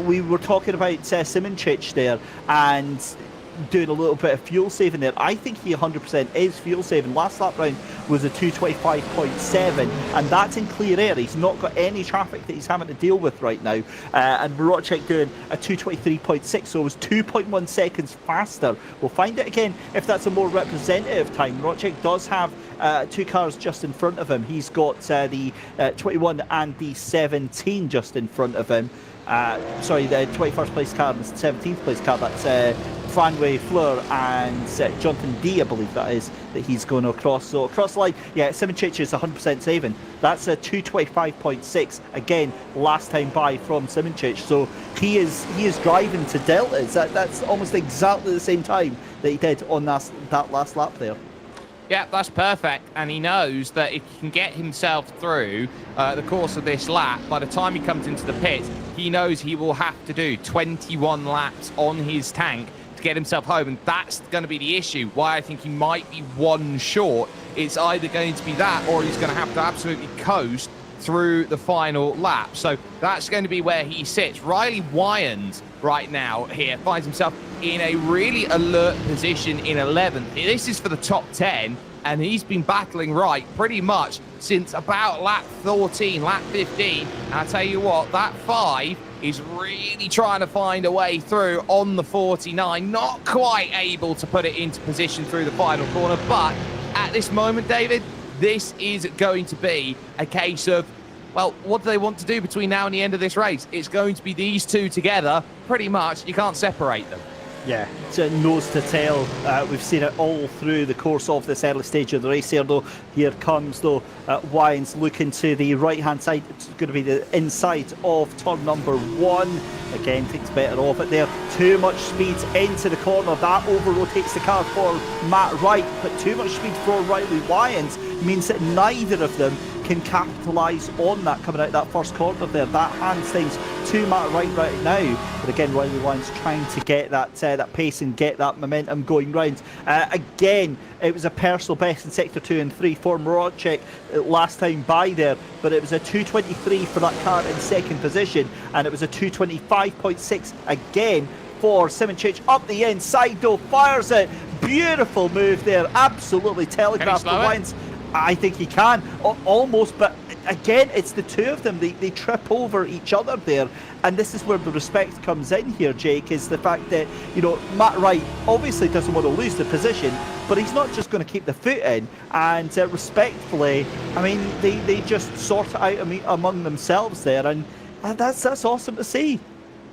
Speaker 2: We were talking about Simoncic there and doing a little bit of fuel saving there. I think he 100% is fuel saving. Last lap round was a 225.7, and that's in clear air. He's not got any traffic that he's having to deal with right now. And Rocek doing a 223.6, so it was 2.1 seconds faster. We'll find out again if that's a more representative time. Rocek does have two cars just in front of him. He's got the 21 and the 17 just in front of him. sorry, the 21st place car and the 17th place car. That's Franway Fleur and Jonathan D, I believe that is, that he's going across. So across the line, yeah, Simoncic is 100% saving. That's a 225.6 again, last time by from Simoncic. So he is driving to deltas. That's almost exactly the same time that he did on that last lap there.
Speaker 3: Yeah, that's perfect. And he knows that if he can get himself through the course of this lap, by the time he comes into the pits, he knows he will have to do 21 laps on his tank to get himself home. And that's going to be the issue. Why I think he might be one short. It's either going to be that or he's going to have to absolutely coast through the final lap. So that's going to be where he sits. Riley Wyand right now here finds himself in a really alert position in 11th. This is for the top 10, and he's been battling right pretty much since about lap 14, lap 15. And I tell you what, that 5 is really trying to find a way through on the 49, not quite able to put it into position through the final corner. But at this moment, David, this is going to be a case of, well, what do they want to do between now and the end of this race? It's going to be these two together. Pretty much, you can't separate them.
Speaker 2: Yeah, it's a nose to tail. We've seen it all through the course of this early stage of the race here, though. Here comes, though, Wyans looking to the right-hand side. It's going to be the inside of turn number 1. Again, takes better off it there. Too much speed into the corner. That over-rotates the car for Matt Wright, but too much speed for Riley Wyans means that neither of them can capitalise on that coming out that first corner there. That hands things to Matt Wright right now. But again, Riley Wyans trying to get that pace and get that momentum going round. Again, it was a personal best in Sector 2 and 3 for Morocek last time by there, but it was a 2:23 for that car in second position, and it was a 2:25.6 again for Simoncic up the inside though, fires it. Beautiful move there, absolutely telegraphed the Wyans. I think he can, almost, but again, it's the two of them. They trip over each other there, and this is where the respect comes in here, Jake, is the fact that, you know, Matt Wright obviously doesn't want to lose the position, but he's not just going to keep the foot in, and respectfully, I mean, they just sort it out among themselves there, and that's awesome to see.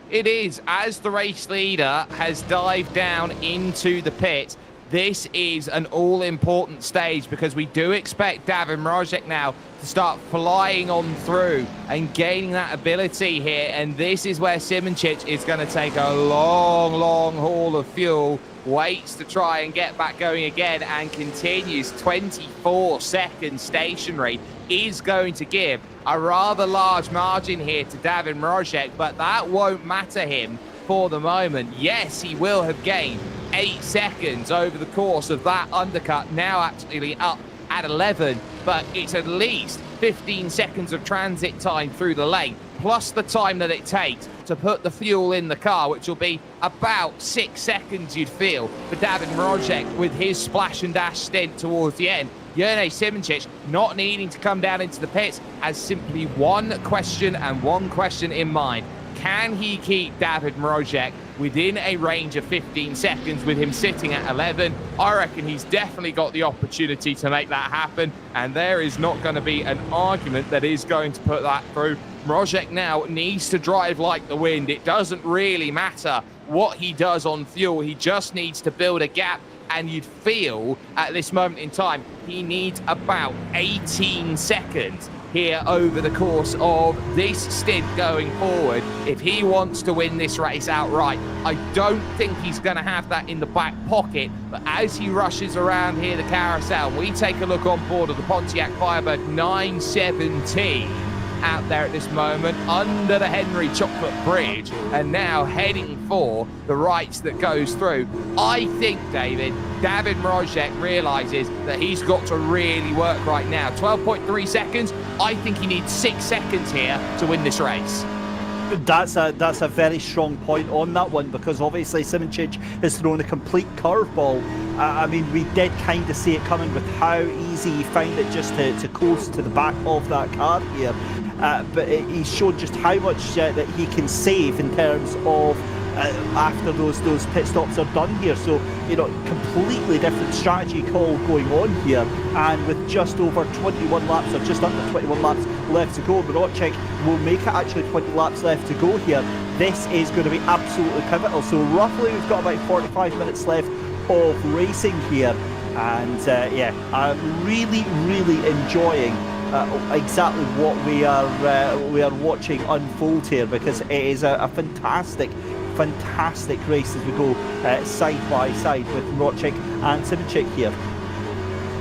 Speaker 3: It is, as the race leader has dived down into the pit. This is an all-important stage because we do expect Davin Mrozek now to start flying on through and gaining that ability here. And this is where Simoncic is going to take a long haul of fuel, waits to try and get back going again, and continues 24 seconds stationary. Is going to give a rather large margin here to Davin Mrozek, but that won't matter him for the moment. Yes, he will have gained 8 seconds over the course of that undercut, now actually up at 11, but it's at least 15 seconds of transit time through the lane, plus the time that it takes to put the fuel in the car, which will be about 6 seconds, you'd feel, for Davin Mrozek with his splash and dash stint towards the end. Jurnej Simoncic, not needing to come down into the pits, has simply one question and one question in mind. Can he keep David Mrozek within a range of 15 seconds with him sitting at 11? I reckon he's definitely got the opportunity to make that happen, and there is not going to be an argument that is going to put that through. Mrozek now needs to drive like the wind. It doesn't really matter what he does on fuel. He just needs to build a gap, and you'd feel at this moment in time he needs about 18 seconds here over the course of this stint going forward if he wants to win this race outright. I don't think he's going to have that in the back pocket, but as he rushes around here the carousel, we take a look on board of the Pontiac Firebird 917 out there at this moment under the Henry Chocolate Bridge, and now heading for the rights that goes through. I think, David, David Mrozek realizes that he's got to really work right now. 12.3 seconds. I think he needs 6 seconds here to win this race.
Speaker 2: That's a very strong point on that one, because obviously Simoncic has thrown a complete curveball. I mean, we did kind of see it coming with how easy he found it just to coast to the back of that car here. But he showed just how much that he can save in terms of after those pit stops are done here. So, completely different strategy call going on here. And with just over 21 laps, or just under 21 laps left to go, Marocek will make it actually 20 laps left to go here. This is going to be absolutely pivotal. So roughly we've got about 45 minutes left of racing here. And I'm really enjoying exactly what we are watching unfold here, because it is a fantastic race as we go side by side with Marocek and Simoncic here.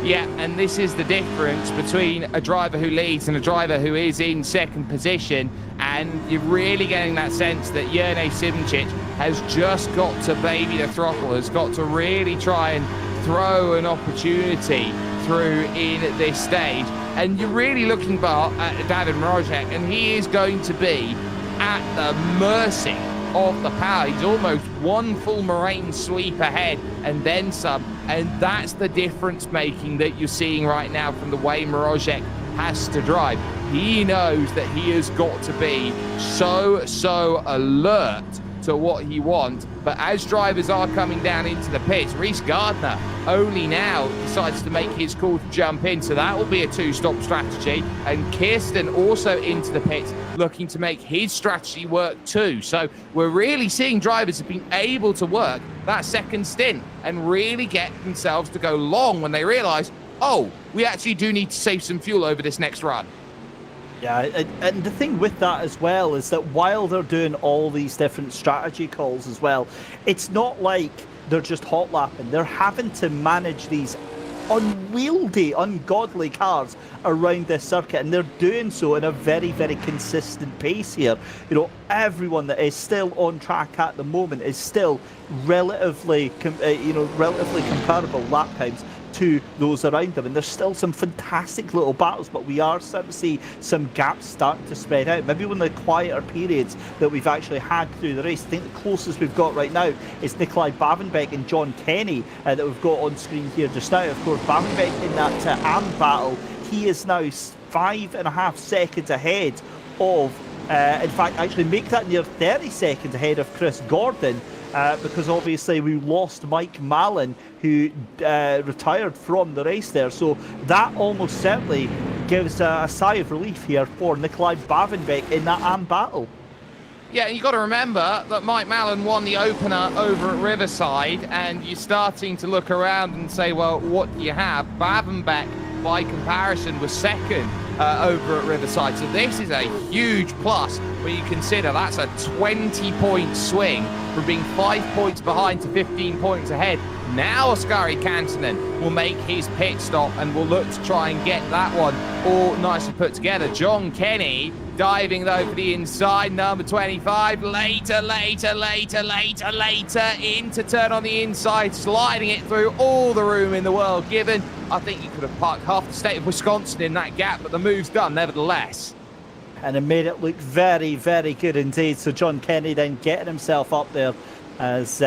Speaker 3: Yeah, and this is the difference between a driver who leads and a driver who is in second position, and you're really getting that sense that Jurnej Simoncic has just got to baby the throttle, has got to really try and throw an opportunity through in this stage. And you're really looking at David Marocek, and he is going to be at the mercy of the power. He's almost one full moraine sweep ahead and then some, and that's the difference making that you're seeing right now from the way Marocek has to drive. He knows that he has got to be so alert to what he wants. But as drivers are coming down into the pits, Reece Gardner only now decides to make his call to jump in, so that will be a two-stop strategy. And Kirsten also into the pits, looking to make his strategy work too. So we're really seeing drivers have been able to work that second stint and really get themselves to go long when they realise, oh, we actually do need to save some fuel over this next run.
Speaker 2: Yeah, and the thing with that as well is that while they're doing all these different strategy calls as well, it's not like they're just hot lapping. They're having to manage these unwieldy, ungodly cars around this circuit, and they're doing so in a very consistent pace here. Everyone that is still on track at the moment is still relatively comparable lap times to those around them, and there's still some fantastic little battles, but we are starting to see some gaps starting to spread out. Maybe one of the quieter periods that we've actually had through the race. I think the closest we've got right now is Nikolai Bavenbeck and John Kenny that we've got on screen here just now. Of course, Bavenbeck in that AM battle, he is now 5.5 seconds ahead of, in fact, actually make that near 30 seconds ahead of Chris Gordon. Because obviously we lost Mike Mallon, who retired from the race there. So that almost certainly gives a sigh of relief here for Nikolai Bavenbeck in that AM battle.
Speaker 3: Yeah, you got to remember that Mike Mallon won the opener over at Riverside, and you're starting to look around and say, well, what do you have? Bavenbeck, by comparison, was second over at Riverside. So this is a huge plus when you consider that's a 20-point swing from being 5 points behind to 15 points ahead. Now Oskari Kantonen will make his pit stop and will look to try and get that one all nicely put together. John Kenny diving though for the inside, number 25, later, into turn on the inside, sliding it through, all the room in the world given. I think you could have parked half the state of Wisconsin in that gap, but the move's done nevertheless.
Speaker 2: And it made it look very good indeed. So John Kenny then getting himself up there as,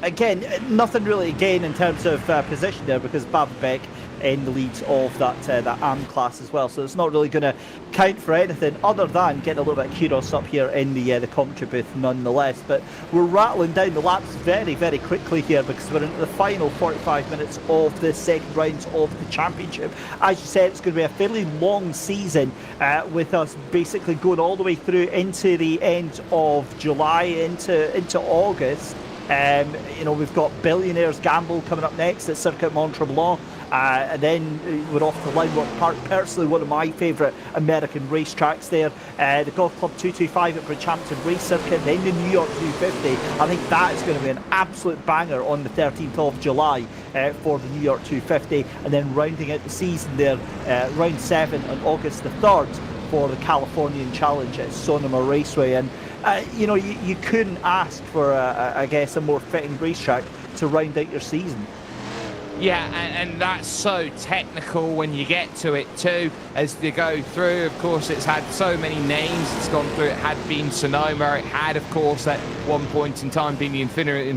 Speaker 2: again, nothing really to gain in terms of position there, because Bavenbeck in the lead of that AM class as well. So it's not really going to count for anything other than getting a little bit of kudos up here in the commentary booth nonetheless. But we're rattling down the laps very quickly here, because we're into the final 45 minutes of the second round of the championship. As you said, it's going to be a fairly long season with us basically going all the way through into the end of July, into August. We've got Billionaires Gamble coming up next at Circuit Mont-Tremblant. And then we're off to Limeworth Park, personally one of my favourite American racetracks there. The Golf Club 225 at Bridgehampton Race Circuit, then the New York 250. I think that is going to be an absolute banger on the 13th of July for the New York 250. And then rounding out the season there, round 7 on August the 3rd for the Californian Challenge at Sonoma Raceway. And you couldn't ask for, I guess, a more fitting racetrack to round out your season.
Speaker 3: Yeah, and that's so technical when you get to it too, as you go through. Of course, it's had so many names it's gone through. It had been Sonoma. It had, of course, at one point in time been the Infinity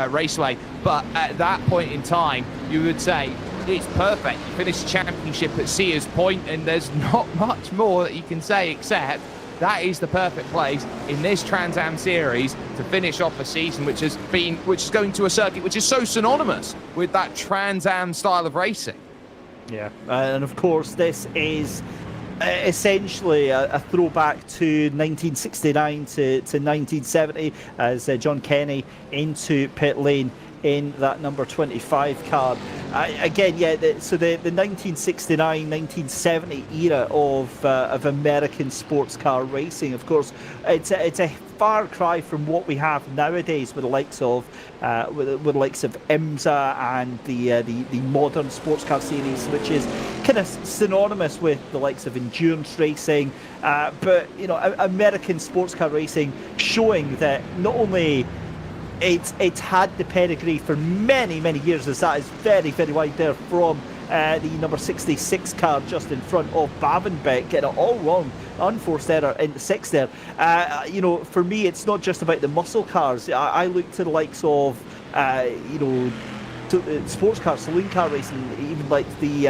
Speaker 3: Raceway. But at that point in time, you would say it's perfect. You finish the championship at Sears Point, and there's not much more that you can say except that is the perfect place in this Trans Am series to finish off a season which is going to a circuit which is so synonymous with that Trans Am style of racing.
Speaker 2: Yeah, and of course this is essentially a throwback to 1969 to 1970 as John Kenny into pit lane in that number 25 car. Again, yeah, so the 1969-1970 era of American sports car racing, of course, it's a far cry from what we have nowadays with the likes of IMSA and the modern sports car series, which is kind of synonymous with the likes of endurance racing. But you know, American sports car racing showing that not only it's had the pedigree for many years, as that is very wide there from the number 66 car just in front of Bavenbeck, getting it all wrong, unforced error into sixth there. You know, for me, it's not just about the muscle cars. I look to the likes of you know, sports car, saloon car racing, even like the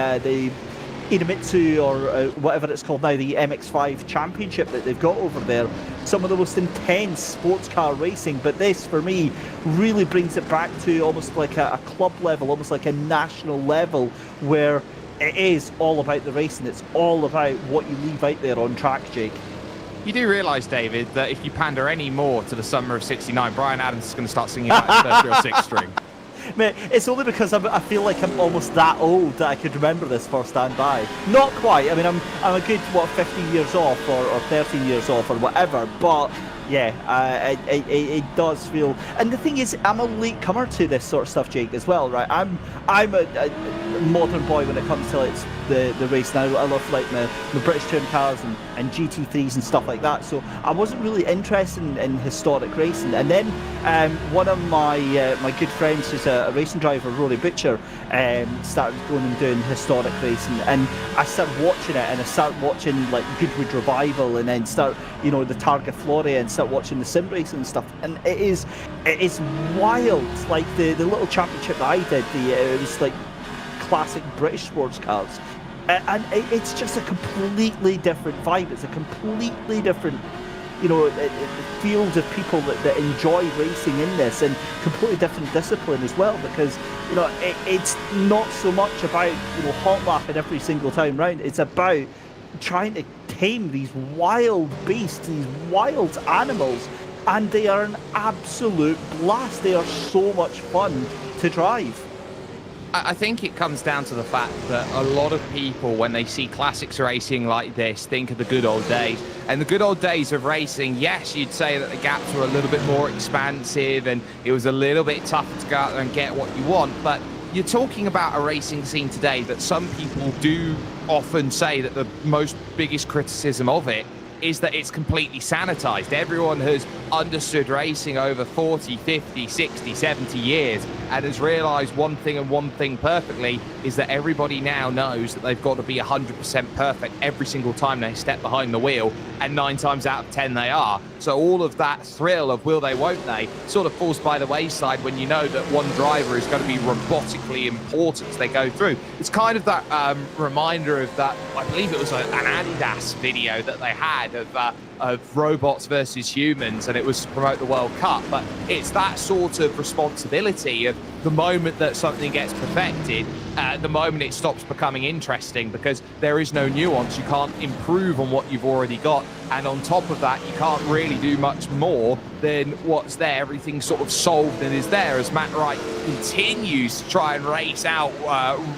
Speaker 2: Idemitsu or whatever it's called now, the MX5 Championship that they've got over there. Some of the most intense sports car racing, but this for me really brings it back to almost like a club level, almost like a national level, where it is all about the racing. It's all about what you leave out there on track, Jake.
Speaker 3: You do realise, David, that if you pander any more to the summer of '69, Brian Adams is going to start singing about his first real six string.
Speaker 2: Mate, it's only because I feel like I'm almost that old that I could remember this first and by. Not quite. I mean, I'm a good, 15 years off or 13 years off or whatever, but yeah, it does feel. And the thing is, I'm a late comer to this sort of stuff, Jake, as well, right? I'm a modern boy when it comes to like the race now. I love like the British touring cars and GT3s and stuff like that. So I wasn't really interested in historic racing. And then one of my good friends, who's a racing driver, Rory Butcher, started going and doing historic racing, and I started watching it, and I started watching like Goodwood Revival, and then start, you know, the Targa Floria, and start watching the sim racing and stuff. And it is wild. Like the little championship that I did, it was like classic British sports cars, and it's just a completely different vibe. It's a completely different, you know, field of people that enjoy racing in this, and completely different discipline as well, because, you know, it's not so much about, you know, hot lapping every single time round. It's about trying to tame these wild beasts, these wild animals, and they are an absolute blast. They are so much fun to drive.
Speaker 3: I think it comes down to the fact that a lot of people, when they see classics racing like this, think of the good old days. And the good old days of racing, yes, you'd say that the gaps were a little bit more expansive and it was a little bit tougher to go out there and get what you want. But you're talking about a racing scene today that some people do often say that the biggest criticism of it is that it's completely sanitized. Everyone has understood racing over 40, 50, 60, 70 years and has realized one thing and one thing perfectly, is that everybody now knows that they've got to be 100% perfect every single time they step behind the wheel, and 9 times out of 10 they are. So all of that thrill of will they, won't they, sort of falls by the wayside when you know that one driver is going to be robotically important as they go through. It's kind of that reminder of that, I believe it was an Adidas video that they had of robots versus humans, and it was to promote the World Cup. But it's that sort of responsibility of the moment that something gets perfected, the moment it stops becoming interesting, because there is no nuance. You can't improve on what you've already got, and on top of that, you can't really do much more than what's there. Everything's sort of solved and is there, as Matt Wright continues to try and race out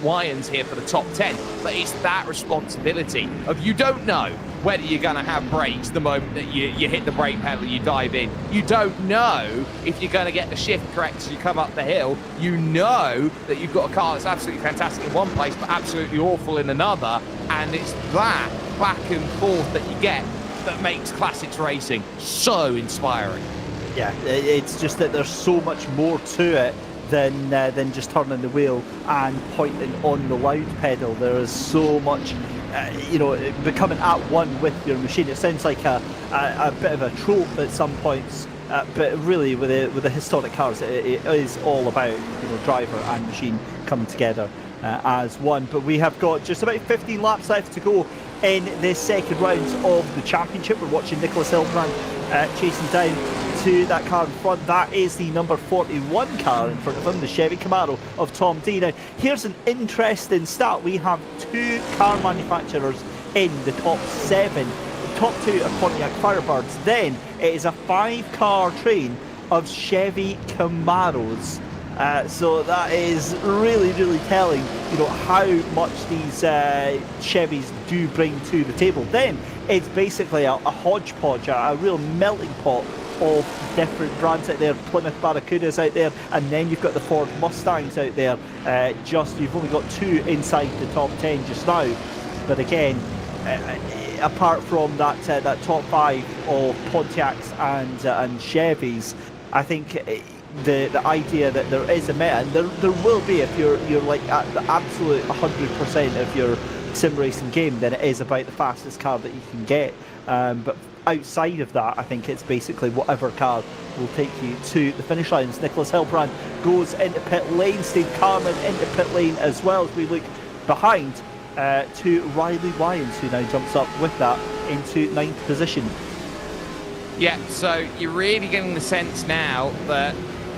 Speaker 3: Wyans here for the top 10. But it's that responsibility of, you don't know whether you're going to have brakes the moment that you hit the brake pedal, you dive in. You don't know if you're going to get the shift correct as you come up the hill. You know that you've got a car that's absolutely fantastic in one place but absolutely awful in another, and it's that back and forth that you get that makes classics racing so inspiring.
Speaker 2: Yeah, it's just that there's so much more to it than just turning the wheel and pointing on the loud pedal. There is so much, you know, becoming at one with your machine. It sounds like a bit of a trope at some points, but really with the historic cars, it is all about, you know, driver and machine coming together as one. But we have got just about 15 laps left to go in the second round of the championship. We're watching Nicholas Hildebrand chasing down to that car in front. That is the number 41 car in front of him, the Chevy Camaro of Tom D. Now, here's an interesting stat. We have 2 car manufacturers in the top 7. The top 2 are Pontiac Firebirds. Then it is a 5-car train of Chevy Camaros. So that is really, really telling, you know, how much these Chevys do bring to the table. Then it's basically a hodgepodge, a real melting pot of different brands out there. Plymouth Barracudas out there, and then you've got the Ford Mustangs out there. You've only got 2 inside the top 10 just now. But again, apart from that top 5 of Pontiacs and Chevys, I think the idea that there is a meta, and there will be if you're like at the absolute 100% of your sim racing game, then it is about the fastest car that you can get. But outside of that, I think it's basically whatever car will take you to the finish lines. Nicholas Hildebrand goes into pit lane, Steve Carman into pit lane as well, as we look behind to Riley Wyans, who now jumps up with that into 9th position.
Speaker 3: Yeah, so you're really getting the sense now that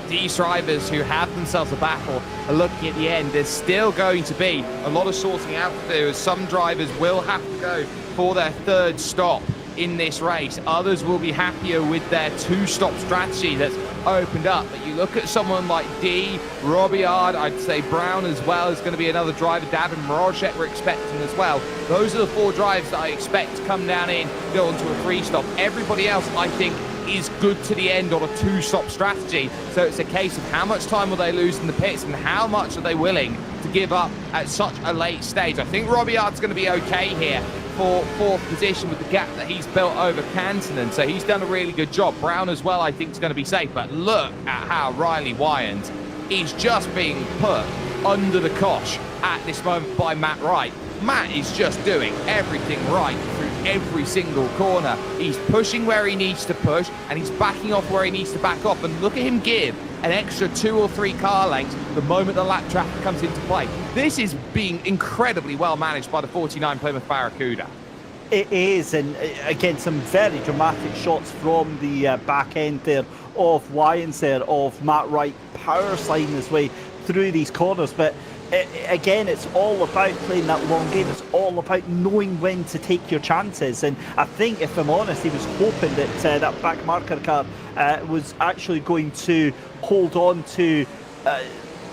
Speaker 3: these drivers who have themselves a battle are looking at the end. There's still going to be a lot of sorting out to do, as some drivers will have to go for their 3rd stop in this race. Others will be happier with their 2-stop strategy that's opened up. But you look at someone like D, Robillard, I'd say Brown as well is going to be another driver. Davin Mrozek we're expecting as well. Those are the 4 drivers that I expect to come down in, go onto a 3-stop. Everybody else, I think, is good to the end on a 2-stop strategy. So it's a case of how much time will they lose in the pits and how much are they willing to give up at such a late stage. I think Robillard's going to be okay here for 4th position with the gap that he's built over Kantanen, so he's done a really good job. Brown as well, I think, is going to be safe, but look at how Riley Wyans is just being put under the cosh at this moment by Matt Wright. Matt is just doing everything right through every single corner. He's pushing where he needs to push, and he's backing off where he needs to back off, and look at him give an extra 2 or 3 car lengths the moment the lap traffic comes into play. This is being incredibly well managed by the 49 Plymouth Barracuda.
Speaker 2: It is, and again, some very dramatic shots from the back end there of Wyans there, of Matt Wright power sliding his way through these corners. But again, it's all about playing that long game. It's all about knowing when to take your chances. And I think, if I'm honest, he was hoping that that back marker car was actually going to hold on to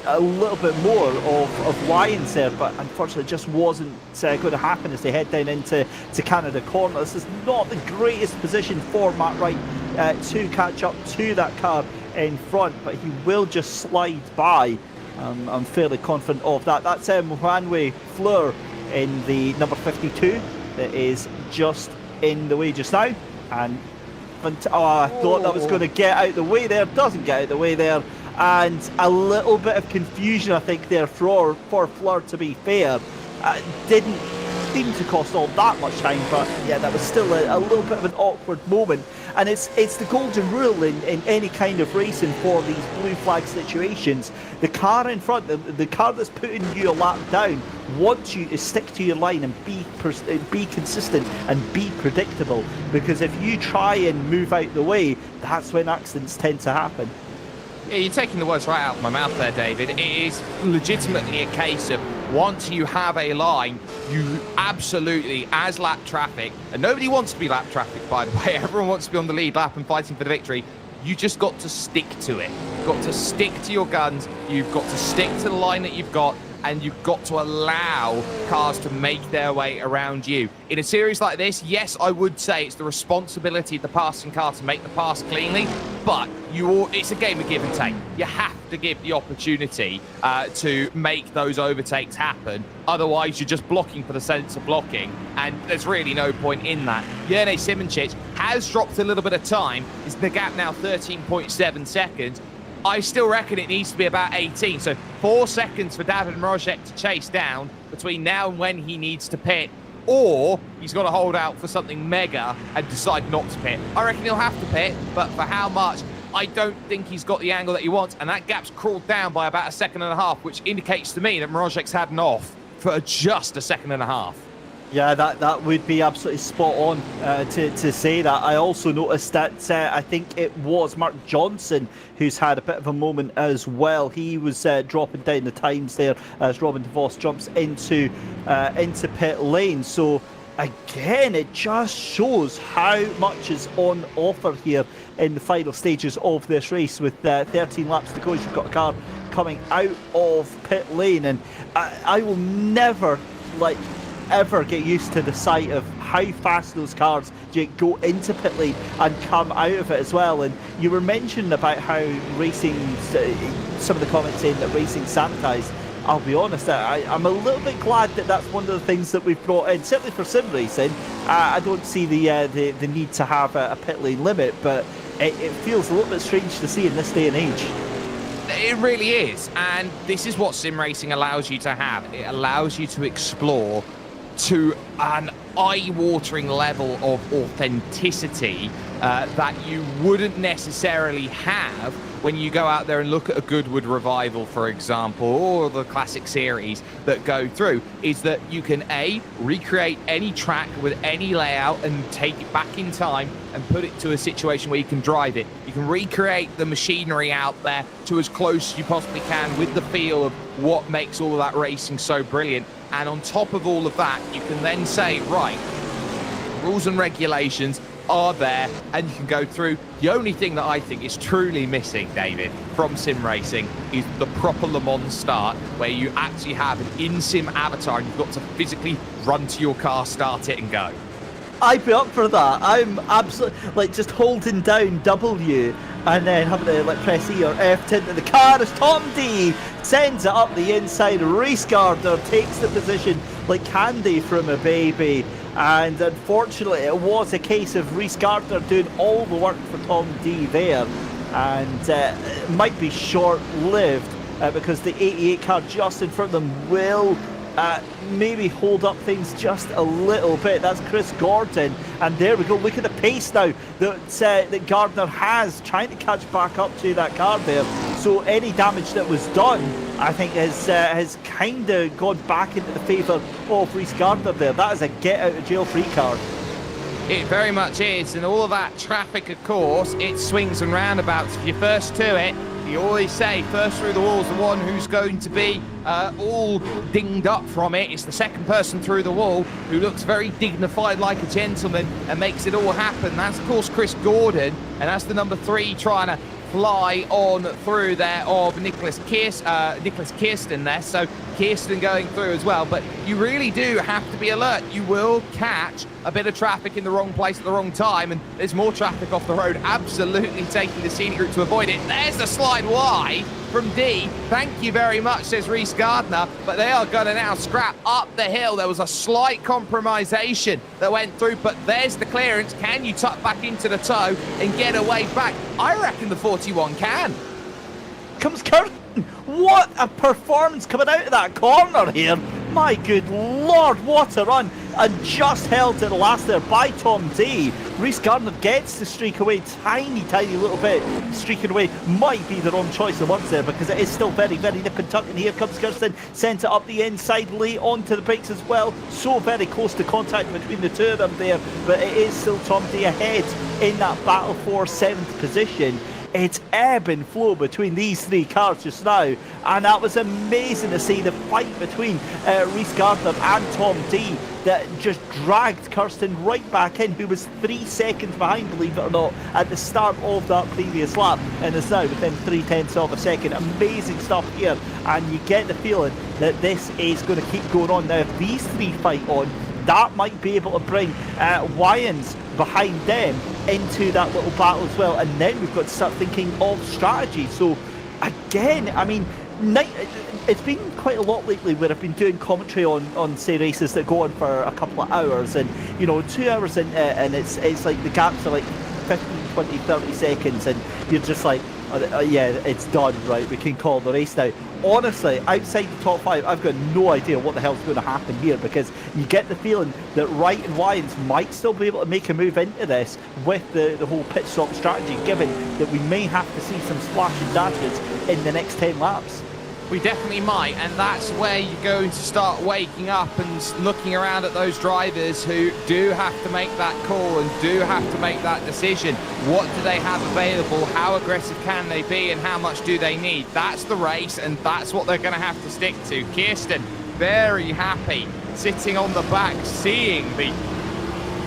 Speaker 2: a little bit more of Wyans there, but unfortunately it just wasn't going to happen as they head down into Canada Corner. This is not the greatest position for Matt Wright to catch up to that car in front, but he will just slide by. I'm fairly confident of that. That's Juanwe Fleur in the number 52 that is just in the way just now. And I thought that was going to get out the way there. Doesn't get out the way there. And a little bit of confusion, I think, there for Fleur, to be fair. Didn't seem to cost all that much time, but yeah, that was still a little bit of an awkward moment. And it's the golden rule in any kind of racing for these blue flag situations. The car in front, the car that's putting you a lap down, wants you to stick to your line and be consistent and be predictable. Because if you try and move out the way, that's when accidents tend to happen.
Speaker 3: Yeah, you're taking the words right out of my mouth there, David. It is legitimately a case of once you have a line, you absolutely, as lap traffic, and nobody wants to be lap traffic, by the way, everyone wants to be on the lead lap and fighting for the victory, you just got to stick to it. You've got to stick to your guns, you've got to stick to the line that you've got, and you've got to allow cars to make their way around you. In a series like this, yes, I would say it's the responsibility of the passing car to make the pass cleanly, but it's a game of give and take. You have to give the opportunity to make those overtakes happen. Otherwise, you're just blocking for the sense of blocking, and there's really no point in that. Jerne Simoncic has dropped a little bit of time. Is the gap now 13.7 seconds? I still reckon it needs to be about 18. So 4 seconds for Davin Mrozek to chase down between now and when he needs to pit, or he's got to hold out for something mega and decide not to pit. I reckon he'll have to pit, but for how much? I don't think he's got the angle that he wants, and that gap's crawled down by about 1.5 seconds, which indicates to me that Mrozek's had an off for just 1.5 seconds.
Speaker 2: Yeah, that would be absolutely spot on to say that. I also noticed that I think it was Mark Johnson who's had a bit of a moment as well. He was dropping down the times there as Robin DeVos jumps into pit lane. So again, it just shows how much is on offer here in the final stages of this race. With 13 laps to go, you've got a car coming out of pit lane, and I will never ever get used to the sight of how fast those cars go into pit lane and come out of it as well. And you were mentioning about how racing, some of the comments saying that racing sanitised. I'll be honest, I'm a little bit glad that that's one of the things that we've brought in, certainly for sim racing. I don't see the need to have a pit lane limit, but it feels a little bit strange to see in this day and age.
Speaker 3: It really is, and this is what sim racing allows you to have. It allows you to explore to an eye-watering level of authenticity that you wouldn't necessarily have when you go out there and look at a Goodwood Revival, for example, or the classic series that go through, is that you can recreate any track with any layout and take it back in time and put it to a situation where you can drive it. You can recreate the machinery out there to as close as you possibly can with the feel of what makes all of that racing so brilliant. And on top of all of that, you can then say, right, rules and regulations are there, and you can go through. The only thing that I think is truly missing, David, from sim racing is the proper Le Mans start, where you actually have an in-sim avatar and you've got to physically run to your car, start it and go.
Speaker 2: I'd be up for that. I'm absolutely just holding down W and then having to press E or F into the car as Tom D sends it up the inside. Reese Gardner takes the position like candy from a baby. And unfortunately, it was a case of Reese Gardner doing all the work for Tom D there. And it might be short-lived because the 88 car just in front of them will maybe hold up things just a little bit. That's Chris Gordon. And there we go. Look at the pace now that Gardner has, trying to catch back up to that car there. So any damage that was done, I think, has kind of gone back into the favour of Reese Gardner there. That is a get-out-of-jail-free card.
Speaker 3: It very much is, and all of that traffic, of course, it swings and roundabouts. If you're first to it, you always say first through the wall is the one who's going to be all dinged up from it. It's the second person through the wall who looks very dignified like a gentleman and makes it all happen. That's, of course, Chris Gordon, and that's the number 3 trying to fly on through there of Nicholas Kirsten there. So Kirsten going through as well. But you really do have to be alert. You will catch a bit of traffic in the wrong place at the wrong time, and there's more traffic off the road, absolutely taking the scenic route to avoid it. There's the slide wide from D. Thank you very much, says Reese Gardner, but they are going to now scrap up the hill. There was a slight compromisation that went through, but there's the clearance. Can you tuck back into the toe and get away back? I reckon the 41 can.
Speaker 2: Comes Curtin. What a performance coming out of that corner here. My good Lord, what a run. And just held to the last there by Tom D. Reese Gardner gets the streak away, tiny little bit. Streaking away might be the wrong choice of words there, because it is still very nip and tuck. And here comes Kirsten, sends it up the inside, late onto the brakes as well. So very close to contact between the two of them there, but it is still Tom D ahead in that battle for 7th position. It's ebb and flow between these 3 cars just now, and that was amazing to see the fight between Reese Gardner and Tom D that just dragged Kirsten right back in, who was 3 seconds behind, believe it or not, at the start of that previous lap, and is now within 0.3 of a second. Amazing stuff here, and you get the feeling that this is going to keep going on. Now, if these 3 fight on, that might be able to bring Wyans behind them into that little battle as well, and then we've got to start thinking of strategy. So again, I mean, it's been quite a lot lately where I've been doing commentary on say races that go on for a couple of hours, and 2 hours in, and it's like the gaps are like 15, 20, 30 seconds, and you're just like, yeah, it's done, right, we can call the race now. Honestly, outside the top 5, I've got no idea what the hell's going to happen here, because you get the feeling that Wright and Wyans might still be able to make a move into this with the whole pit stop strategy, given that we may have to see some splash and dashes in the next 10 laps.
Speaker 3: We definitely might, and that's where you're going to start waking up and looking around at those drivers who do have to make that call and do have to make that decision. What do they have available? How aggressive can they be, and how much do they need? That's the race, and that's what they're going to have to stick to. Kirsten, very happy, sitting on the back, seeing the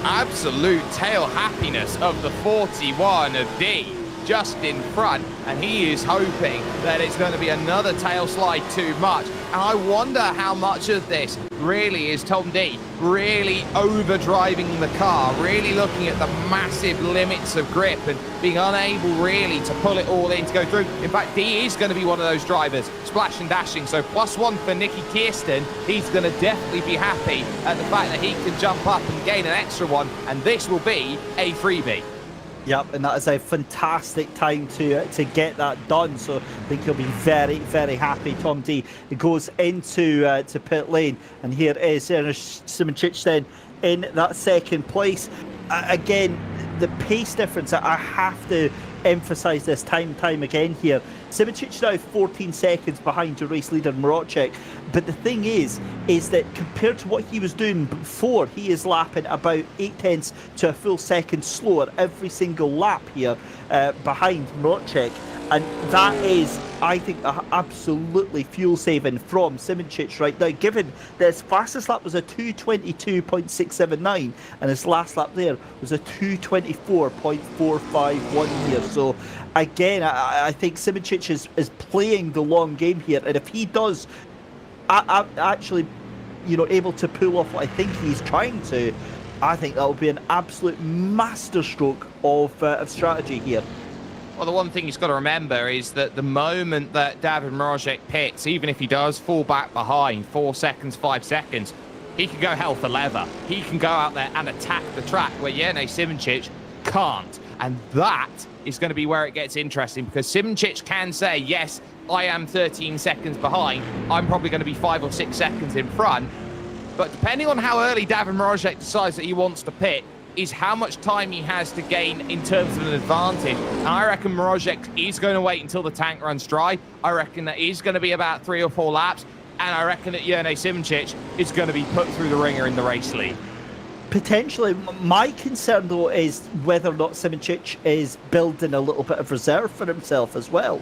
Speaker 3: absolute tail happiness of the 41 of D just in front, and he is hoping that it's going to be another tail slide too much. And I wonder how much of this really is Tom D really overdriving the car, really looking at the massive limits of grip and being unable really to pull it all in to go through. In fact, D is going to be one of those drivers, splash and dashing. So +1 for Nicky Kirsten. He's going to definitely be happy at the fact that he can jump up and gain an extra one, and this will be a freebie.
Speaker 2: Yep, and that is a fantastic time to get that done. So I think he'll be very, very happy. Tom D goes into to pit lane, and here is Simoncic then in that second place. Again, the pace difference, I have to emphasise this time again here. Simoncic now 14 seconds behind your race leader Marocek, but the thing is that compared to what he was doing before, he is lapping about 0.8 to a full second slower every single lap here behind Marocek. And that is, I think, absolutely fuel saving from Simoncic right now, given that his fastest lap was a 2:22.679 and his last lap there was a 2:24.451 here. So again, I think Simoncic is playing the long game here, and if he does actually, able to pull off what I think he's trying to, I think that will be an absolute masterstroke of strategy here.
Speaker 3: Well, the one thing he's got to remember is that the moment that David Marozek pits, even if he does fall back behind 4 seconds, 5 seconds, he can go hell for leather. He can go out there and attack the track where Jene Simoncic can't. And that is going to be where it gets interesting, because Simoncic can say, yes, I am 13 seconds behind. I'm probably going to be 5 or 6 seconds in front. But depending on how early David Marozek decides that he wants to pit, is how much time he has to gain in terms of an advantage. And I reckon Marozek is going to wait until the tank runs dry. I reckon that is going to be about 3 or 4 laps. And I reckon that Jene Simoncic is going to be put through the ringer in the race lead.
Speaker 2: Potentially. My concern, though, is whether or not Simoncic is building a little bit of reserve for himself as well.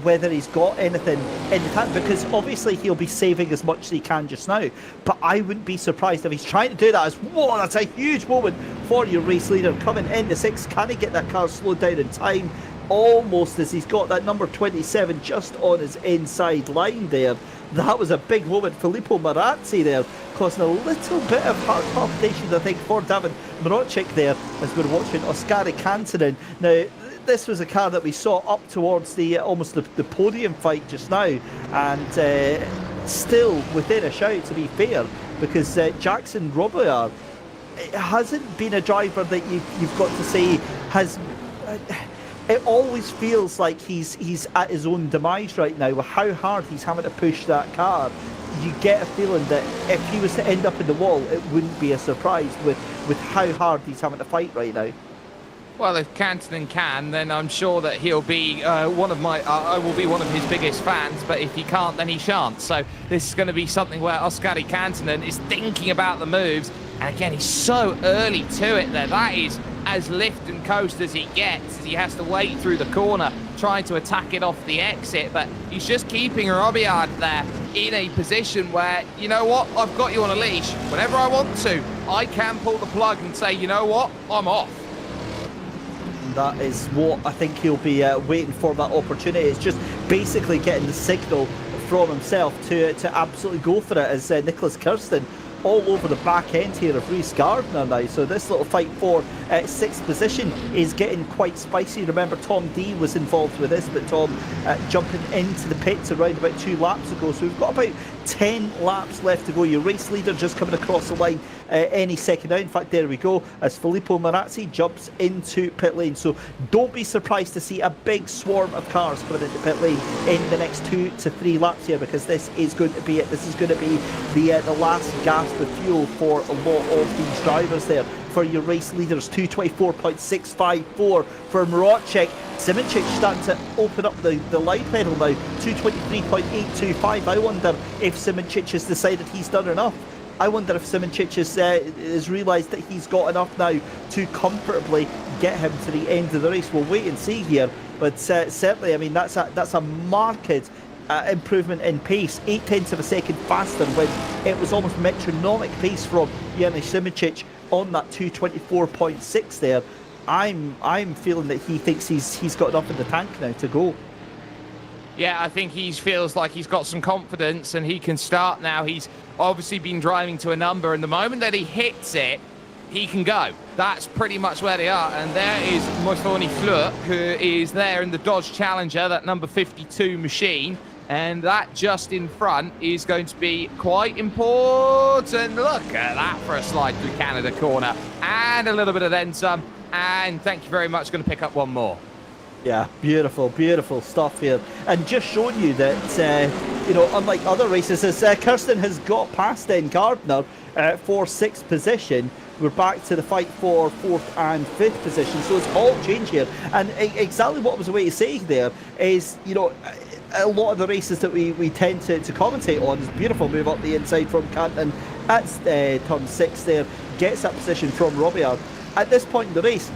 Speaker 2: Whether he's got anything in the tank, because obviously he'll be saving as much as he can just now. But I wouldn't be surprised if he's trying to do that. As whoa, that's a huge moment for your race leader coming into 6th. Can he get that car slowed down in time? Almost, as he's got that number 27 just on his inside line there. That was a big moment. Filippo Marazzi there, causing a little bit of hard palpitations, I think, for David Marocek there, as we're watching Oskari Kantanen. Now, this was a car that we saw up towards the almost the podium fight just now, and still within a shout, to be fair, because Jackson Robillard, it hasn't been a driver that you've got to say has... It always feels like he's at his own demise right now with how hard he's having to push that car. You get a feeling that if he was to end up in the wall, it wouldn't be a surprise with how hard he's having to fight right now.
Speaker 3: Well, if Kantanen can, then I'm sure that he'll be I will be one of his biggest fans, but if he can't, then he shan't. So this is going to be something where Oskari Kantanen is thinking about the moves, and again, he's so early to it there. That is as lift and coast as he gets, as he has to wait through the corner, trying to attack it off the exit, but he's just keeping Robillard there in a position where, you know what, I've got you on a leash. Whenever I want to, I can pull the plug and say, you know what, I'm off.
Speaker 2: That is what I think he'll be waiting for, that opportunity. It's just basically getting the signal from himself to absolutely go for it, as Nicholas Kirsten all over the back end here of Reece Gardner now. So this little fight for 6th position is getting quite spicy. Remember, Tom D was involved with this, but Tom jumping into the pits around about 2 laps ago. So we've got about 10 laps left to go. Your race leader just coming across the line any second now. In fact, there we go, as Filippo Marazzi jumps into pit lane. So don't be surprised to see a big swarm of cars coming into pit lane in the next 2 to 3 laps here, because this is going to be it. This is going to be the last gasp of fuel for a lot of these drivers there. for your race leaders, 2:24.654 for Mrocek. Simoncic starting to open up the light pedal now, 2:23.825. I wonder if Simoncic has decided he's done enough. I wonder if Simoncic has realised that he's got enough now to comfortably get him to the end of the race. We'll wait and see here, but certainly, I mean, that's a marked improvement in pace. 0.8 of a second faster when it was almost metronomic pace from Janis Simoncic on that 2:24.6 there. I'm feeling that he thinks he's got enough in the tank now to go.
Speaker 3: Yeah, I think he feels like he's got some confidence and he can start now. He's obviously been driving to a number, and the moment that he hits it, he can go. That's pretty much where they are. And there is Moisoni Fleur, who is there in the Dodge Challenger, that number 52 machine. And that just in front is going to be quite important. Look at that for a slide through Canada corner. And a little bit of then some. And thank you very much. Going to pick up one more. Yeah,
Speaker 2: beautiful, beautiful stuff here. And just showing you that, unlike other races, as Kirsten has got past then Gardner for 6th position, we're back to the fight for 4th and 5th position. So it's all change here. And exactly what I was away to say there is, a lot of the races that we tend to commentate on is a beautiful move up the inside from Canton at turn 6 there, gets that position from Robillard. At this point in the race,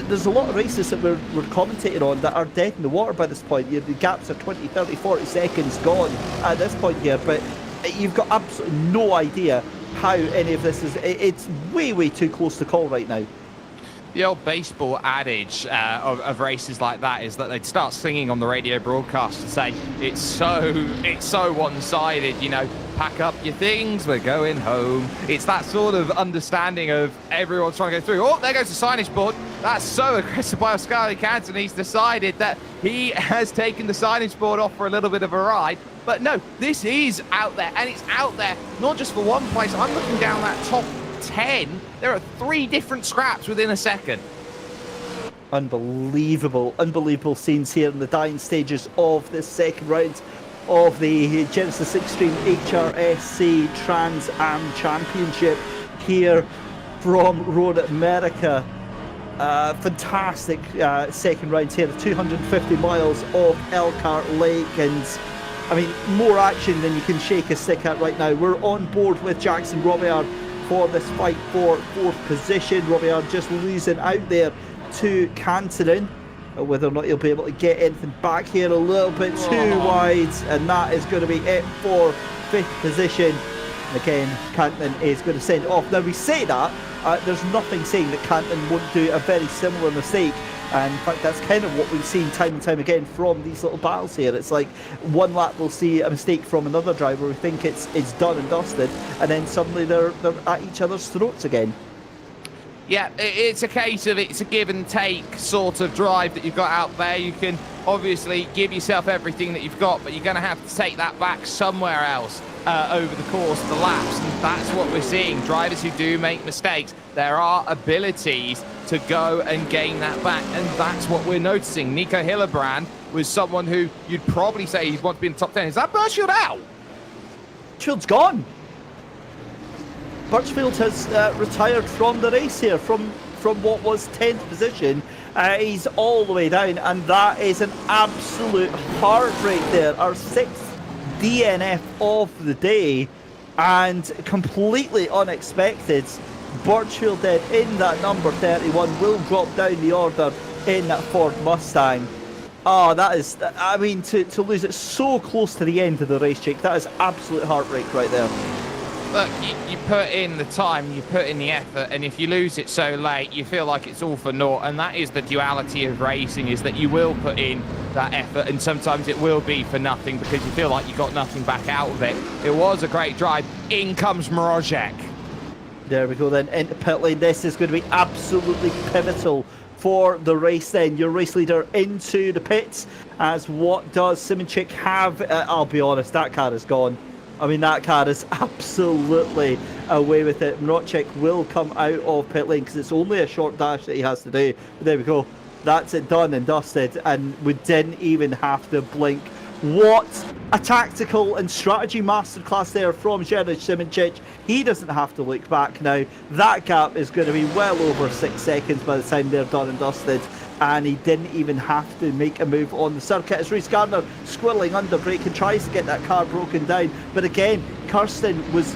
Speaker 2: there's a lot of races that we're commentating on that are dead in the water by this point. The gaps are 20, 30, 40 seconds gone at this point here, but you've got absolutely no idea how any of this is. It's way, way too close to call right now.
Speaker 3: The old baseball adage of races like that is that they'd start singing on the radio broadcast and say, it's so one-sided, pack up your things, we're going home. It's that sort of understanding of everyone trying to go through. Oh, there goes the signage board. That's so aggressive by Oscar Canton. He's decided that he has taken the signage board off for a little bit of a ride. But no, this is out there, and it's out there not just for one place. I'm looking down that top 10. There are 3 different scraps within a second.
Speaker 2: Unbelievable scenes here in the dying stages of this second round of the Genisus Extreme HRSC Trans Am Championship here from Road America. Fantastic second round here, 250 miles of Elkhart Lake, and I mean, more action than you can shake a stick at right now. We're on board with Jackson Robillard for this fight for 4th position. Robillard just losing out there to Cantonin. Whether or not he'll be able to get anything back here, a little bit too wide, and that is going to be it for 5th position. And again, Canton is going to send it off. Now we say that, there's nothing saying that Canton won't do a very similar mistake. And in fact, that's kind of what we've seen time and time again from these little battles here. It's like one lap we'll see a mistake from another driver. We think it's done and dusted, and then suddenly they're at each other's throats again.
Speaker 3: Yeah, it's a case of it's a give and take sort of drive that you've got out there. You can obviously give yourself everything that you've got, but you're going to have to take that back somewhere else over the course of the laps. And that's what we're seeing. Drivers who do make mistakes, there are abilities to go and gain that back, and that's what we're noticing. Nico Hillebrand was someone who you'd probably say he'd want to be in the top 10. Is that Birchfield out?
Speaker 2: Birchfield's gone. Birchfield has retired from the race here, from what was 10th position. He's all the way down, and that is an absolute heartbreak there. Our 6th DNF of the day, and completely unexpected. Birchfield then in that number 31 will drop down the order in that Ford Mustang. Oh, that is, I mean, to lose it so close to the end of the race, Jake, that is absolute heartbreak right there.
Speaker 3: Look, you put in the time, you put in the effort, and if you lose it so late, you feel like it's all for naught. And that is the duality of racing, is that you will put in that effort, and sometimes it will be for nothing because you feel like you got nothing back out of it. It was a great drive. In comes Mrozek.
Speaker 2: There we go then, into pit lane. This is going to be absolutely pivotal for the race then. Your race leader into the pits, as what does Simoncic have? I'll be honest, that car is gone. I mean, that car is absolutely away with it. Mrocek will come out of pit lane because it's only a short dash that he has to do. But there we go. That's it, done and dusted. And we didn't even have to blink What a tactical and strategy masterclass there from Genisus. He doesn't have to look back now. That gap is going to be well over 6 seconds by the time they're done and dusted. And he didn't even have to make a move on the circuit as Reece Gardner squirreling under brake and tries to get that car broken down. But again, Kirsten was,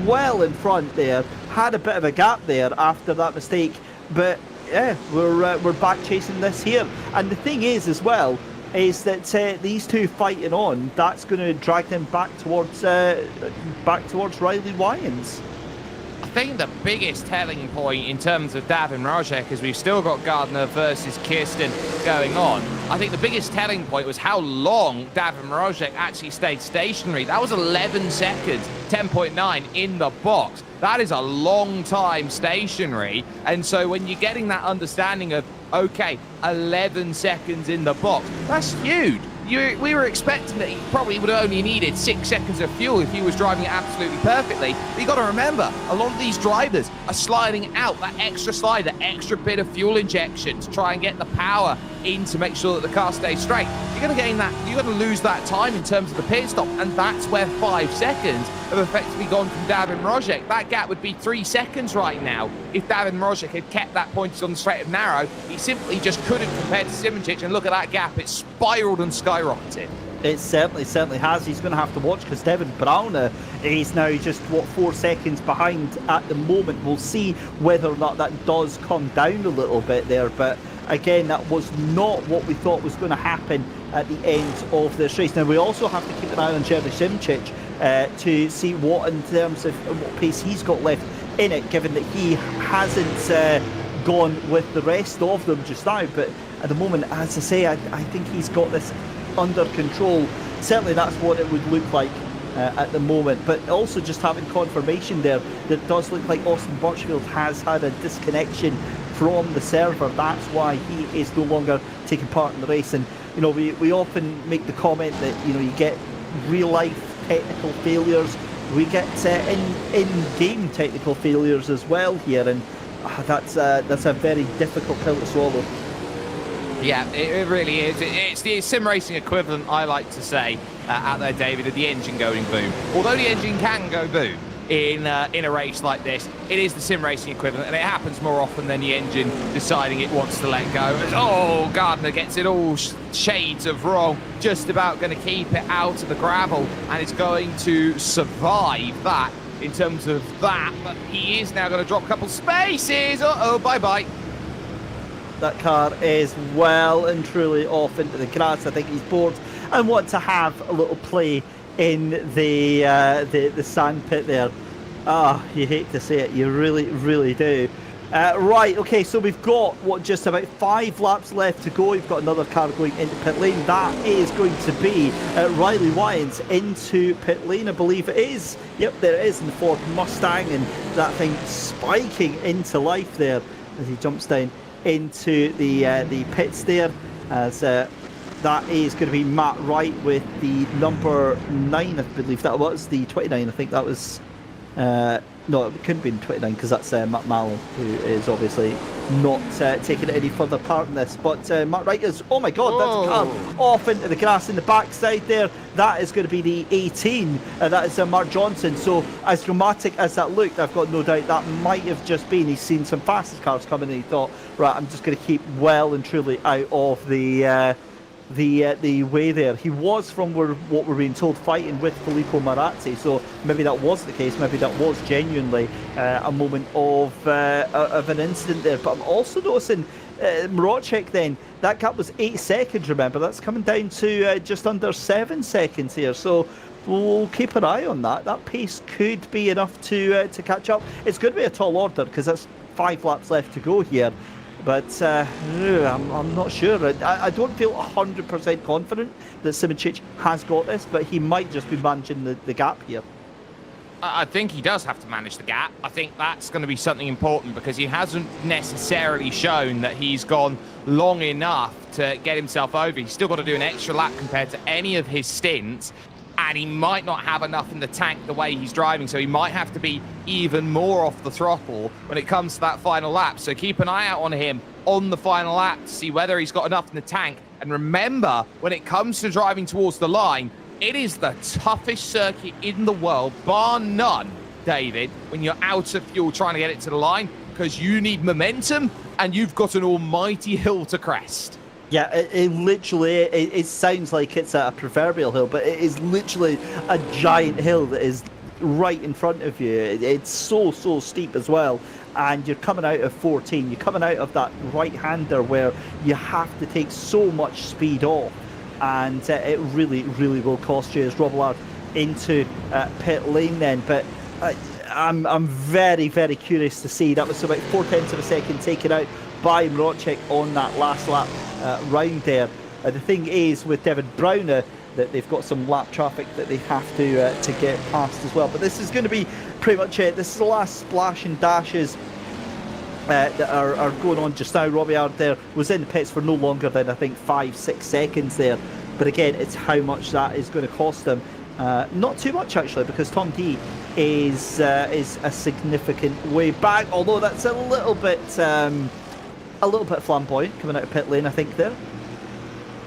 Speaker 2: well in front there, had a bit of a gap there after that mistake. But yeah, we're back chasing this here. And the thing is as well, is that these two fighting on, that's going to drag them back towards Riley Wyans.
Speaker 3: I think the biggest telling point in terms of Davin Rajek is we've still got Gardner versus Kirsten going on. I think the biggest telling point was how long Davin Rajek actually stayed stationary. That was 11 seconds, 10.9 in the box. That is a long time stationary. And so when you're getting that understanding of, okay, 11 seconds in the box, that's huge. We were expecting that he probably would have only needed 6 seconds of fuel if he was driving it absolutely perfectly. But you got to remember, a lot of these drivers are sliding out that extra slide, that extra bit of fuel injection to try and get the power in to make sure that the car stays straight. You're going to gain that, you're going to lose that time in terms of the pit stop, and that's where 5 seconds have effectively gone from Davin Rajek. That gap would be 3 seconds right now if Davin Rajek had kept that point on the straight and narrow. He simply just couldn't compared to Simoncic, and look at that gap, it's spiraled and skyrocketed.
Speaker 2: It certainly has. He's going to have to watch because Devin Browner is now just, 4 seconds behind at the moment. We'll see whether or not that does come down a little bit there. But again, that was not what we thought was going to happen at the end of this race. Now, we also have to keep an eye on Jerry Simoncic to see what, in terms of what pace he's got left in it, given that he hasn't gone with the rest of them just now. But at the moment, as I say, I think he's got this under control. Certainly that's what it would look like at the moment. But also just having confirmation there that it does look like Austin Birchfield has had a disconnection from the server. That's why he is no longer taking part in the race. And we often make the comment that you get real life technical failures, we get in-game technical failures as well here, and that's a very difficult pill to swallow.
Speaker 3: Yeah, it really is. It's the sim racing equivalent, I like to say, out there, David, of the engine going boom. Although the engine can go boom in a race like this, it is the sim racing equivalent, and it happens more often than the engine deciding it wants to let go. Oh, Gardner gets it all shades of wrong, just about going to keep it out of the gravel, and it's going to survive that in terms of that, but he is now going to drop a couple spaces. Uh-oh, bye-bye.
Speaker 2: That car is well and truly off into the grass. I think he's bored and wants to have a little play in the sand pit there. You hate to say it, you really, really do. Right, okay, so we've got just about 5 laps left to go. We've got another car going into pit lane. That is going to be Riley Wyans into pit lane, I believe it is. Yep, there it is in the Ford Mustang, and that thing spiking into life there as he jumps down into the pits there, as that is going to be Matt Wright with the number 9, I believe that was, the 29, I think that was, no, it couldn't be 29 because that's Matt Mallon, who is obviously not taking any further part in this, but Matt Wright is, oh my god, that's a car off into the grass in the backside there. That is going to be the 18, that is Mark Johnson. So as dramatic as that looked, I've got no doubt that might have just been he's seen some fastest cars coming and he thought, right, I'm just going to keep well and truly out of the way there. He was, from what we're being told, fighting with Filippo Marazzi, so maybe that was the case, maybe that was genuinely a moment of an incident there. But I'm also noticing Marocek then, that gap was 8 seconds, remember, that's coming down to just under 7 seconds here, so we'll keep an eye on that. That pace could be enough to catch up. It's going to be a tall order because that's 5 laps left to go here. But I'm not sure. I don't feel 100% confident that Simoncic has got this, but he might just be managing the gap here.
Speaker 3: I think he does have to manage the gap. I think that's going to be something important because he hasn't necessarily shown that he's gone long enough to get himself over. He's still got to do an extra lap compared to any of his stints, and he might not have enough in the tank the way he's driving, so he might have to be even more off the throttle when it comes to that final lap. So keep an eye out on him on the final lap to see whether he's got enough in the tank And remember, when it comes to driving towards the line, it is the toughest circuit in the world, bar none, David, when you're out of fuel trying to get it to the line, because you need momentum and you've got an almighty hill to crest.
Speaker 2: Yeah, it literally, it sounds like it's a proverbial hill, but it is literally a giant hill that is right in front of you. It's so steep as well. And you're coming out of 14, you're coming out of that right-hander where you have to take so much speed off. And it really will cost you as Robillard into pit lane then. But I'm very curious to see. That was about 0.4 of a second taken out by Mroczek on that last lap round there. The thing is with Devin Browner that they've got some lap traffic that they have to get past as well. But this is going to be pretty much it. This is the last splash and dashes that are going on just now. Robillard there was in the pits for no longer than I think 5-6 seconds there. But again, it's how much that is going to cost them. Not too much actually, because Tom D is a significant way back. Although that's a little bit flamboyant coming out of pit lane, I think there.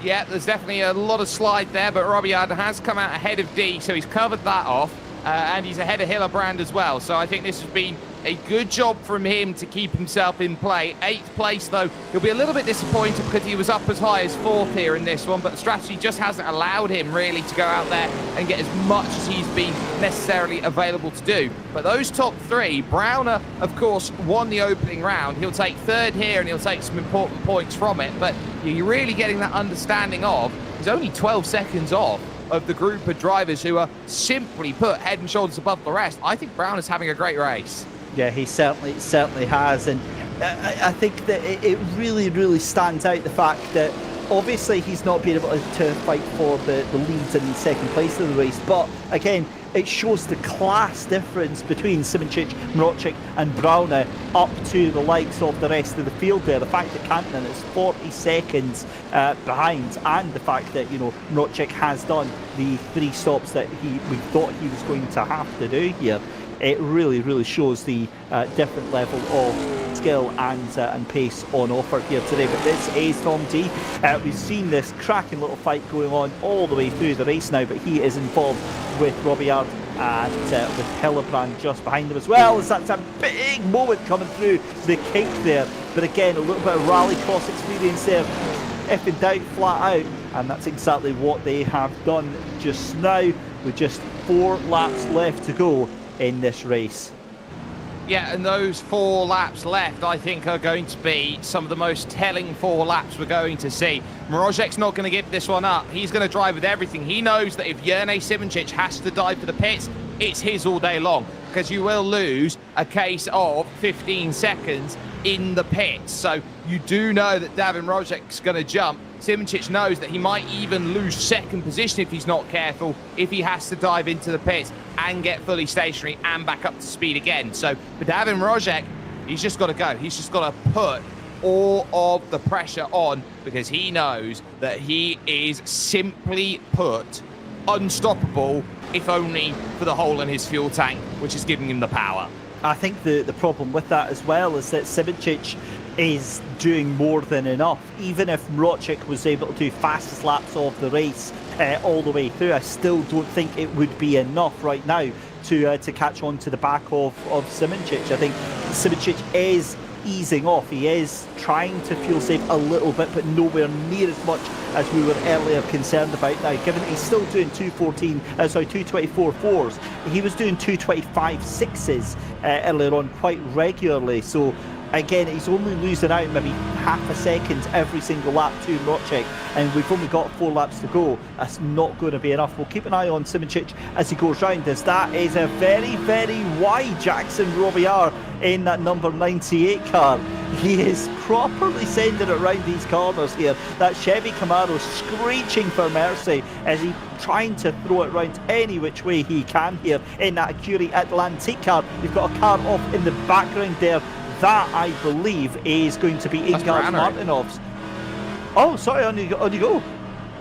Speaker 3: Yeah, there's definitely a lot of slide there, but Robillard has come out ahead of D, so he's covered that off, and he's ahead of Hillerbrand as well. So I think this has been a good job from him to keep himself in play. 8th place, though, he'll be a little bit disappointed because he was up as high as 4th here in this one, but the strategy just hasn't allowed him really to go out there and get as much as he's been necessarily available to do. But those top 3, Browner, of course, won the opening round. He'll take 3rd here and he'll take some important points from it, but you're really getting that understanding of he's only 12 seconds off of the group of drivers who are simply put head and shoulders above the rest. I think Browner's having a great race.
Speaker 2: Yeah, he certainly has, and I think that it really stands out the fact that obviously he's not been able to fight for the leads and second place of the race, but again, it shows the class difference between Simoncic, Mroczek and Browner up to the likes of the rest of the field there. The fact that Cantonen is 40 seconds behind, and the fact that, you know, Mroczek has done the 3 stops that we thought he was going to have to do here. It really shows the different level of skill and pace on offer here today. But this is Tom D. We've seen this cracking little fight going on all the way through the race now, but he is involved with Robillard and with Hillerbrand just behind him as well, as that's a big moment coming through the cake there. But again, a little bit of rally cross experience there. If in doubt, flat out, and that's exactly what they have done just now with just 4 laps left to go in this race.
Speaker 3: Yeah, and those 4 laps left, I think, are going to be some of the most telling 4 laps we're going to see. Mroczek's not going to give this one up. He's going to drive with everything. He knows that if Jerne Simoncic has to dive for the pits, it's his all day long, because you will lose a case of 15 seconds in the pits. So you do know that Davin Mroczek's going to jump. Simoncic knows that he might even lose second position if he's not careful, if he has to dive into the pits and get fully stationary and back up to speed again. So for Davin Mroczek, he's just got to go. He's just got to put all of the pressure on, because he knows that he is simply put unstoppable, if only for the hole in his fuel tank, which is giving him the power.
Speaker 2: I think the problem with that as well is that Simoncic is doing more than enough. Even if Mroczek was able to do fastest laps of the race all the way through, I still don't think it would be enough right now to catch on to the back of Simoncic. I think Simoncic is easing off. He is trying to fuel save a little bit, but nowhere near as much as we were earlier concerned about now, given that he's still doing 224.4s. He was doing 225.6s earlier on quite regularly. So again, he's only losing out maybe half a second every single lap to Mroczek, and we've only got 4 laps to go. That's not going to be enough. We'll keep an eye on Simoncic as he goes round, as that is a very wide Jackson Robillard in that number 98 car. He is properly sending it around these corners here. That Chevy Camaro screeching for mercy as he trying to throw it round any which way he can here in that Curie Atlantique car. You've got a car off in the background there. That, I believe, is going to be Ingard Martinov's. Oh, sorry, on you go.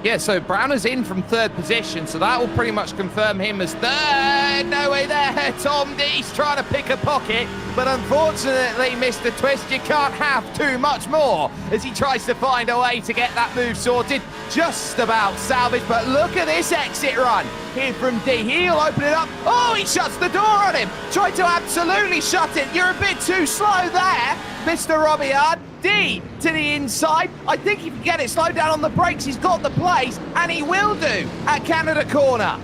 Speaker 3: Yeah, so Browner's in from 3rd position, so that will pretty much confirm him as 3rd. No way there. Tom D's trying to pick a pocket. but unfortunately, Mr. Twist, you can't have too much more as he tries to find a way to get that move sorted. Just about salvaged, but look at this exit run here from D. He'll open it up. Oh, he shuts the door on him. Tried to absolutely shut it. You're a bit too slow there, Mr. Robillard. D to the inside. I think he can get it slowed down on the brakes. He's got the place, and he will do at Canada Corner.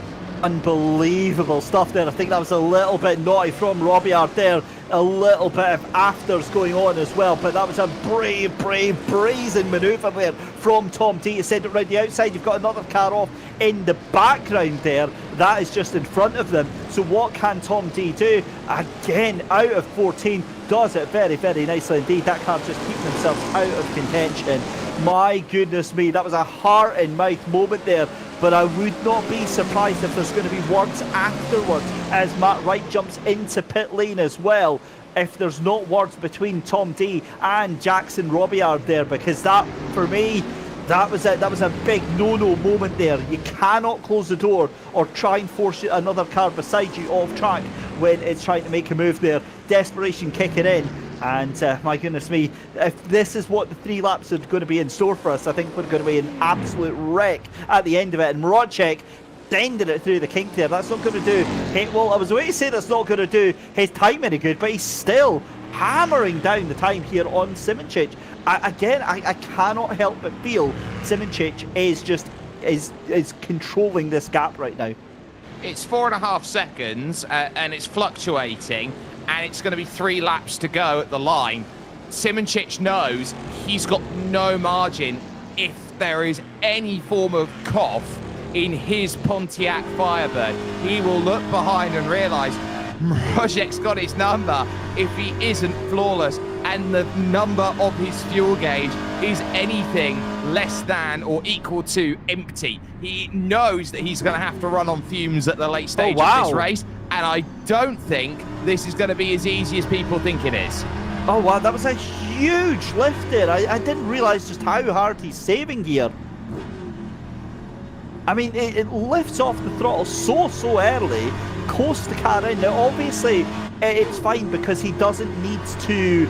Speaker 2: Unbelievable stuff there. I think that was a little bit naughty from Robillard there. A little bit of afters going on as well, but that was a brave, brazen manoeuvre there from Tom D to send it round the outside. You've got another car off in the background there. That is just in front of them. So what can Tom D do? Again, out of 14, does it very, very nicely indeed. That car just keeping themselves out of contention. My goodness me, that was a heart and mouth moment there. But I would not be surprised if there's going to be words afterwards as Matt Wright jumps into pit lane as well. If there's not words between Tom D and Jackson Robillard there, because that, for me, that was a big no-no moment there. You cannot close the door or try and force another car beside you off track when it's trying to make a move there. Desperation kicking in. And my goodness me, if this is what the 3 laps are going to be in store for us, I think we're going to be an absolute wreck at the end of it. And Marocek sending it through the kink there. That's not going to do. Well, I was going to say that's not going to do his time any good, but he's still hammering down the time here on Simoncic. I cannot help but feel Simoncic is controlling this gap right now.
Speaker 3: It's 4.5 seconds, and it's fluctuating. And it's going to be 3 laps to go at the line. Simoncic knows he's got no margin if there is any form of cough in his Pontiac Firebird. He will look behind and realise Marocek's got his number if he isn't flawless, and the number of his fuel gauge is anything less than or equal to empty. He knows that he's going to have to run on fumes at the late stage of this race, and I don't think this is going to be as easy as people think it is.
Speaker 2: Oh wow, that was a huge lift there. I didn't realise just how hard he's saving here. I mean, it lifts off the throttle so early, coasts the car in. Now obviously it's fine because he doesn't need to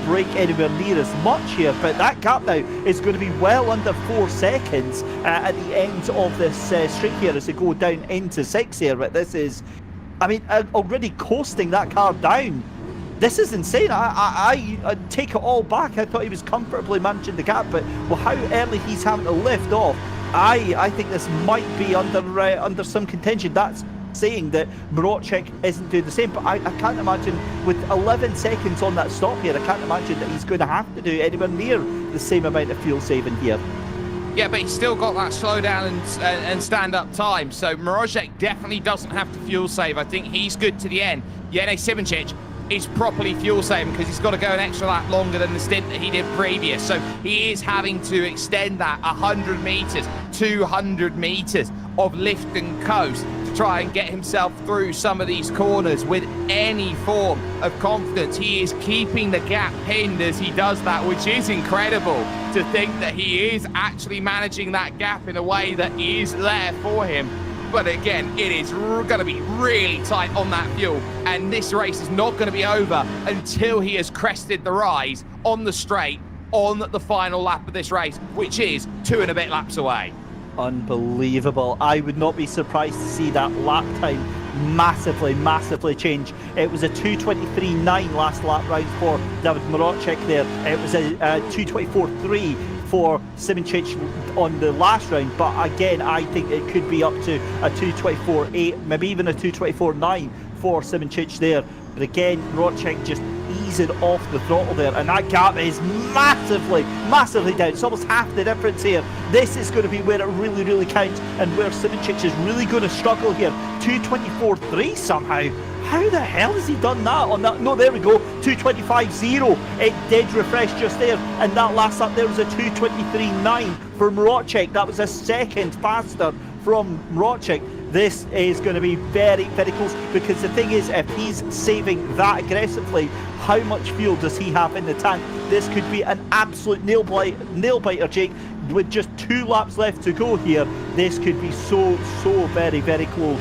Speaker 2: brake anywhere near as much here, but that gap now is going to be well under 4 seconds at the end of this streak here as they go down into 6 here. But this is, I mean, already coasting that car down. This is insane. I take it all back. I thought he was comfortably managing the gap, but well, how early he's having to lift off, I think this might be under some contention. That's saying that Marocek isn't doing the same, but I can't imagine with 11 seconds on that stop here, I can't imagine that he's going to have to do anywhere near the same amount of fuel saving here.
Speaker 3: Yeah, but he's still got that slow down and stand up time, so Marocek definitely doesn't have to fuel save. I think he's good to the end. Yene Simoncic is properly fuel saving because he's got to go an extra lap longer than the stint that he did previous, so he is having to extend that 100 meters, 200 meters of lift and coast to try and get himself through some of these corners with any form of confidence. He is keeping the gap pinned as he does that, which is incredible to think that he is actually managing that gap in a way that is there for him. But again, it is going to be really tight on that fuel, and this race is not going to be over until he has crested the rise on the straight on the final lap of this race, which is 2 and a bit laps away.
Speaker 2: Unbelievable. I would not be surprised to see that lap time massively change. It was a 2:23.9 last lap round for David Marocek there. It was a 2:24.3 for Simoncic on the last round, but again, I think it could be up to a 2:24.8, maybe even a 2:24.9 for Simoncic there. But again, Marocek just easing off the throttle there, and that gap is massively down. It's almost half the difference here. This is going to be where it really counts, and where Simoncic is really going to struggle here. 2:24.3 somehow. How the hell has he done that on that? No, there we go. 2:25.0. It did refresh just there, and that last lap there was a 2:23.9 for Marocek. That was a second faster from Marocek. This is going to be very close, because the thing is, if he's saving that aggressively, how much fuel does he have in the tank? This could be an absolute nail biter, Jake. With just 2 laps left to go here, this could be so very close.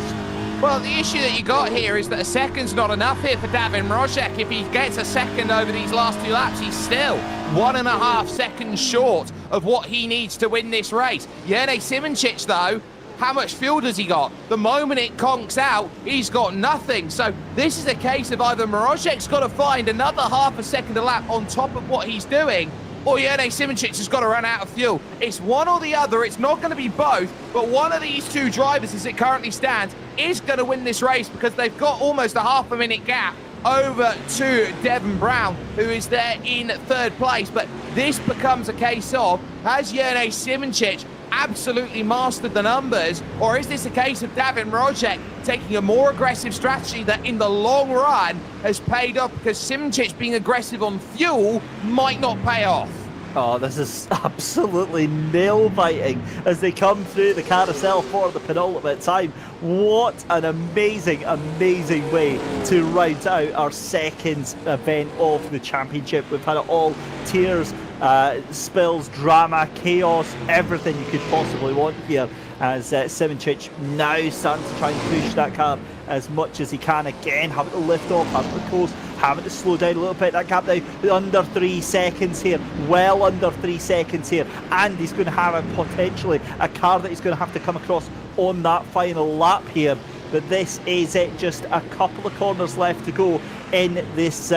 Speaker 3: Well, the issue that you got here is that a second's not enough here for Davin Mrozek. If he gets a second over these last 2 laps, he's still 1.5 seconds short of what he needs to win this race. Jene Simoncic, though, how much fuel does he got? The moment it conks out, he's got nothing. So this is a case of either Mrozek's got to find another half a second a lap on top of what he's doing, or Jene Simoncic has got to run out of fuel. It's one or the other. It's not going to be both, but one of these two drivers, as it currently stands, is going to win this race because they've got almost a half a minute gap over to Devon Brown, who is there in 3rd place. But this becomes a case of, has Jene Simoncic absolutely mastered the numbers, or is this a case of Davin Mrozek taking a more aggressive strategy that in the long run has paid off, because Simoncic being aggressive on fuel might not pay off?
Speaker 2: Oh, this is absolutely nail-biting as they come through the carousel for the penultimate time. What an amazing, amazing way to round out our second event of the championship. We've had it all: tears, spills, drama, chaos, everything you could possibly want here, as Simoncic now starting to try and push that car as much as he can. Again, having to lift off, having to coast, having to slow down a little bit. That gap now under 3 seconds here, well under 3 seconds here, and he's going to have potentially a car that he's going to have to come across on that final lap here. But this is it, just a couple of corners left to go in this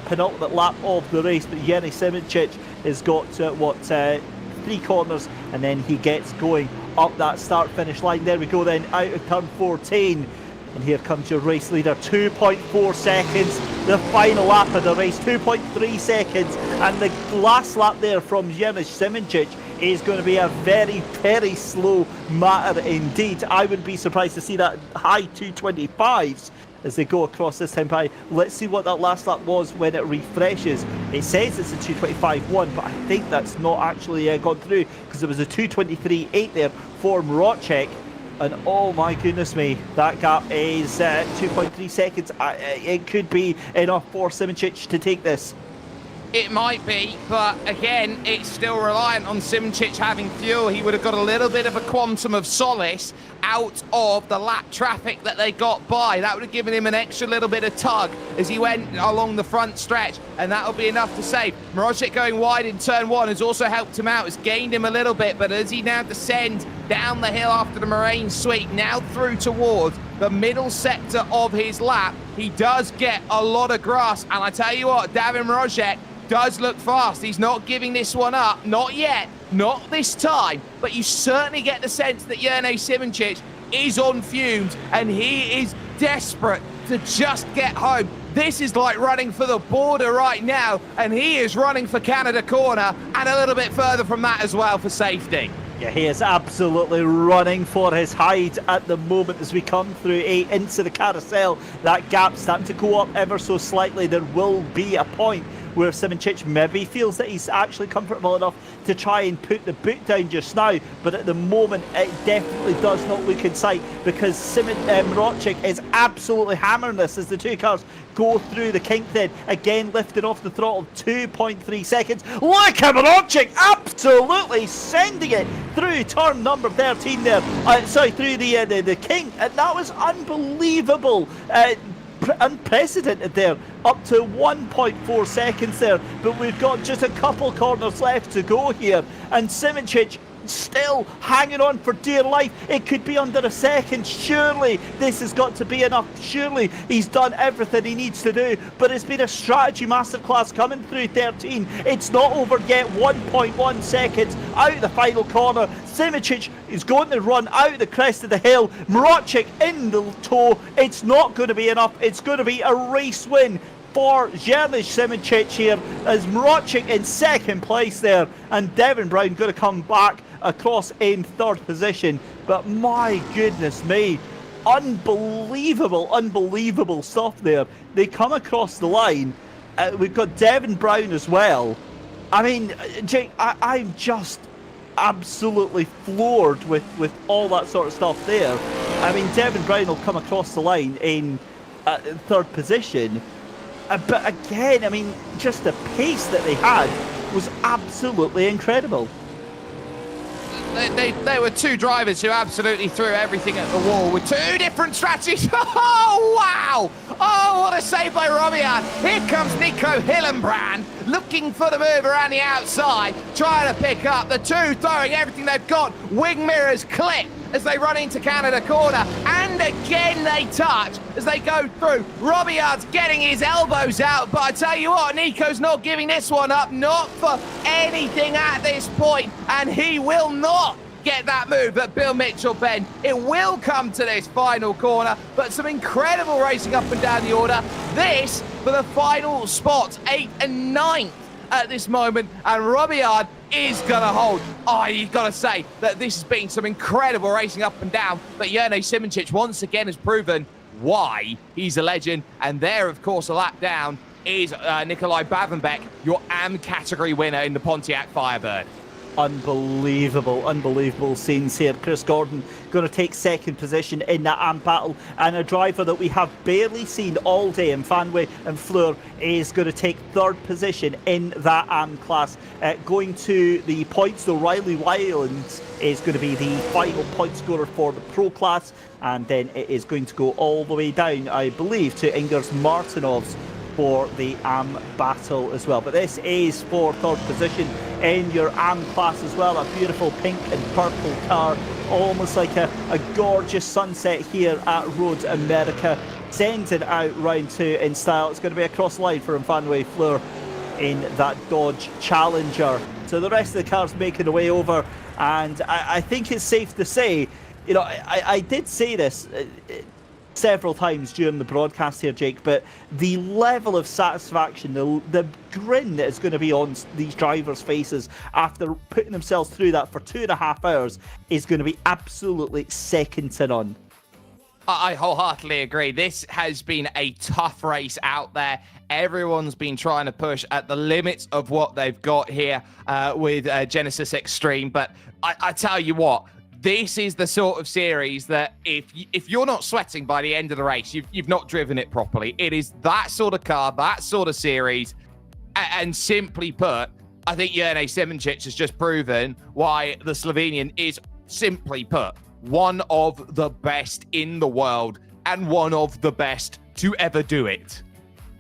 Speaker 2: penultimate lap of the race. But Jene Simoncic has got 3 corners, and then he gets going up that start-finish line. There we go then, out of turn 14. And here comes your race leader, 2.4 seconds, the final lap of the race, 2.3 seconds. And the last lap there from Jene Simoncic is going to be a very, very slow matter indeed. I would be surprised to see that high 225s as they go across this time by. Let's see what that last lap was when it refreshes. It says it's a 225.1, but I think that's not actually gone through, because there was a 223.8 there for Mrozek. And oh my goodness me, that gap is 2.3 seconds. It could be enough for Simoncic to take this.
Speaker 3: It might be, but again, it's still reliant on Simoncic having fuel. He would have got a little bit of a quantum of solace out of the lap traffic that they got by. That would have given him an extra little bit of tug as he went along the front stretch, and that'll be enough to save. Mrozek going wide in turn 1 has also helped him out, has gained him a little bit, but as he now descends down the hill after the moraine sweep, now through towards the middle sector of his lap, he does get a lot of grass. And I tell you what, Davin Mrozek does look fast. He's not giving this one up, not yet, not this time, but you certainly get the sense that Jene Simoncic is on fumes and he is desperate to just get home. This is like running for the border right now, and he is running for Canada corner and a little bit further from that as well for safety.
Speaker 2: Yeah, he is absolutely running for his hide at the moment as we come through into the carousel. That gap starting to go up ever so slightly. There will be a point where Simoncic maybe feels that he's actually comfortable enough to try and put the boot down just now, but at the moment it definitely does not look in sight, because Mrozek is absolutely hammering this as the two cars go through the kink then, again lifting off the throttle, 2.3 seconds. Look at Mrozek absolutely sending it through turn number 13 there, through the kink, and that was unbelievable. Unprecedented there, up to 1.4 seconds there, but we've got just a couple corners left to go here, and Simoncic still hanging on for dear life. It could be under a second. Surely this has got to be enough. Surely he's done everything he needs to do, but it's been a strategy masterclass coming through 13. It's not over yet. 1.1 seconds out of the final corner. Simoncic is going to run out the crest of the hill. Mrozek in the tow. It's not going to be enough. It's going to be a race win for Jene Simoncic here, as Mrozek in second place there, and Devon Brown going to come back across in third position. But my goodness me, unbelievable stuff there. They come across the line. We've got Devon Brown as well. I mean, Jake, I'm just absolutely floored with all that sort of stuff there. I mean, Devon Brown will come across the line in third position. But again, I mean, just the pace that they had was absolutely incredible.
Speaker 3: There were two drivers who absolutely threw everything at the wall with two different strategies. Oh, wow. Oh, what a save by Robian. Here comes Nico Hillenbrand looking for the move around the outside, trying to pick up the two, throwing everything they've got. Wing mirrors clip as they run into Canada corner, and again they touch as they go through. Robiard's getting his elbows out, but I tell you what, Nico's not giving this one up, not for anything at this point, and he will not get that move at Bill Mitchell, Ben. It will come to this final corner, but some incredible racing up and down the order. This for the final spots, 8th and 9th at this moment, and Robiard is gonna hold. Oh, you've got to say that this has been some incredible racing up and down, but Jerne Simoncic once again has proven why he's a legend. And there, of course, a lap down is Nikolai Bavenbeck, your AM category winner in the Pontiac Firebird.
Speaker 2: Unbelievable scenes here. Chris Gordon going to take second position in that AM battle, and a driver that we have barely seen all day in Fanway and Fleur is going to take third position in that AM class. Going to the points, though, Riley Wylands is going to be the final point scorer for the pro class, and then it is going to go all the way down, I believe, to Ingers Martinovs for the AM battle as well. But this is for third position in your AM class as well. A beautiful pink and purple car, almost like a gorgeous sunset here at Road America. Sends it out round two in style. It's going to be a cross line for Fanway Fleur in that Dodge Challenger. So the rest of the cars making their way over, and I think it's safe to say, you know, I did say this several times during the broadcast here, Jake, but the level of satisfaction, the grin that is going to be on these drivers' faces after putting themselves through that for 2.5 hours is going to be absolutely second to none.
Speaker 3: I wholeheartedly agree. This has been a tough race out there. Everyone's been trying to push at the limits of what they've got here with Genisus Extreme, but I tell you what, this is the sort of series that if you're not sweating by the end of the race, you've not driven it properly. It is that sort of car, that sort of series. And simply put, I think Jerne Simoncic has just proven why the Slovenian is, simply put, one of the best in the world and one of the best to ever do it.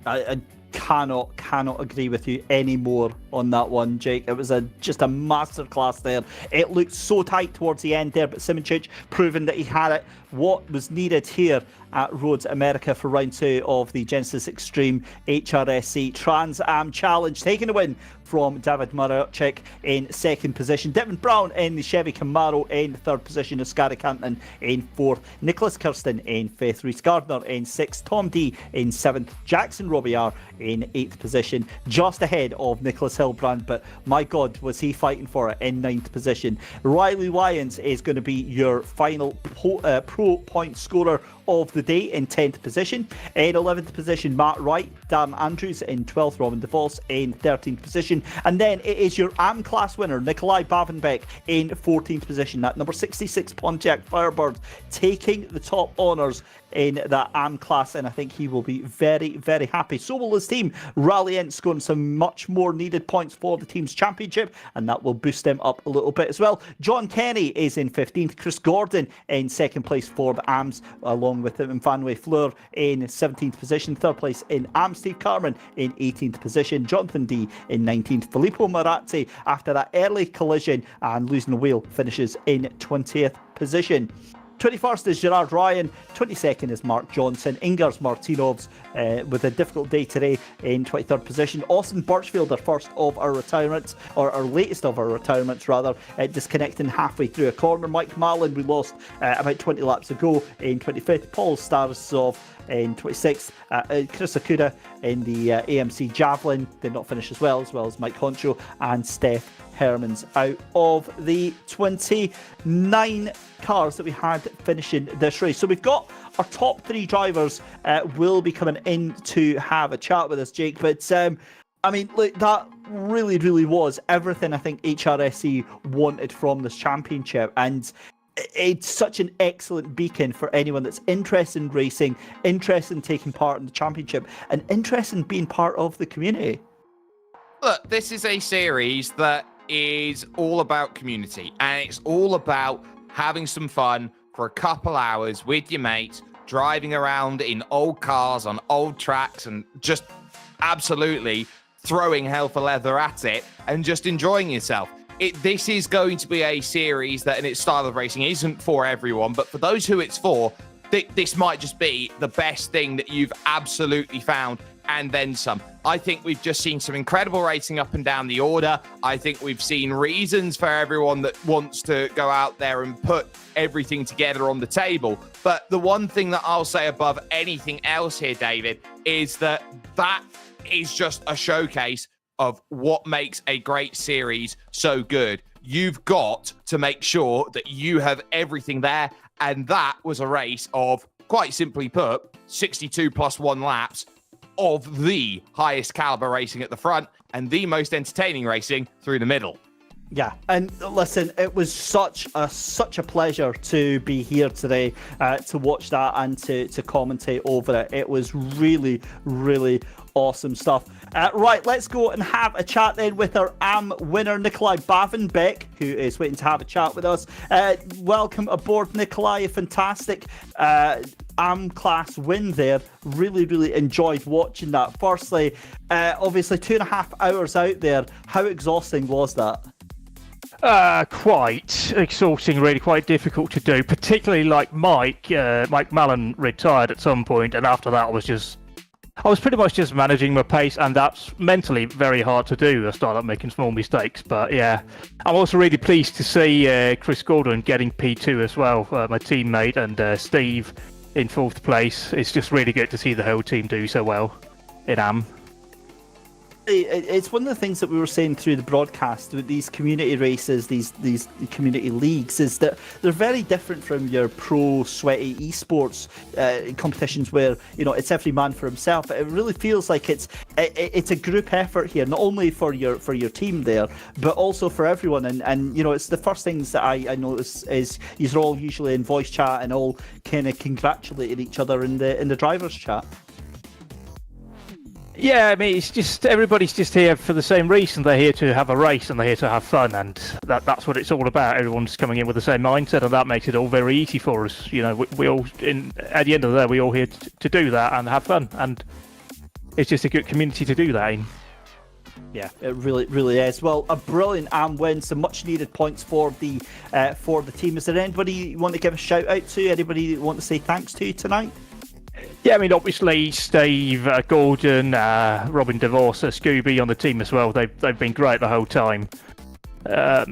Speaker 2: I cannot agree with you anymore on that one, Jake. It was just a masterclass there. It looked so tight towards the end there, but Simoncic proving that he had it, what was needed here at Roads America for round two of the Genisus Extreme HRSC Trans Am Challenge, taking the win from David Maracek in second position. Devin Brown in the Chevy Camaro in third position. Oskari Kanton in fourth. Nicholas Kirsten in fifth. Rhys Gardner in sixth. Tom D in seventh. Jackson Robillard in eighth position, just ahead of Nicholas Hilbrand, but my God, was he fighting for it in ninth position. Riley Wyans is going to be your final pro point scorer of the day in 10th position. In 11th position, Matt Wright. Dan Andrews in 12th. Robin DeVos in 13th position. And then it is your AM class winner, Nikolai Bavenbeck, in 14th position. That number 66 Pontiac Firebird taking the top honours in that AM class, and I think he will be very, very happy. So will his team. Rallyent scoring some much more needed points for the team's championship, and that will boost them up a little bit as well. John Kenny is in 15th. Chris Gordon in second place for the AMs, along with him in Fanway Fleur in 17th position. Third place in AM, Steve Carman in 18th position. Jonathan D in 19th. Filippo Marazzi, after that early collision and losing the wheel, finishes in 20th position. 21st is Gerard Ryan, 22nd is Mark Johnson, Ingers Martinovs with a difficult day today in 23rd position. Austin Birchfield, our first of our retirements, or our latest of our retirements rather, disconnecting halfway through a corner. Mike Mallon, we lost about 20 laps ago in 25th. Paul Starosov in 26th. Chris Akuda in the AMC Javelin did not finish as well as Mike Honcho, and Steph Hermans out of the 29 cars that we had finishing this race. So we've got our top three drivers will be coming in to have a chat with us, Jake. But I mean, look, that really, really was everything I think HRSC wanted from this championship, and it's such an excellent beacon for anyone that's interested in racing, interested in taking part in the championship, and interested in being part of the community.
Speaker 3: Look, this is a series that is all about community, and it's all about having some fun for a couple hours with your mates, driving around in old cars on old tracks and just absolutely throwing hell for leather at it and just enjoying yourself. This is going to be a series that in its style of racing isn't for everyone, but for those who it's for, this might just be the best thing that you've absolutely found, and then some. I think we've just seen some incredible racing up and down the order. I think we've seen reasons for everyone that wants to go out there and put everything together on the table. But the one thing that I'll say above anything else here, David, is that is just a showcase of what makes a great series so good. You've got to make sure that you have everything there. And that was a race of, quite simply put, 62 plus 1 laps of the highest caliber racing at the front and the most entertaining racing through the middle.
Speaker 2: Yeah, and listen, it was such a pleasure to be here today to watch that and to commentate over it. It was really, really awesome stuff. Right, let's go and have a chat then with our AM winner, Nikolai Bavenbeck, who is waiting to have a chat with us. Welcome aboard, Nikolai. A fantastic AM class win there. Really, really enjoyed watching that. Firstly, obviously 2.5 hours out there. How exhausting was that?
Speaker 4: Quite exhausting, really quite difficult to do, particularly like Mike Mallon retired at some point, and after that I was pretty much just managing my pace, and that's mentally very hard to do. I start up making small mistakes, but yeah. I'm also really pleased to see Chris Gordon getting P2 as well, my teammate, and Steve in 4th place. It's just really good to see the whole team do so well in AM.
Speaker 2: It's one of the things that we were saying through the broadcast with these community races, these community leagues, is that they're very different from your pro sweaty esports competitions where, you know, it's every man for himself. It really feels like it's a group effort here, not only for your team there, but also for everyone. And you know, it's the first things that I notice is you're all usually in voice chat and all kind of congratulating each other in the drivers chat.
Speaker 4: Yeah, I mean, it's just everybody's just here for the same reason. They're here to have a race and they're here to have fun, and that's what it's all about. Everyone's coming in with the same mindset, and that makes it all very easy for us. You know, we all at the end of the day, we all here to do that and have fun, and it's just a good community to do that in.
Speaker 2: Yeah, it really, really is. Well, a brilliant AM win, some much needed points for the team. Is there anybody you want to give a shout out to? Anybody you want to say thanks to tonight?
Speaker 4: Yeah, I mean, obviously Steve, Gordon, Robin DeVos, Scooby on the team as well. They've been great the whole time.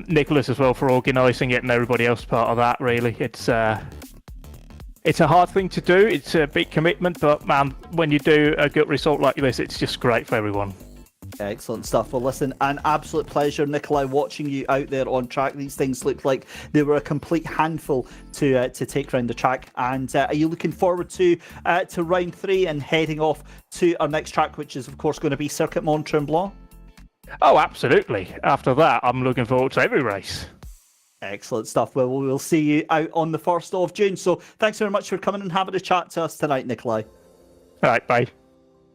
Speaker 4: Nicholas as well for organising it, and everybody else part of that. Really, it's a hard thing to do. It's a big commitment, but man, when you do a good result like this, it's just great for everyone.
Speaker 2: Excellent stuff. Well, listen, an absolute pleasure, Nikolai, watching you out there on track. These things looked like they were a complete handful to take around the track. And are you looking forward to round 3 and heading off to our next track, which is, of course, going to be Circuit Mont Tremblant?
Speaker 4: Oh, absolutely. After that, I'm looking forward to every race.
Speaker 2: Excellent stuff. Well, we'll see you out on the 1st of June. So thanks very much for coming and having a chat to us tonight, Nikolai.
Speaker 4: All right, bye.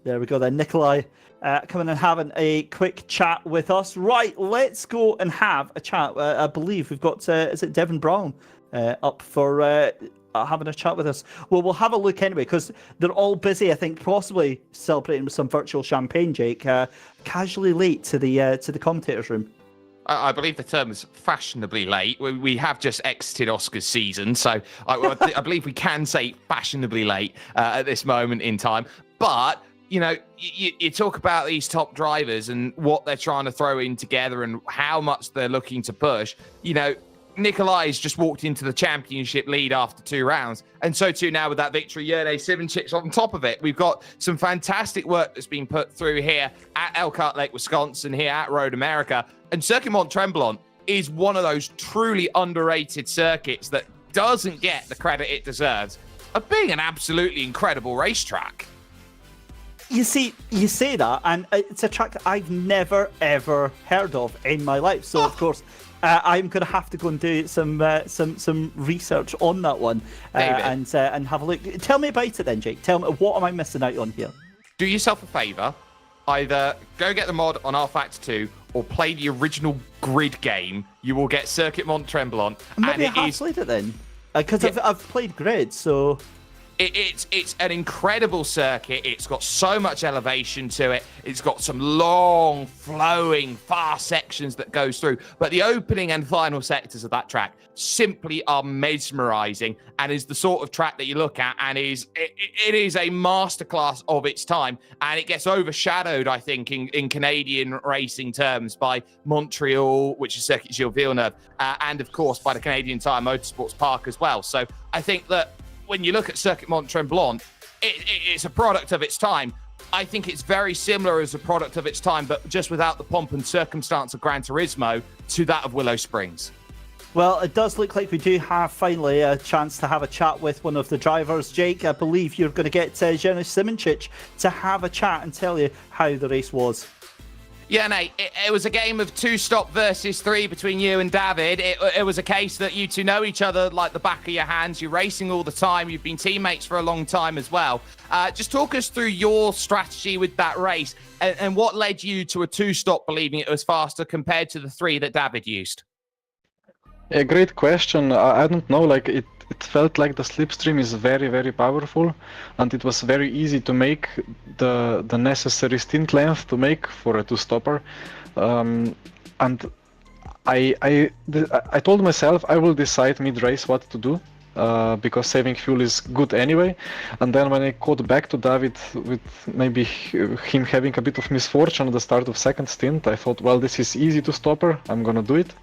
Speaker 2: There we go then, Nikolai. Coming and having a quick chat with us. Right, let's go and have a chat. I believe we've got, is it Devin Brown up for having a chat with us? Well, we'll have a look anyway, because they're all busy, I think, possibly celebrating with some virtual champagne, Jake. Casually late to the commentators' room.
Speaker 3: I believe the term is fashionably late. We have just exited Oscars season, so I believe we can say fashionably late at this moment in time. But you know, you talk about these top drivers and what they're trying to throw in together and how much they're looking to push. You know, Nikolai's just walked into the championship lead after 2 rounds, and so too now with that victory. Yerne 7 chips on top of it. We've got some fantastic work that's been put through here at Elkhart Lake, Wisconsin, here at Road America. And Circuit Mont Tremblant is one of those truly underrated circuits that doesn't get the credit it deserves of being an absolutely incredible racetrack.
Speaker 2: You see, you say that, and it's a track I've never, ever heard of in my life. So, of course, I'm going to have to go and do some research on that one and have a look. Tell me about it then, Jake. Tell me, what am I missing out on here?
Speaker 3: Do yourself a favour. Either go get the mod on R-Factor 2 or play the original grid game, you will get Circuit Mont Tremblant.
Speaker 2: Maybe I have played it then, because I've played Grid, so...
Speaker 3: It's an incredible circuit. It's got so much elevation to it. It's got some long, flowing, fast sections that goes through. But the opening and final sectors of that track simply are mesmerizing, and is the sort of track that you look at and it is a masterclass of its time. And it gets overshadowed, I think, in Canadian racing terms by Montreal, which is Circuit Gilles Villeneuve, and of course by the Canadian Tire Motorsports Park as well. So I think that when you look at Circuit Mont Tremblant, it's a product of its time. I think it's very similar as a product of its time, but just without the pomp and circumstance of Gran Turismo, to that of Willow Springs.
Speaker 2: Well, it does look like we do have finally a chance to have a chat with one of the drivers. Jake, I believe you're going to get Genisus Simoncic to have a chat and tell you how the race was.
Speaker 3: Yeah, Nate, it was a game of 2-stop versus 3 between you and David. It was a case that you two know each other like the back of your hands. You're racing all the time. You've been teammates for a long time as well. Just talk us through your strategy with that race and what led you to a 2-stop, believing it was faster compared to the 3 that David used.
Speaker 5: A great question. I don't know, like it felt like the slipstream is very, very powerful, and it was very easy to make the necessary stint length to make for a 2-stopper. And I told myself I will decide mid-race what to do, because saving fuel is good anyway. And then when I caught back to David with maybe him having a bit of misfortune at the start of second stint, I thought, well, this is easy to stopper, I'm gonna do it.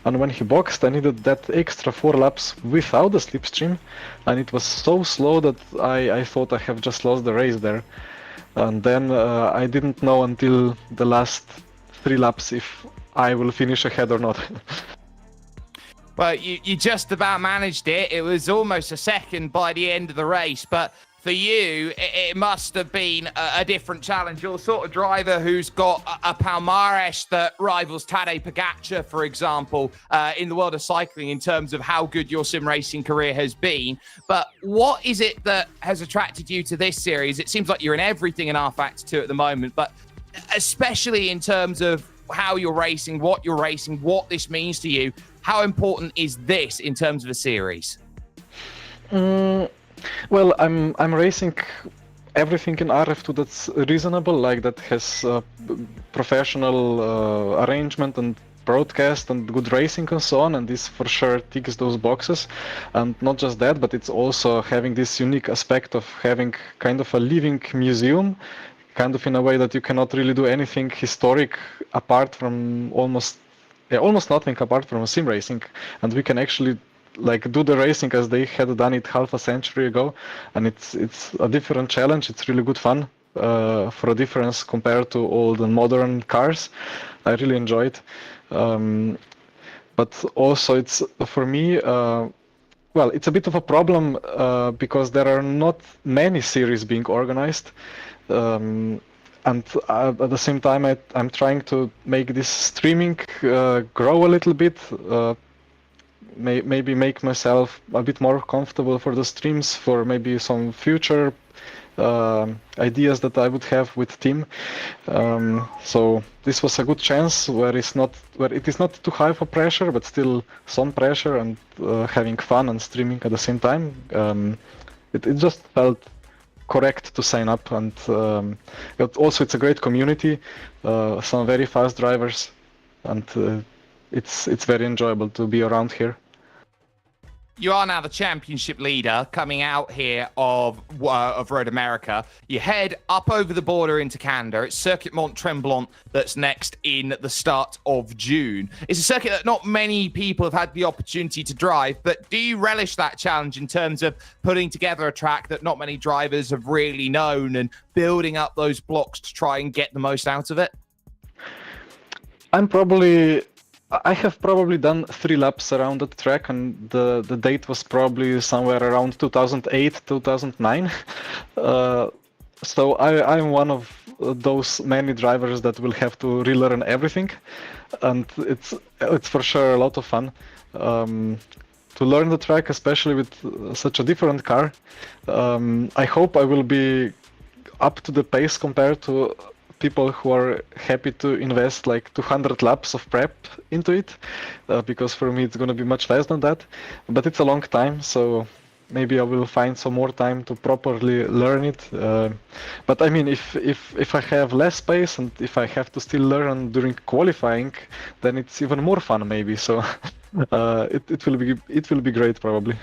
Speaker 5: And when he boxed, I needed that extra 4 laps without the slipstream, and it was so slow that I thought I have just lost the race there. And then I didn't know until the last 3 laps if I will finish ahead or not.
Speaker 3: Well, you just about managed it. It was almost a second by the end of the race, but for you, it must have been a different challenge. You're the sort of driver who's got a palmarès that rivals Tadej Pogacar, for example, in the world of cycling in terms of how good your sim racing career has been. But what is it that has attracted you to this series? It seems like you're in everything in R-Factor 2 at the moment, but especially in terms of how you're racing, what this means to you. How important is this in terms of a series?
Speaker 5: Well, I'm racing everything in RF2 that's reasonable, like that has professional arrangement and broadcast and good racing and so on, and this for sure ticks those boxes. And not just that, but it's also having this unique aspect of having kind of a living museum, kind of in a way that you cannot really do anything historic apart from almost nothing apart from sim racing, and we can actually like do the racing as they had done it half a century ago, and it's a different challenge. It's really good fun for a difference compared to all the modern cars. I really enjoy it, but also it's for me well, it's a bit of a problem because there are not many series being organized, and at the same time I'm trying to make this streaming grow a little bit, maybe make myself a bit more comfortable for the streams, for maybe some future ideas that I would have with team. So this was a good chance where it is not too high for pressure, but still some pressure, and having fun and streaming at the same time. It just felt correct to sign up, and also it's a great community, some very fast drivers, and it's very enjoyable to be around here.
Speaker 3: You are now the championship leader coming out here of Road America. You head up over the border into Canada. It's Circuit Mont Tremblant that's next in the start of June. It's a circuit that not many people have had the opportunity to drive, but do you relish that challenge in terms of putting together a track that not many drivers have really known and building up those blocks to try and get the most out of it?
Speaker 5: I have probably done 3 laps around the track, and the date was probably somewhere around 2008, 2009. So I'm one of those many drivers that will have to relearn everything, and it's for sure a lot of fun to learn the track, especially with such a different car. I hope I will be up to the pace compared to people who are happy to invest like 200 laps of prep into it, because for me it's going to be much less than that. But it's a long time, so maybe I will find some more time to properly learn it. But I mean, if I have less space and if I have to still learn during qualifying, then it's even more fun maybe. So it will be great probably.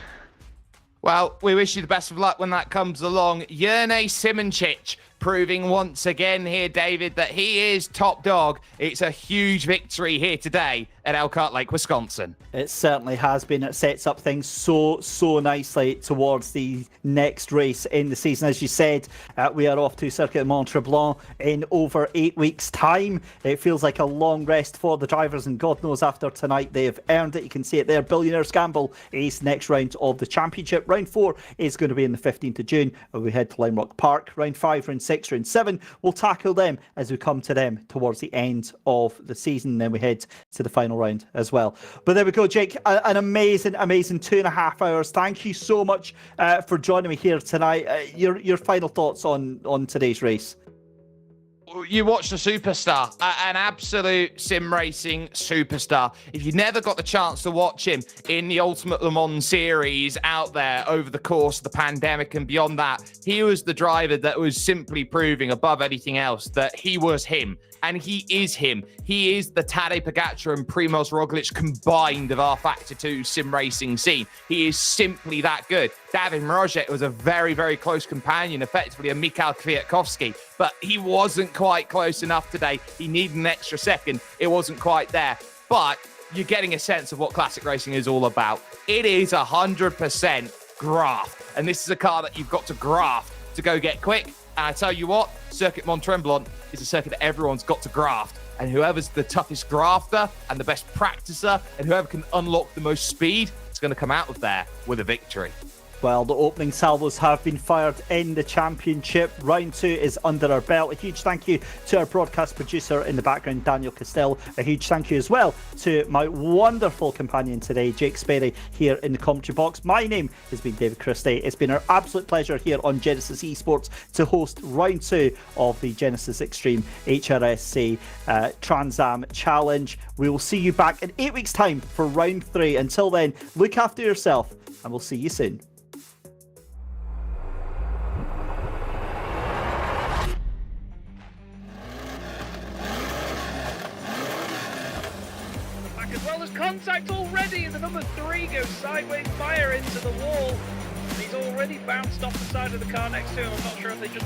Speaker 3: Well, we wish you the best of luck when that comes along. Jerne Simoncic proving once again here, David, that he is top dog. It's a huge victory here today at Elkhart Lake, Wisconsin.
Speaker 2: It certainly has been. It sets up things so nicely towards the next race in the season. As you said, we are off to Circuit Mont Tremblant in over 8 weeks' time. It feels like a long rest for the drivers, and God knows after tonight they have earned it. You can see it there. Billionaires Gamble is next round of the championship. Round 4 is going to be on the 15th of June. We head to Lime Rock Park. Round 5, round 6, round 7. We'll tackle them as we come to them towards the end of the season. Then we head to the final round as well. But there we go, Jake. An amazing 2.5 hours. Thank you so much for joining me here tonight. Your final thoughts on today's race?
Speaker 3: You watched a superstar, an absolute sim racing superstar. If you never got the chance to watch him in the Ultimate Le Mans series out there over the course of the pandemic and beyond that, he was the driver that was simply proving above anything else that he was him. And he is him. He is the Tadej Pogacar and Primoz Roglic combined of our Factor 2 sim racing scene. He is simply that good. David Mrožek was a very, very close companion, effectively a Mikhail Kwiatkowski, but he wasn't quite close enough today. He needed an extra second. It wasn't quite there. But you're getting a sense of what classic racing is all about. It is 100% graft. And this is a car that you've got to graft to go get quick. And I tell you what, Circuit Mont Tremblant is a circuit that everyone's got to graft. And whoever's the toughest grafter and the best practicer and whoever can unlock the most speed is going to come out of there with a victory.
Speaker 2: Well, the opening salvos have been fired in the championship. Round 2 is under our belt. A huge thank you to our broadcast producer in the background, Daniel Castell. A huge thank you as well to my wonderful companion today, Jake Sperry, here in the commentary box. My name has been David Christie. It's been our absolute pleasure here on Genisus Esports to host round 2 of the Genisus Extreme HRSC Trans Am Challenge. We will see you back in 8 weeks' time for round 3. Until then, look after yourself and we'll see you soon.
Speaker 1: As well as contact already, and the number 3 goes sideways fire into the wall. And he's already bounced off the side of the car next to him. I'm not sure if they just